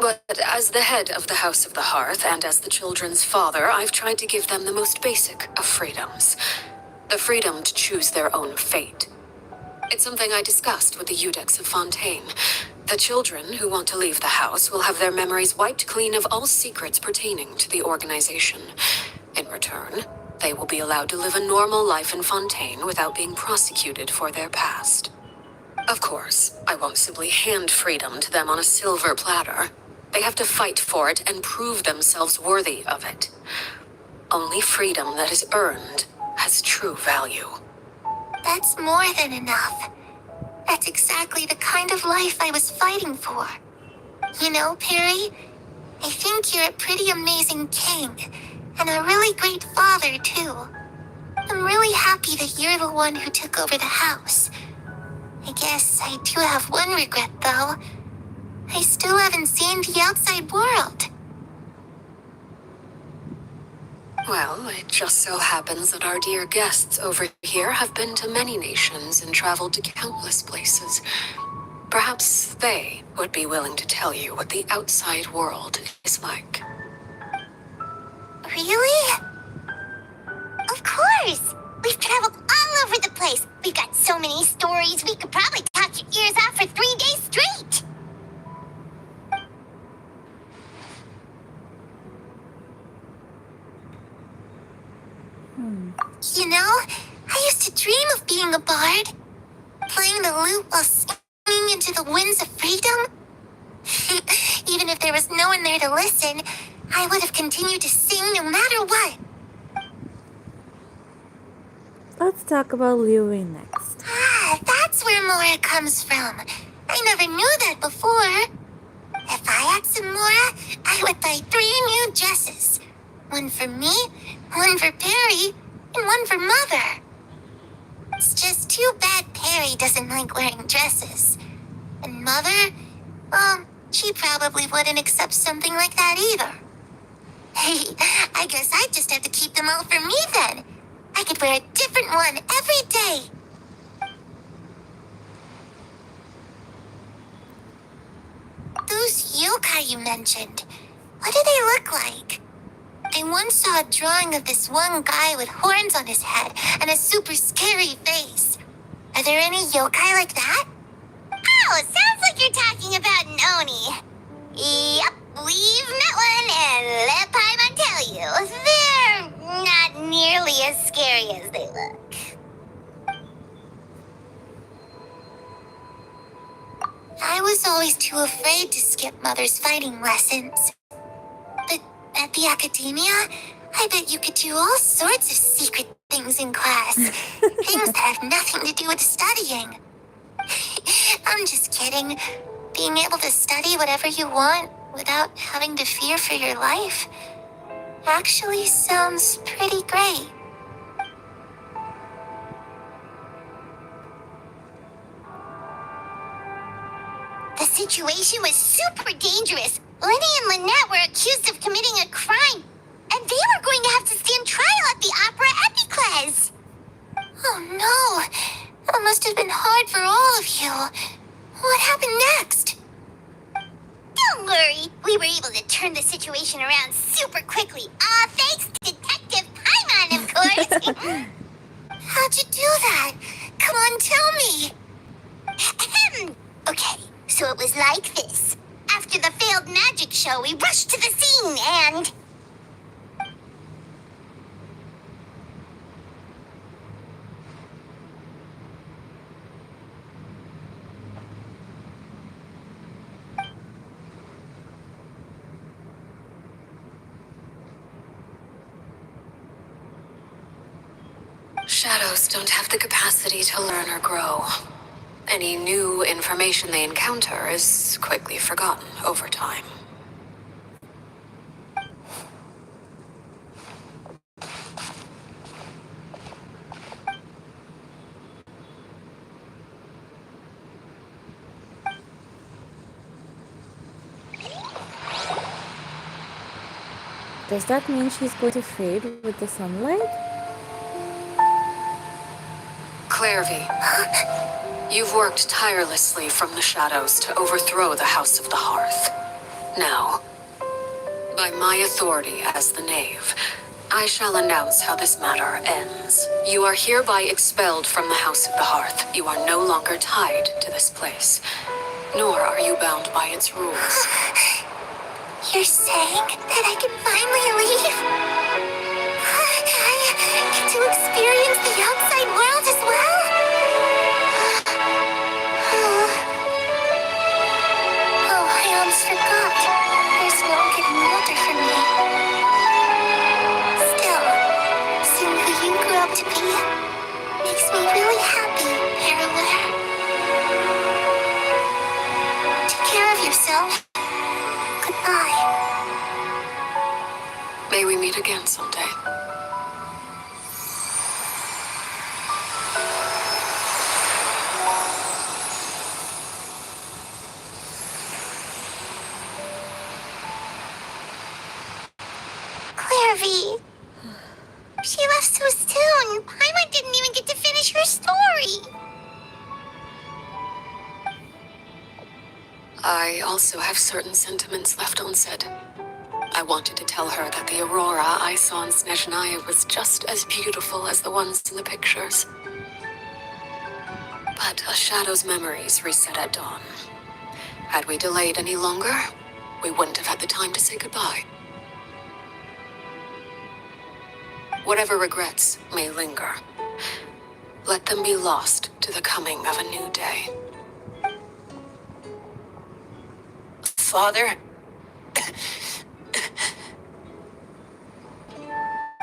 But as the head of the House of the Hearth and as the children's father, I've tried to give them the most basic of freedoms. The freedom to choose their own fate. It's something I discussed with the Eudex of Fontaine. The children who want to leave the house will have their memories wiped clean of all secrets pertaining to the organization. In return, they will be allowed to live a normal life in Fontaine without being prosecuted for their past. Of course, I won't simply hand freedom to them on a silver platter. They have to fight for it and prove themselves worthy of it. Only freedom that is earned has true value. That's more than enough. That's exactly the kind of life I was fighting for. You know, Perry, I think you're a pretty amazing king, and a really great father, too. I'm really happy that you're the one who took over the house. I guess I do have one regret, though. I still haven't seen the outside world. Well, it just so happens that our dear guests over here have been to many nations and traveled to countless places. Perhaps they would be willing to tell you what the outside world is like. Really? Of course! We've traveled all over the place. We've got so many stories, we could probably talk your ears out for 3 days straight. You know, I used to dream of being a bard. Playing the lute while singing into the winds of freedom. Even if there was no one there to listen, I would have continued to sing no matter what. Let's talk about Liu next. Ah, that's where Mora comes from. I never knew that before. If I had some Mora, I would buy 3 new dresses. One for me, one for Perry, and one for Mother. It's just too bad Perry doesn't like wearing dresses. And Mother, well, she probably wouldn't accept something like that either. Hey, I guess I just have to keep them all for me then. I could wear a different one every day. Those yokai you mentioned, what do they look like? I once saw a drawing of this one guy with horns on his head and a super scary face. Are there any yokai like that? Oh, sounds like you're talking about an Oni. Yep, we've met one, and let Paimon tell you, they're not nearly as scary as they look. I was always too afraid to skip Mother's fighting lessons. But at the academia, I bet you could do all sorts of secret things in class. Things that have nothing to do with studying. I'm just kidding. Being able to study whatever you want without having to fear for your life actually sounds pretty great. The situation was super dangerous. Lenny and Lynette were accused of committing a crime, and they were going to have to stand trial at the Opera Epicles. Oh no, that must have been hard for all of you. What happened next? Don't worry, we were able to turn the situation around super quickly. Thanks to Detective Paimon, of course. How'd you do that? Come on, tell me. Okay, so it was like this. After the failed magic show, we rushed to the scene and... Shadows don't have the capacity to learn or grow. Any new information they encounter is quickly forgotten over time. Does that mean she's going to fade with the sunlight? Clairvy, you've worked tirelessly from the shadows to overthrow the House of the Hearth. Now, by my authority as the Knave, I shall announce how this matter ends. You are hereby expelled from the House of the Hearth. You are no longer tied to this place, nor are you bound by its rules. You're saying that I can finally leave? I get to experience the outside world as well? Oh, I almost forgot. There's no getting older for me. Still, seeing who you grew up to be makes me really happy, Parallel. Take care of yourself. Goodbye. we meet again someday. Clairvy. She left so soon. Paimon didn't even get to finish her story. I also have certain sentiments left unsaid. I wanted to tell her that the aurora I saw in Snezhnaya was just as beautiful as the ones in the pictures. But a shadow's memories reset at dawn. Had we delayed any longer, we wouldn't have had the time to say goodbye. Whatever regrets may linger, let them be lost to the coming of a new day. Father?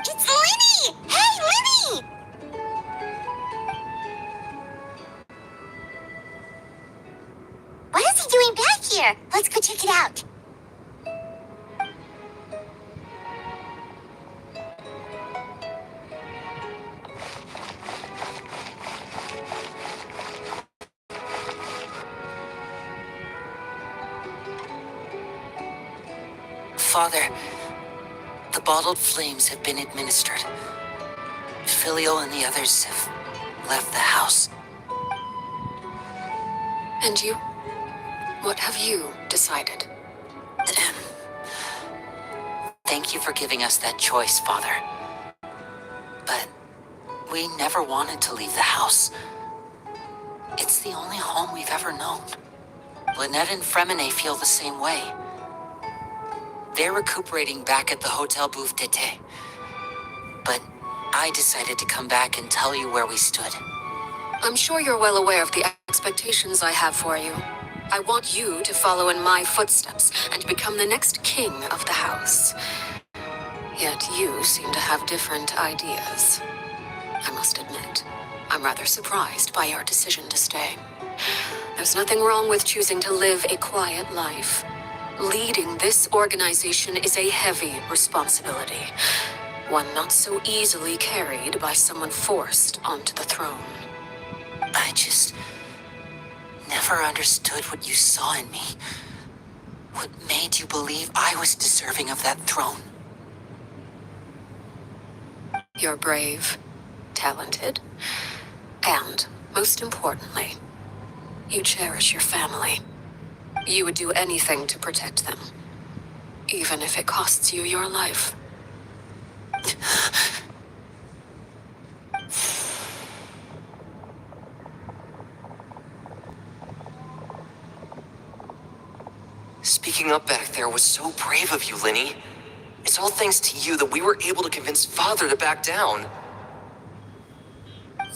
It's Linny! Hey, Linny! What is he doing back here? Let's go check it out. Father, the bottled flames have been administered. Filio and the others have left the house. And you? What have you decided? Thank you for giving us that choice, Father. But we never wanted to leave the house. It's the only home we've ever known. Lynette and Fremine feel the same way. They're recuperating back at the Hotel Bouffe Tété. But I decided to come back and tell you where we stood. I'm sure you're well aware of the expectations I have for you. I want you to follow in my footsteps and become the next king of the house. Yet you seem to have different ideas. I must admit, I'm rather surprised by your decision to stay. There's nothing wrong with choosing to live a quiet life. Leading this organization is a heavy responsibility, one not so easily carried by someone forced onto the throne. I just never understood what you saw in me. What made you believe I was deserving of that throne? You're brave, talented, and, most importantly, you cherish your family. You would do anything to protect them, even if it costs you your life. Speaking up back there was so brave of you, Linny. It's all thanks to you that we were able to convince Father to back down.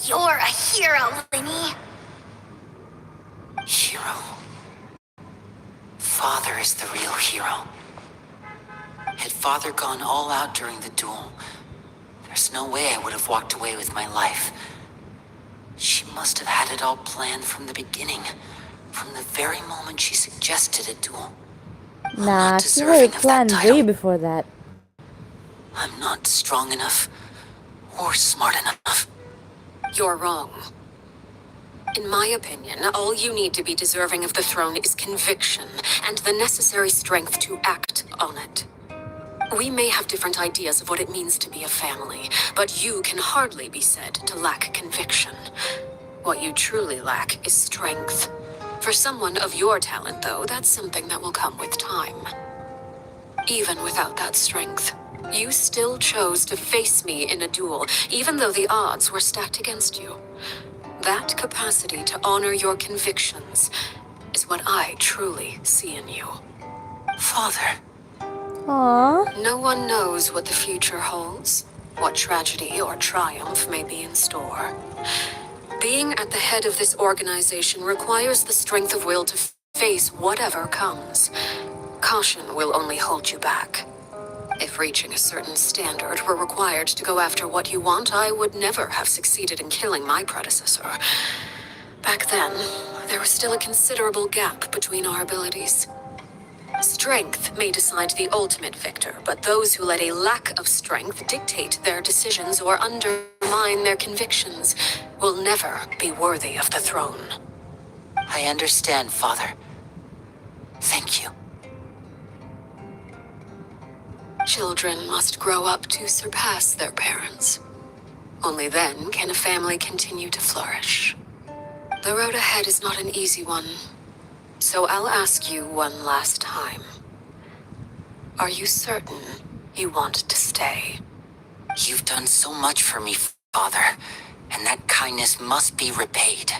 You're a hero, Linny. Hero. Father is the real hero. Had Father gone all out during the duel, there's no way I would have walked away with my life. She must have had it all planned from the beginning, from the very moment she suggested a duel. Nah, she had it planned way before that. I'm not strong enough or smart enough. You're wrong. In my opinion, all you need to be deserving of the throne is conviction and the necessary strength to act on it. We may have different ideas of what it means to be a family, but you can hardly be said to lack conviction. What you truly lack is strength. For someone of your talent, though, that's something that will come with time. Even without that strength, you still chose to face me in a duel, even though the odds were stacked against you. That capacity to honor your convictions is what I truly see in you. Father. Aww. No one knows what the future holds, what tragedy or triumph may be in store. Being at the head of this organization requires the strength of will to face whatever comes. Caution will only hold you back. If reaching a certain standard were required to go after what you want, I would never have succeeded in killing my predecessor. Back then, there was still a considerable gap between our abilities. Strength may decide the ultimate victor, but those who let a lack of strength dictate their decisions or undermine their convictions will never be worthy of the throne. I understand, Father. Thank you. Children must grow up to surpass their parents. Only then can a family continue to flourish. The road ahead is not an easy one, so I'll ask you one last time. Are you certain you want to stay? You've done so much for me, Father, and that kindness must be repaid.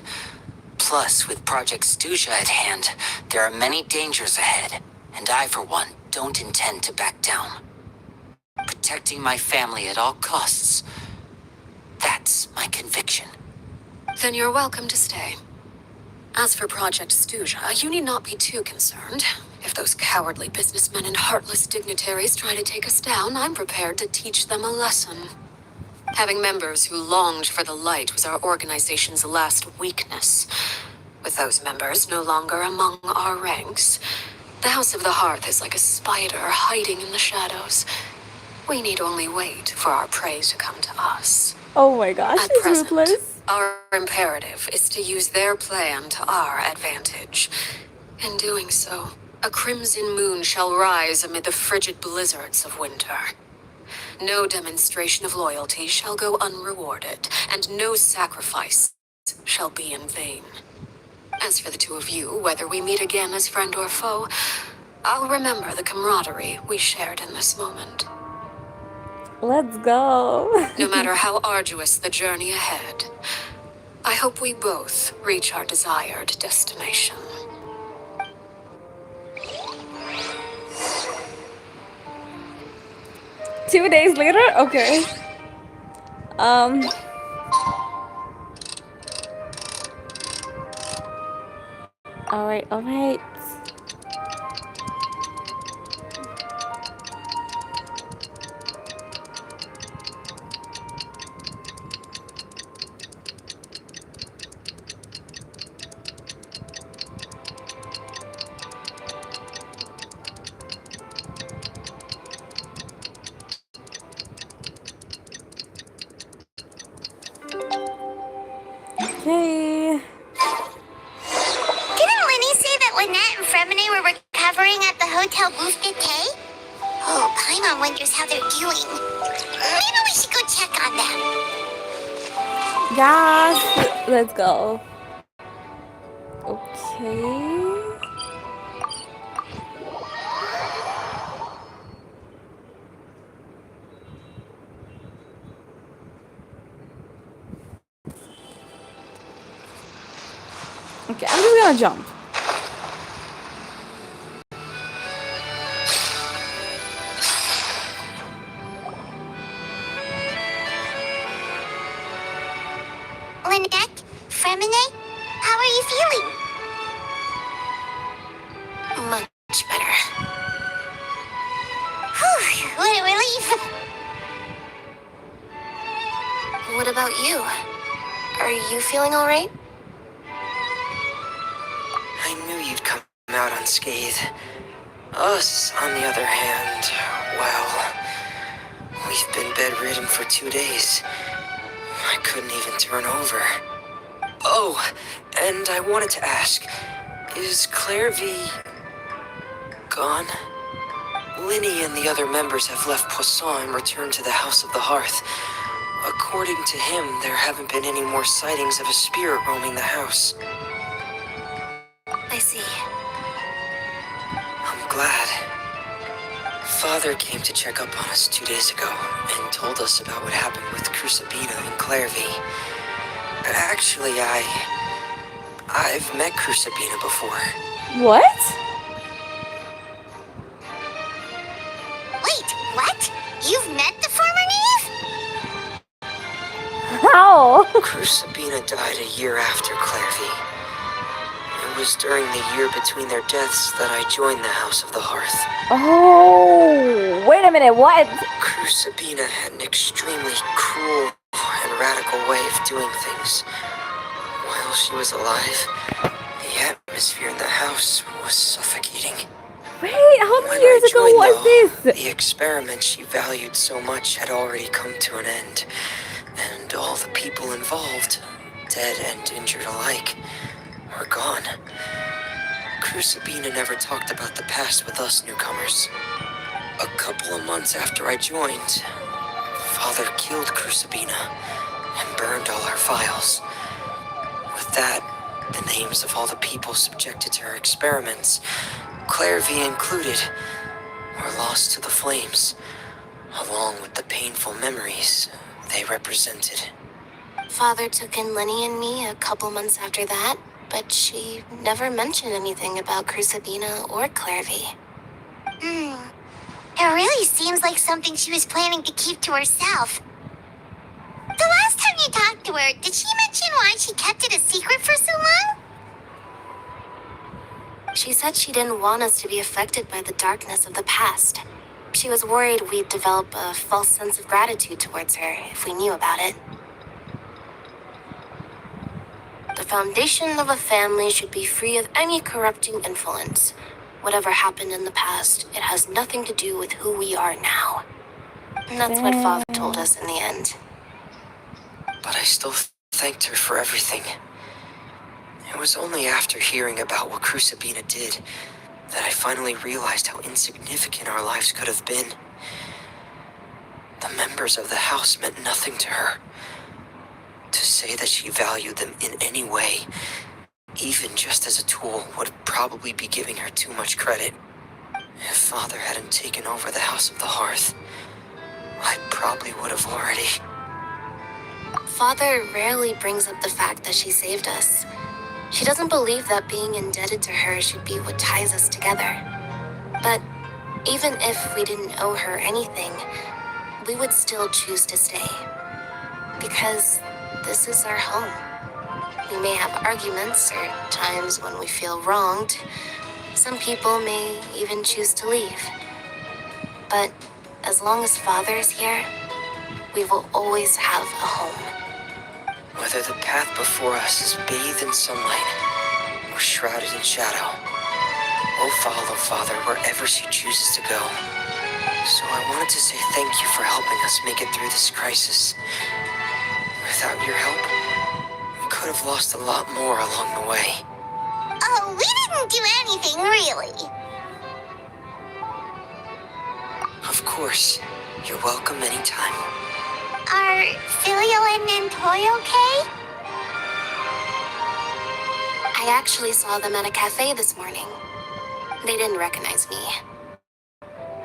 Plus, with Project Stuja at hand, there are many dangers ahead, and I, for one, don't intend to back down. Protecting my family at all costs. That's my conviction. Then you're welcome to stay. As for Project Stuja, you need not be too concerned. If those cowardly businessmen and heartless dignitaries try to take us down, I'm prepared to teach them a lesson. Having members who longed for the light was our organization's last weakness. With those members no longer among our ranks, the House of the Hearth is like a spider hiding in the shadows. We need only wait for our prey to come to us. Oh my gosh, At she's present, ruthless. our imperative is to use their plan to our advantage. In doing so, a crimson moon shall rise amid the frigid blizzards of winter. No demonstration of loyalty shall go unrewarded, and no sacrifice shall be in vain. As for the two of you, whether we meet again as friend or foe, I'll remember the camaraderie we shared in this moment. Let's go. No matter how arduous the journey ahead, I hope we both reach our desired destination. 2 days later? Okay. Alright, alright. Okay. Didn't Lenny say that Lynette and Fremini were recovering at the Hotel Bouffet? Oh, Paimon wonders how they're doing. Maybe we should go check on them. Yes, let's go. Okay. Okay, I'm just gonna jump. Lynette, Fremini, how are you feeling? Much better. Whew, what a relief. What about you? Are you feeling all right? I knew you'd come out unscathed. Us, on the other hand, well, we've been bedridden for 2 days. I couldn't even turn over. Oh, and I wanted to ask, is Claire V gone? Linny and the other members have left Poisson and returned to the House of the Hearth. According to him, there haven't been any more sightings of a spirit roaming the house. I see. I'm glad. Father came to check up on us 2 days ago and told us about what happened with Crucibina and Clairvy. Actually, I've met Crucibina before. What? Wait, what? You've met the former Neve? How? Crucibina died a year after Clairvy. It was during the year between their deaths that I joined the House of the Hearth. Oh, wait a minute, what? Crucibina had an extremely cruel and radical way of doing things. While she was alive, the atmosphere in the house was suffocating. Wait, how When many I years ago joined, was though, this? the experiment she valued so much had already come to an end, and all the people involved, dead and injured alike, were gone. Crucibina never talked about the past with us newcomers. A couple of months after I joined, Father killed Crucibina and burned all her files. With that, the names of all the people subjected to her experiments, Clairvy included, were lost to the flames, along with the painful memories they represented. Father took in Lenny and me a couple months after that, but she never mentioned anything about Crucibina or Clairvy. It really seems like something she was planning to keep to herself. The last time you talked to her, did she mention why she kept it a secret for so long? She said she didn't want us to be affected by the darkness of the past. She was worried we'd develop a false sense of gratitude towards her if we knew about it. The foundation of a family should be free of any corrupting influence. Whatever happened in the past, it has nothing to do with who we are now. And that's what Father told us in the end. But I still thanked her for everything. It was only after hearing about what Crucibina did that I finally realized how insignificant our lives could have been. The members of the house meant nothing to her. To say that she valued them in any way, even just as a tool, would probably be giving her too much credit. If Father hadn't taken over the House of the Hearth, I probably would have already. Father rarely brings up the fact that she saved us. She doesn't believe that being indebted to her should be what ties us together. But even if we didn't owe her anything, we would still choose to stay. Because this is our home. We may have arguments or times when we feel wronged. Some people may even choose to leave. But as long as Father is here, we will always have a home. Whether the path before us is bathed in sunlight or shrouded in shadow, we'll follow Father wherever she chooses to go. So I wanted to say thank you for helping us make it through this crisis. Without your help, we could have lost a lot more along the way. Oh, we didn't do anything, really. Of course, you're welcome anytime. Are Filio and Nantoy okay? I actually saw them at a cafe this morning. They didn't recognize me.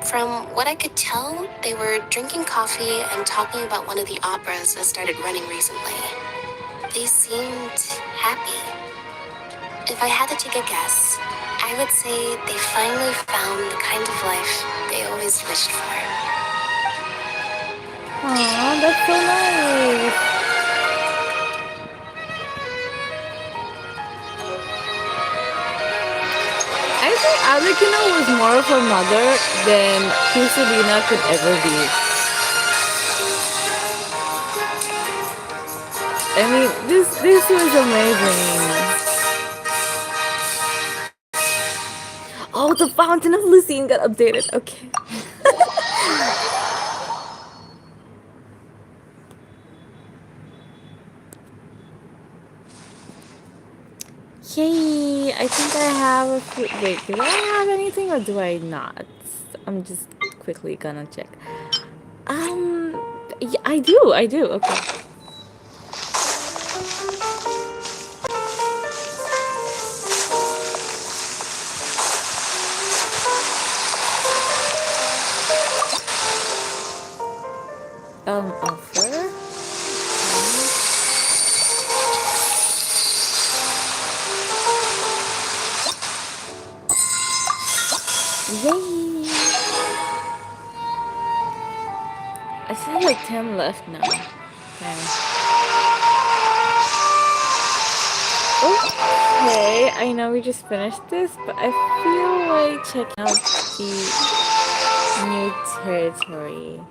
From what I could tell, they were drinking coffee and talking about one of the operas that started running recently. They seemed happy. If I had to take a guess, I would say they finally found the kind of life they always wished for. Aw, that's so nice. I think Alekina was more of a mother than Crucibina could ever be. I mean, this was amazing. Oh, the Fountain of Lucine got updated. Okay. Yay! I think I have a few. Wait, do I have anything or do I not? I'm just quickly gonna check. Yeah, I do. I do. Okay. Offer. Yay! I still have like 10 left now. Okay. Okay, I know we just finished this, but I feel like checking out the new territory.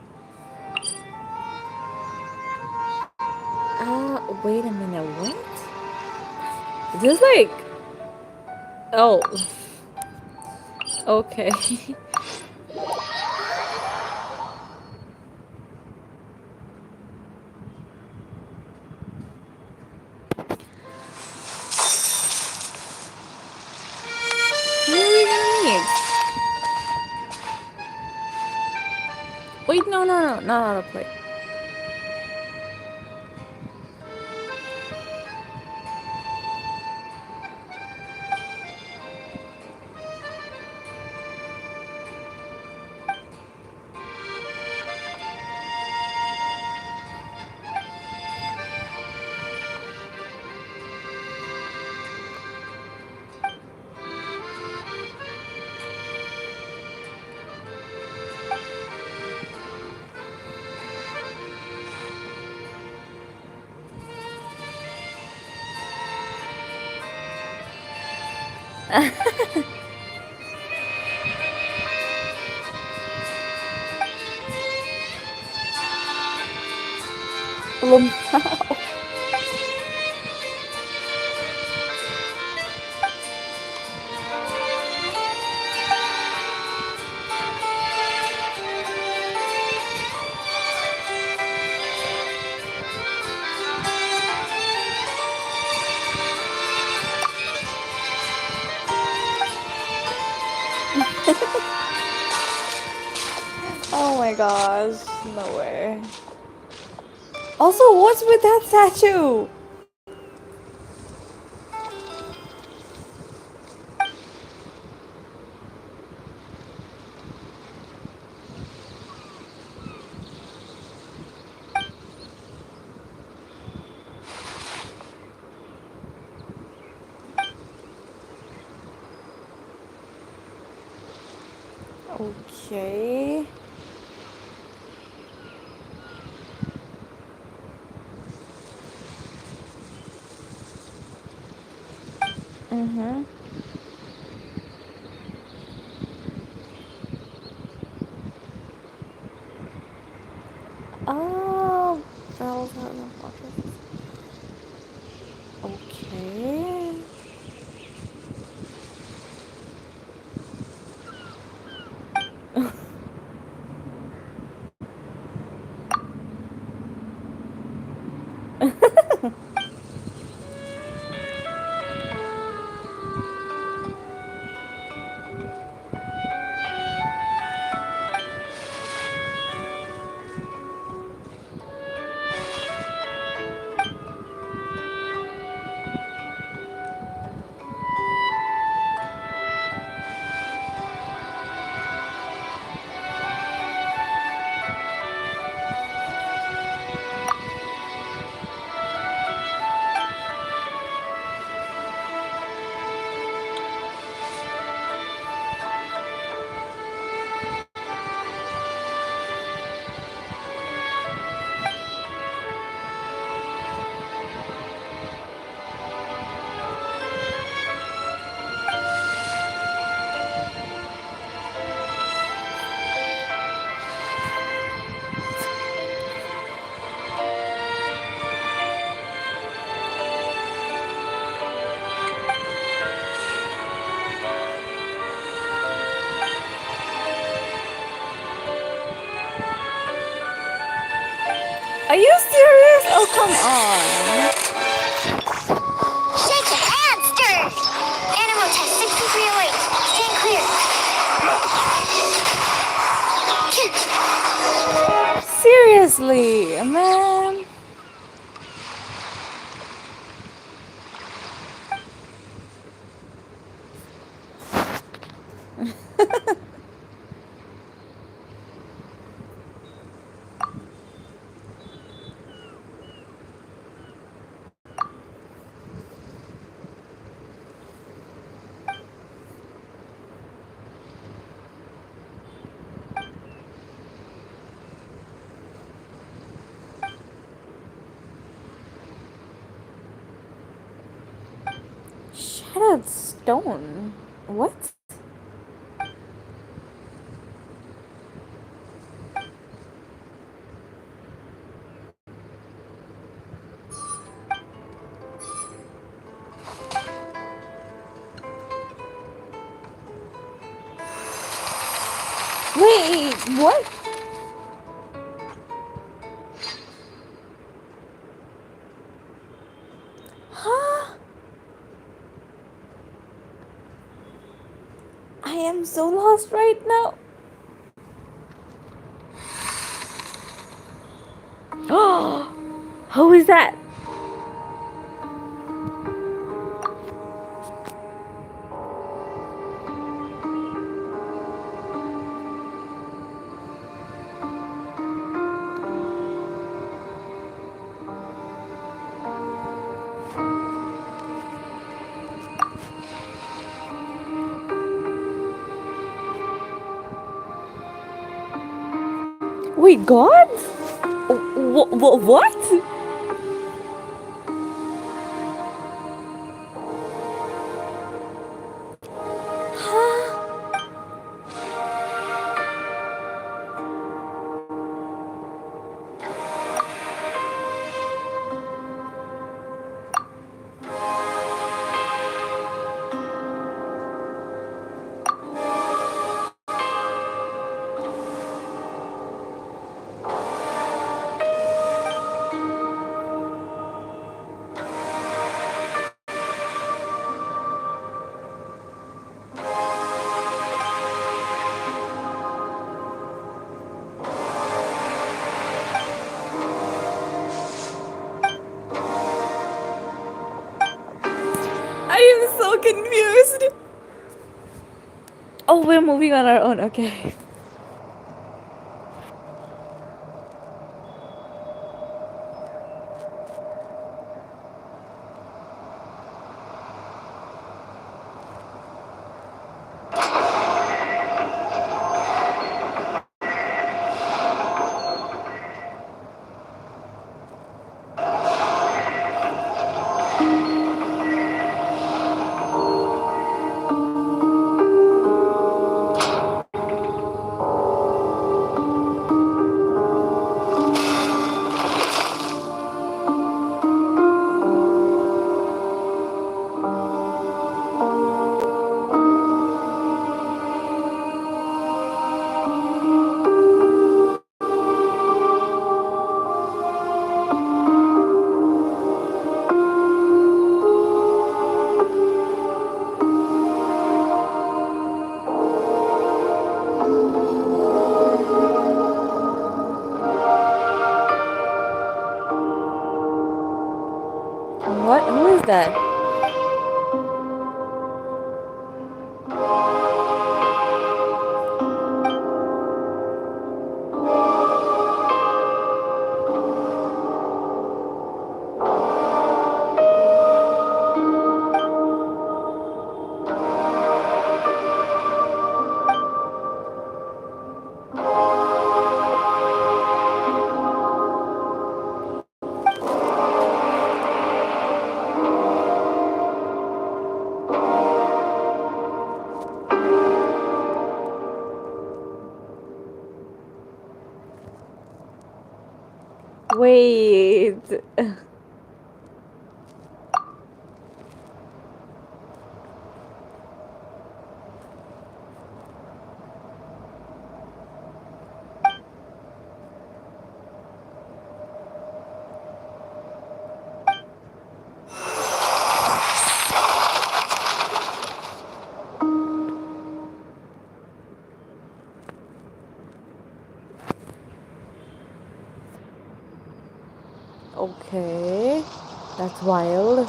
Wait a minute, what? This is like... Oh. Okay. Who are we gonna meet? Wait, no, no, no, not autoplay. Oh my gosh, no way. Also, what's with that statue? Okay. Mm-hmm. Oh, bells are the fortress. Okay. Are you serious? Oh, come on. Shaken and stirred! Animal test 6308. Stand clear. Seriously, man. Shattered stone. What? Wait, what? Huh? I am so lost right now. Oh, who is that? Wait, God? What? Huh? I am so confused. Oh, we're moving on our own. Okay. What? Who is that? Wait. Okay. That's wild.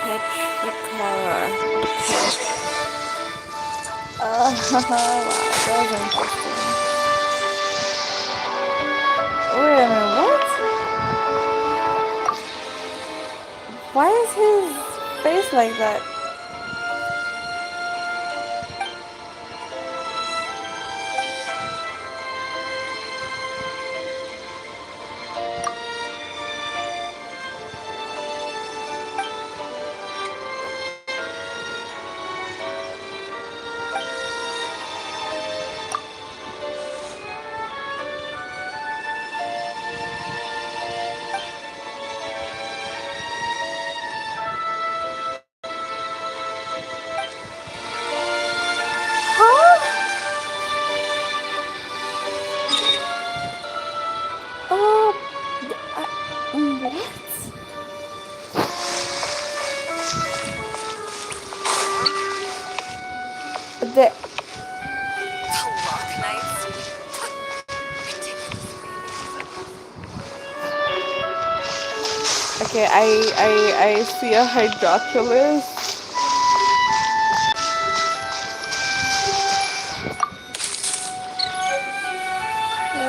Petrichor. Wow, that was interesting. Wait a minute, what? just like that. Huh? What? The Clock knights? okay, I see a hydroculus.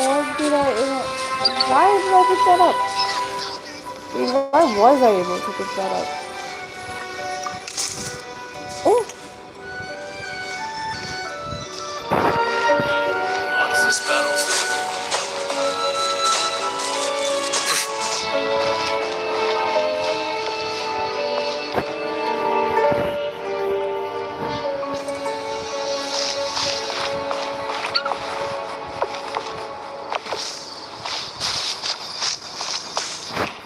What did I even? Why did I pick that up? Wait, why was I able to pick that up? Eh. What's this battlefield?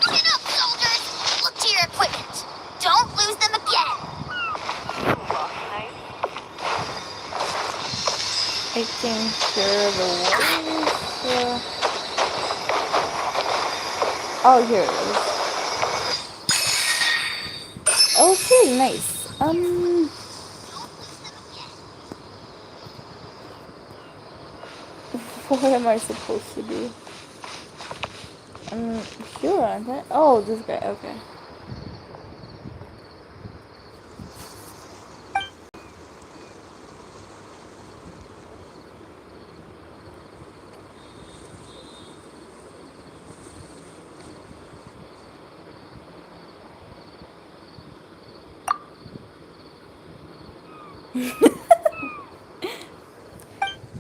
Listen up, soldiers! Look to your equipment. Don't lose them again. I can hear the voice. Oh, here it is. Okay, nice. What am I supposed to do? Here, aren't I? Oh, this guy. Okay.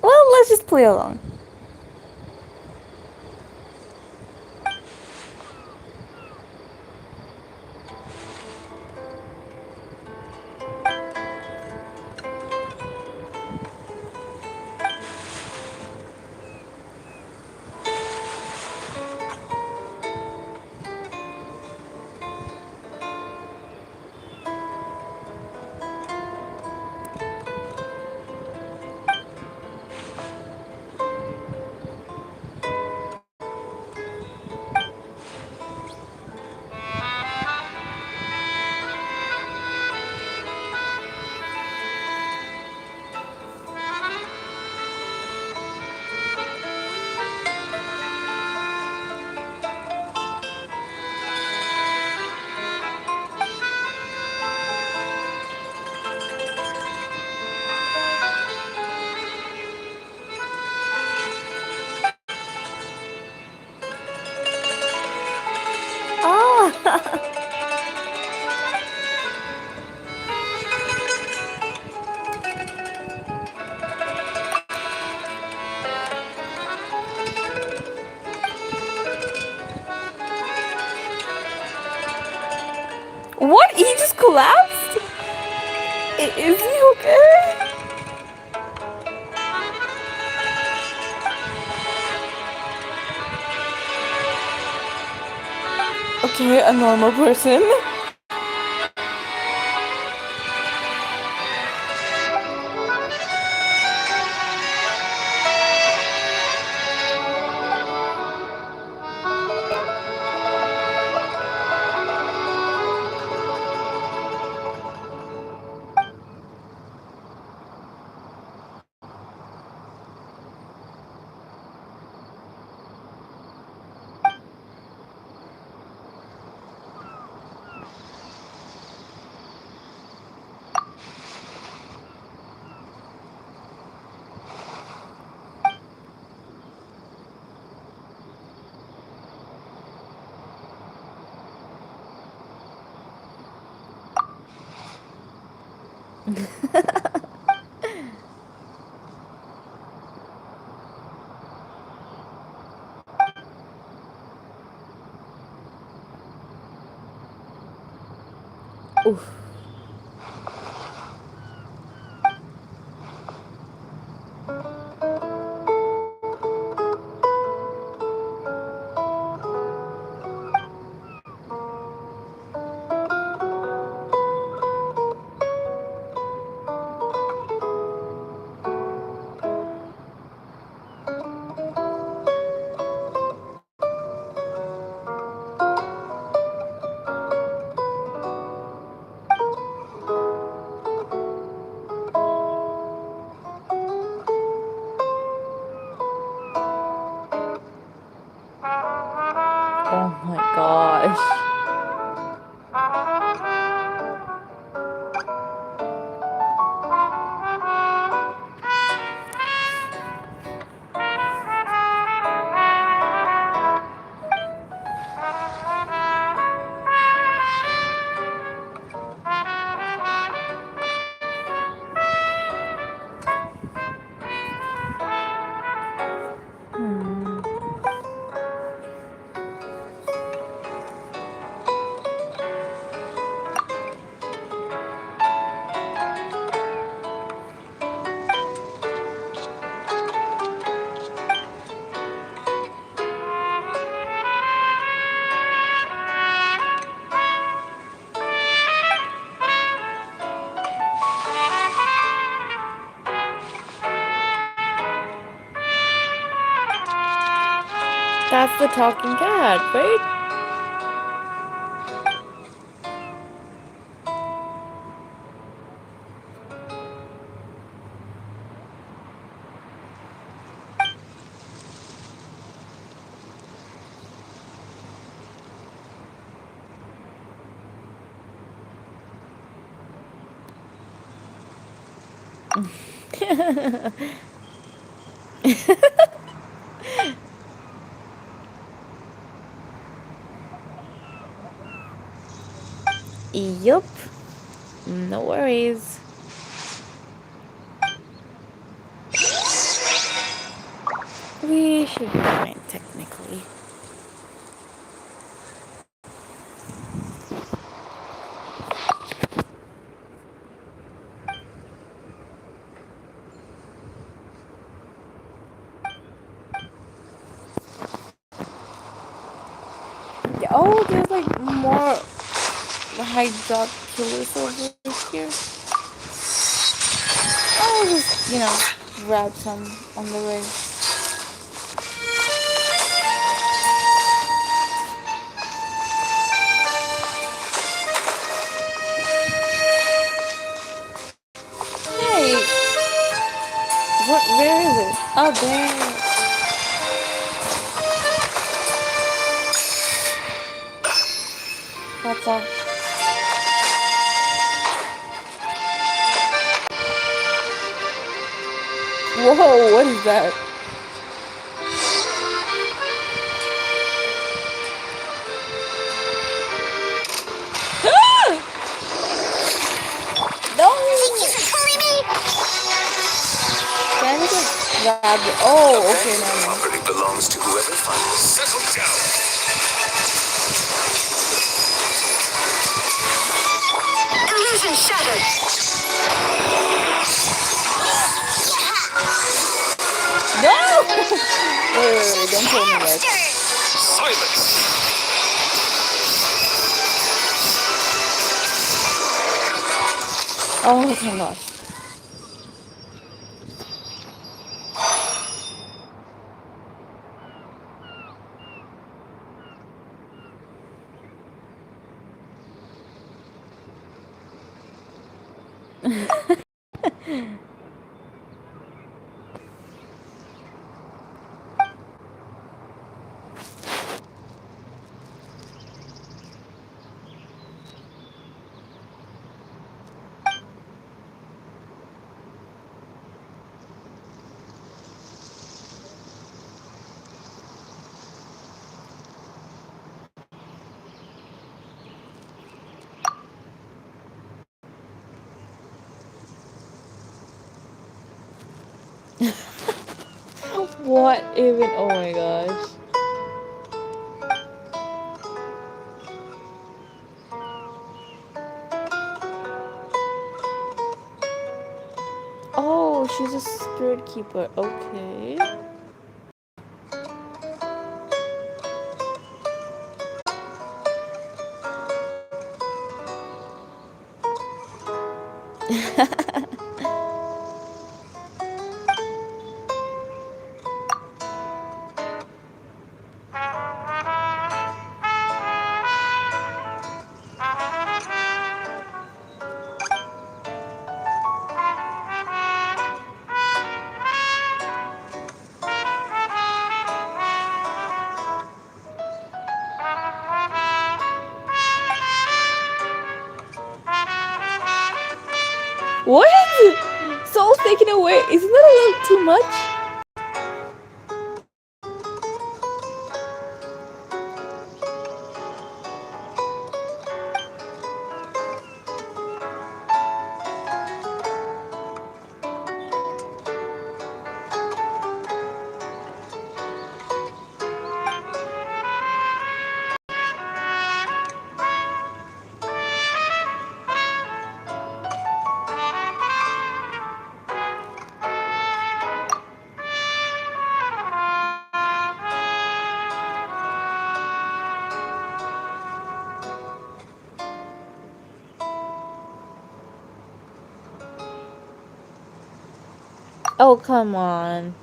Well, let's just play along. Ah! What? He just collapsed? Is he okay? Okay, a normal person. Oof. Oh my gosh. That's the talking cat, right? Yup. No worries. We should be fine, technically. Yeah, oh, there's like more hydroculus over here. I'll just, grab some on the way. Hey, where is it? Oh, there. What's up? Whoa, what is that? No! Thank you for pulling me. Can I just grab it? Oh, okay, That never mind. property belongs to whoever finally settled down. Illusion shattered! No! Wait, don't pull me yet. Silence! Oh, thank God. What even? Oh my gosh. Oh, she's a spirit keeper. Okay. What? Soul's taken away. Isn't that a little too much? Oh, come on.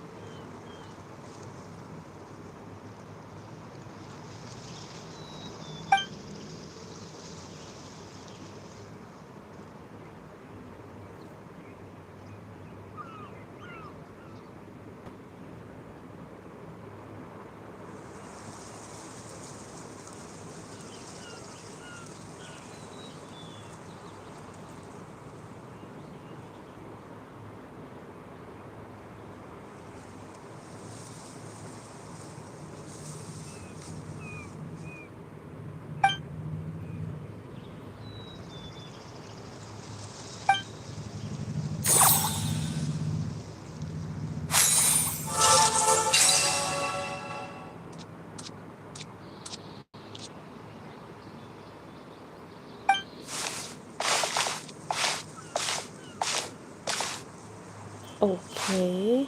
Okay.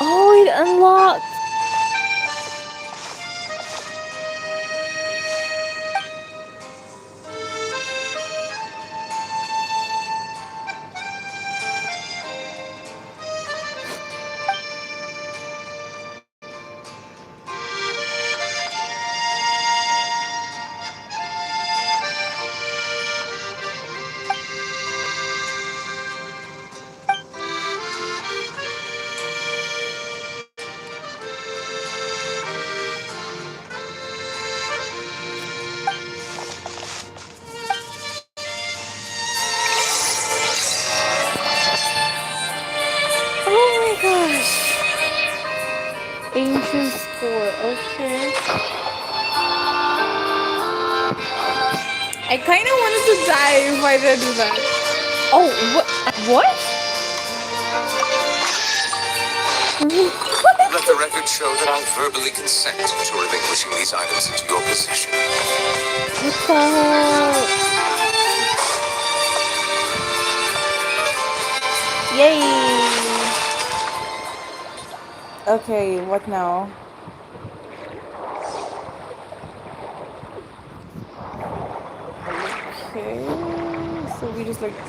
Oh, it unlocked. Oh my gosh. Ancient score. Okay. I kind of wanted to die if I did do that. Oh, what? What? Let the record show that I verbally consent to relinquishing these items into your possession. What the hell? Yay! Okay, what now? Okay, so we just like go.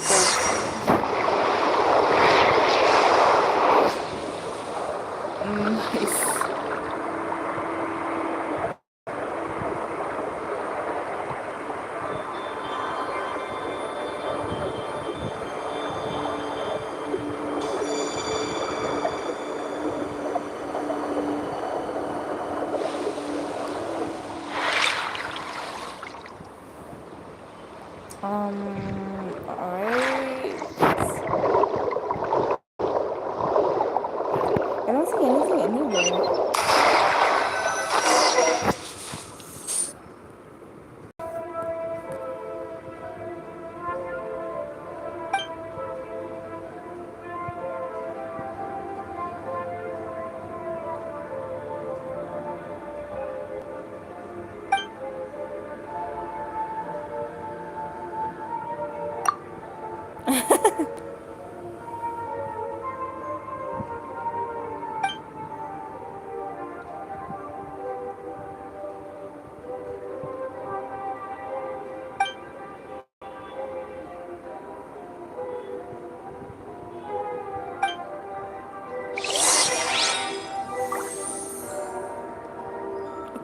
Nice. Alright. I don't see anything anywhere.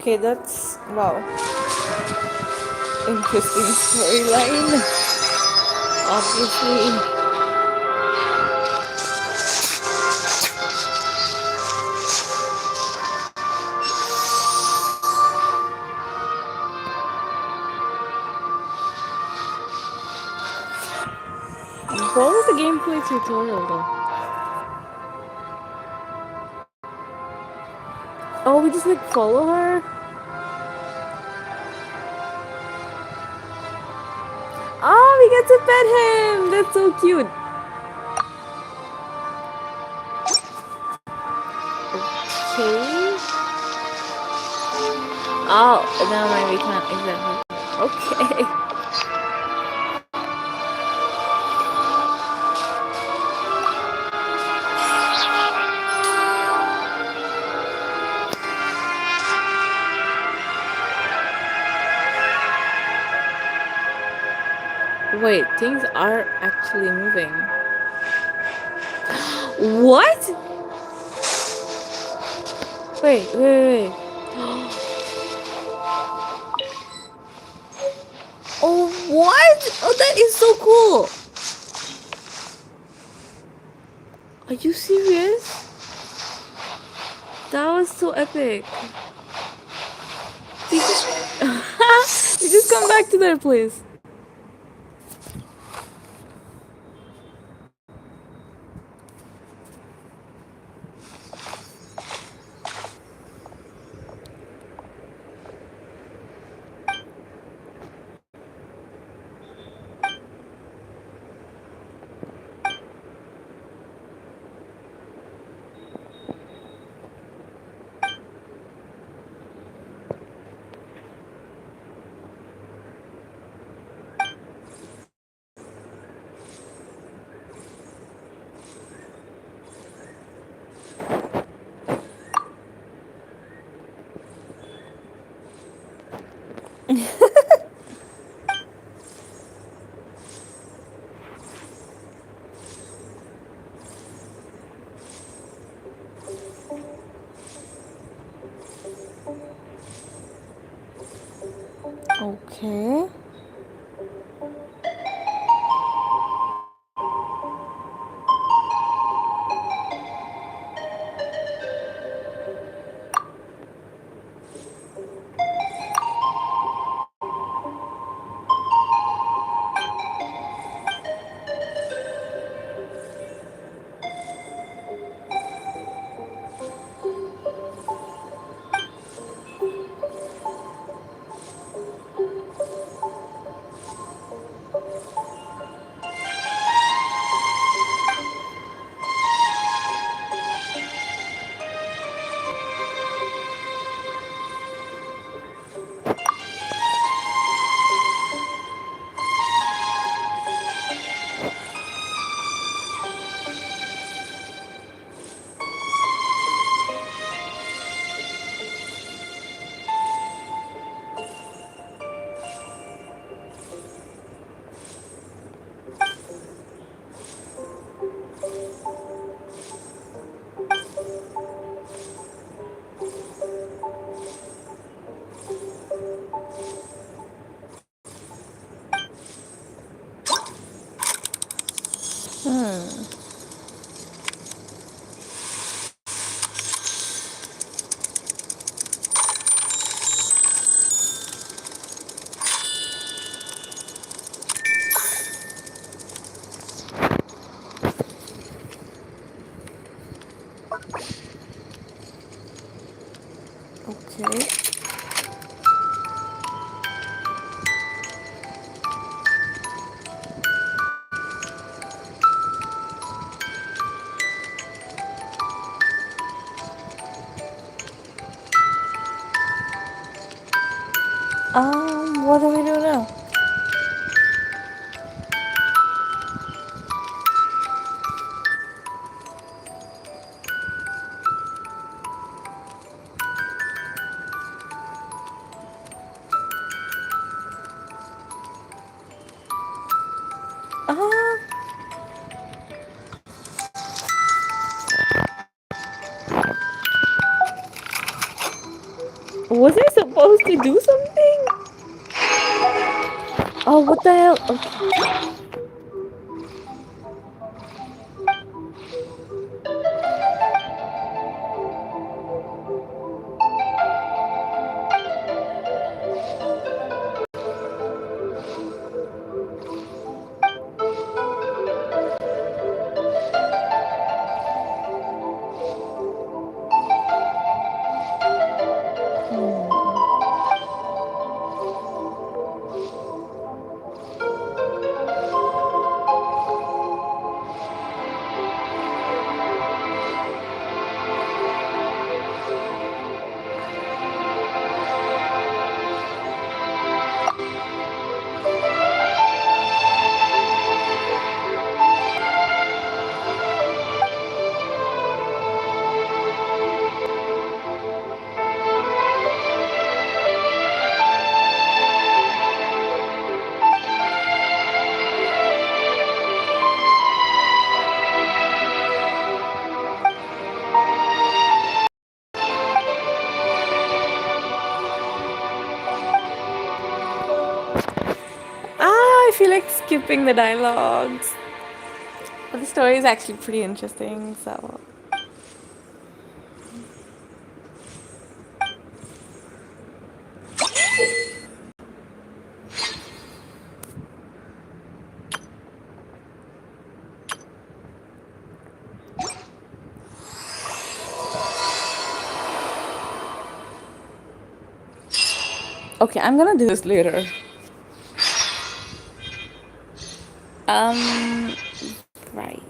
Okay, that's wow. Interesting storyline. Obviously. What was the gameplay tutorial though? Oh, we just like follow her? Oh, we get to pet him! That's so cute. Okay. Oh, never mind, we can't exactly. Okay. Wait, things are actually moving. What? Wait. Oh, what? Oh, that is so cool. Are you serious? That was so epic. We just come back to their place. Okay. Okay. What do we do now? Ah, Was I supposed to do something? Oh, what the hell? Okay. I feel like skipping the dialogues. But the story is actually pretty interesting, so. Okay, I'm gonna do this later. Right.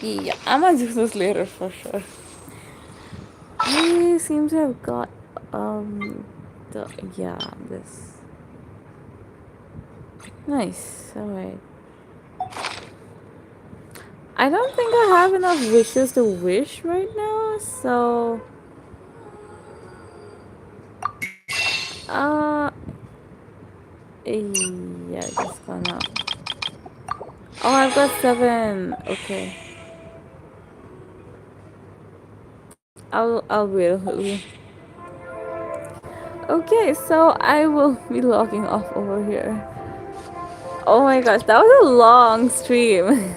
Yeah, I'm gonna do this later for sure. I seem to have got this. Nice. Alright. I don't think I have enough wishes to wish right now, so yeah, just gonna. Oh, I've got 7. Okay. I'll wait. Okay, so I will be logging off over here. Oh my gosh, that was a long stream.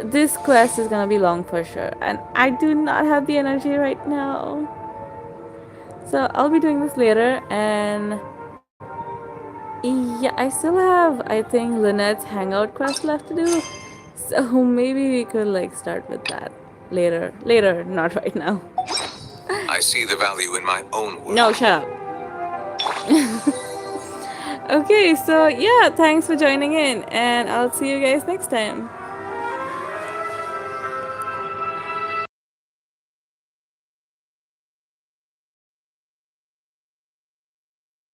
This quest is gonna be long for sure, and I do not have the energy right now. So I'll be doing this later, and yeah, I still have, I think, Lynette's hangout quest left to do. So maybe we could like start with that later. Later, not right now. I see the value in my own work. No, shut up. Okay, so yeah, thanks for joining in, and I'll see you guys next time.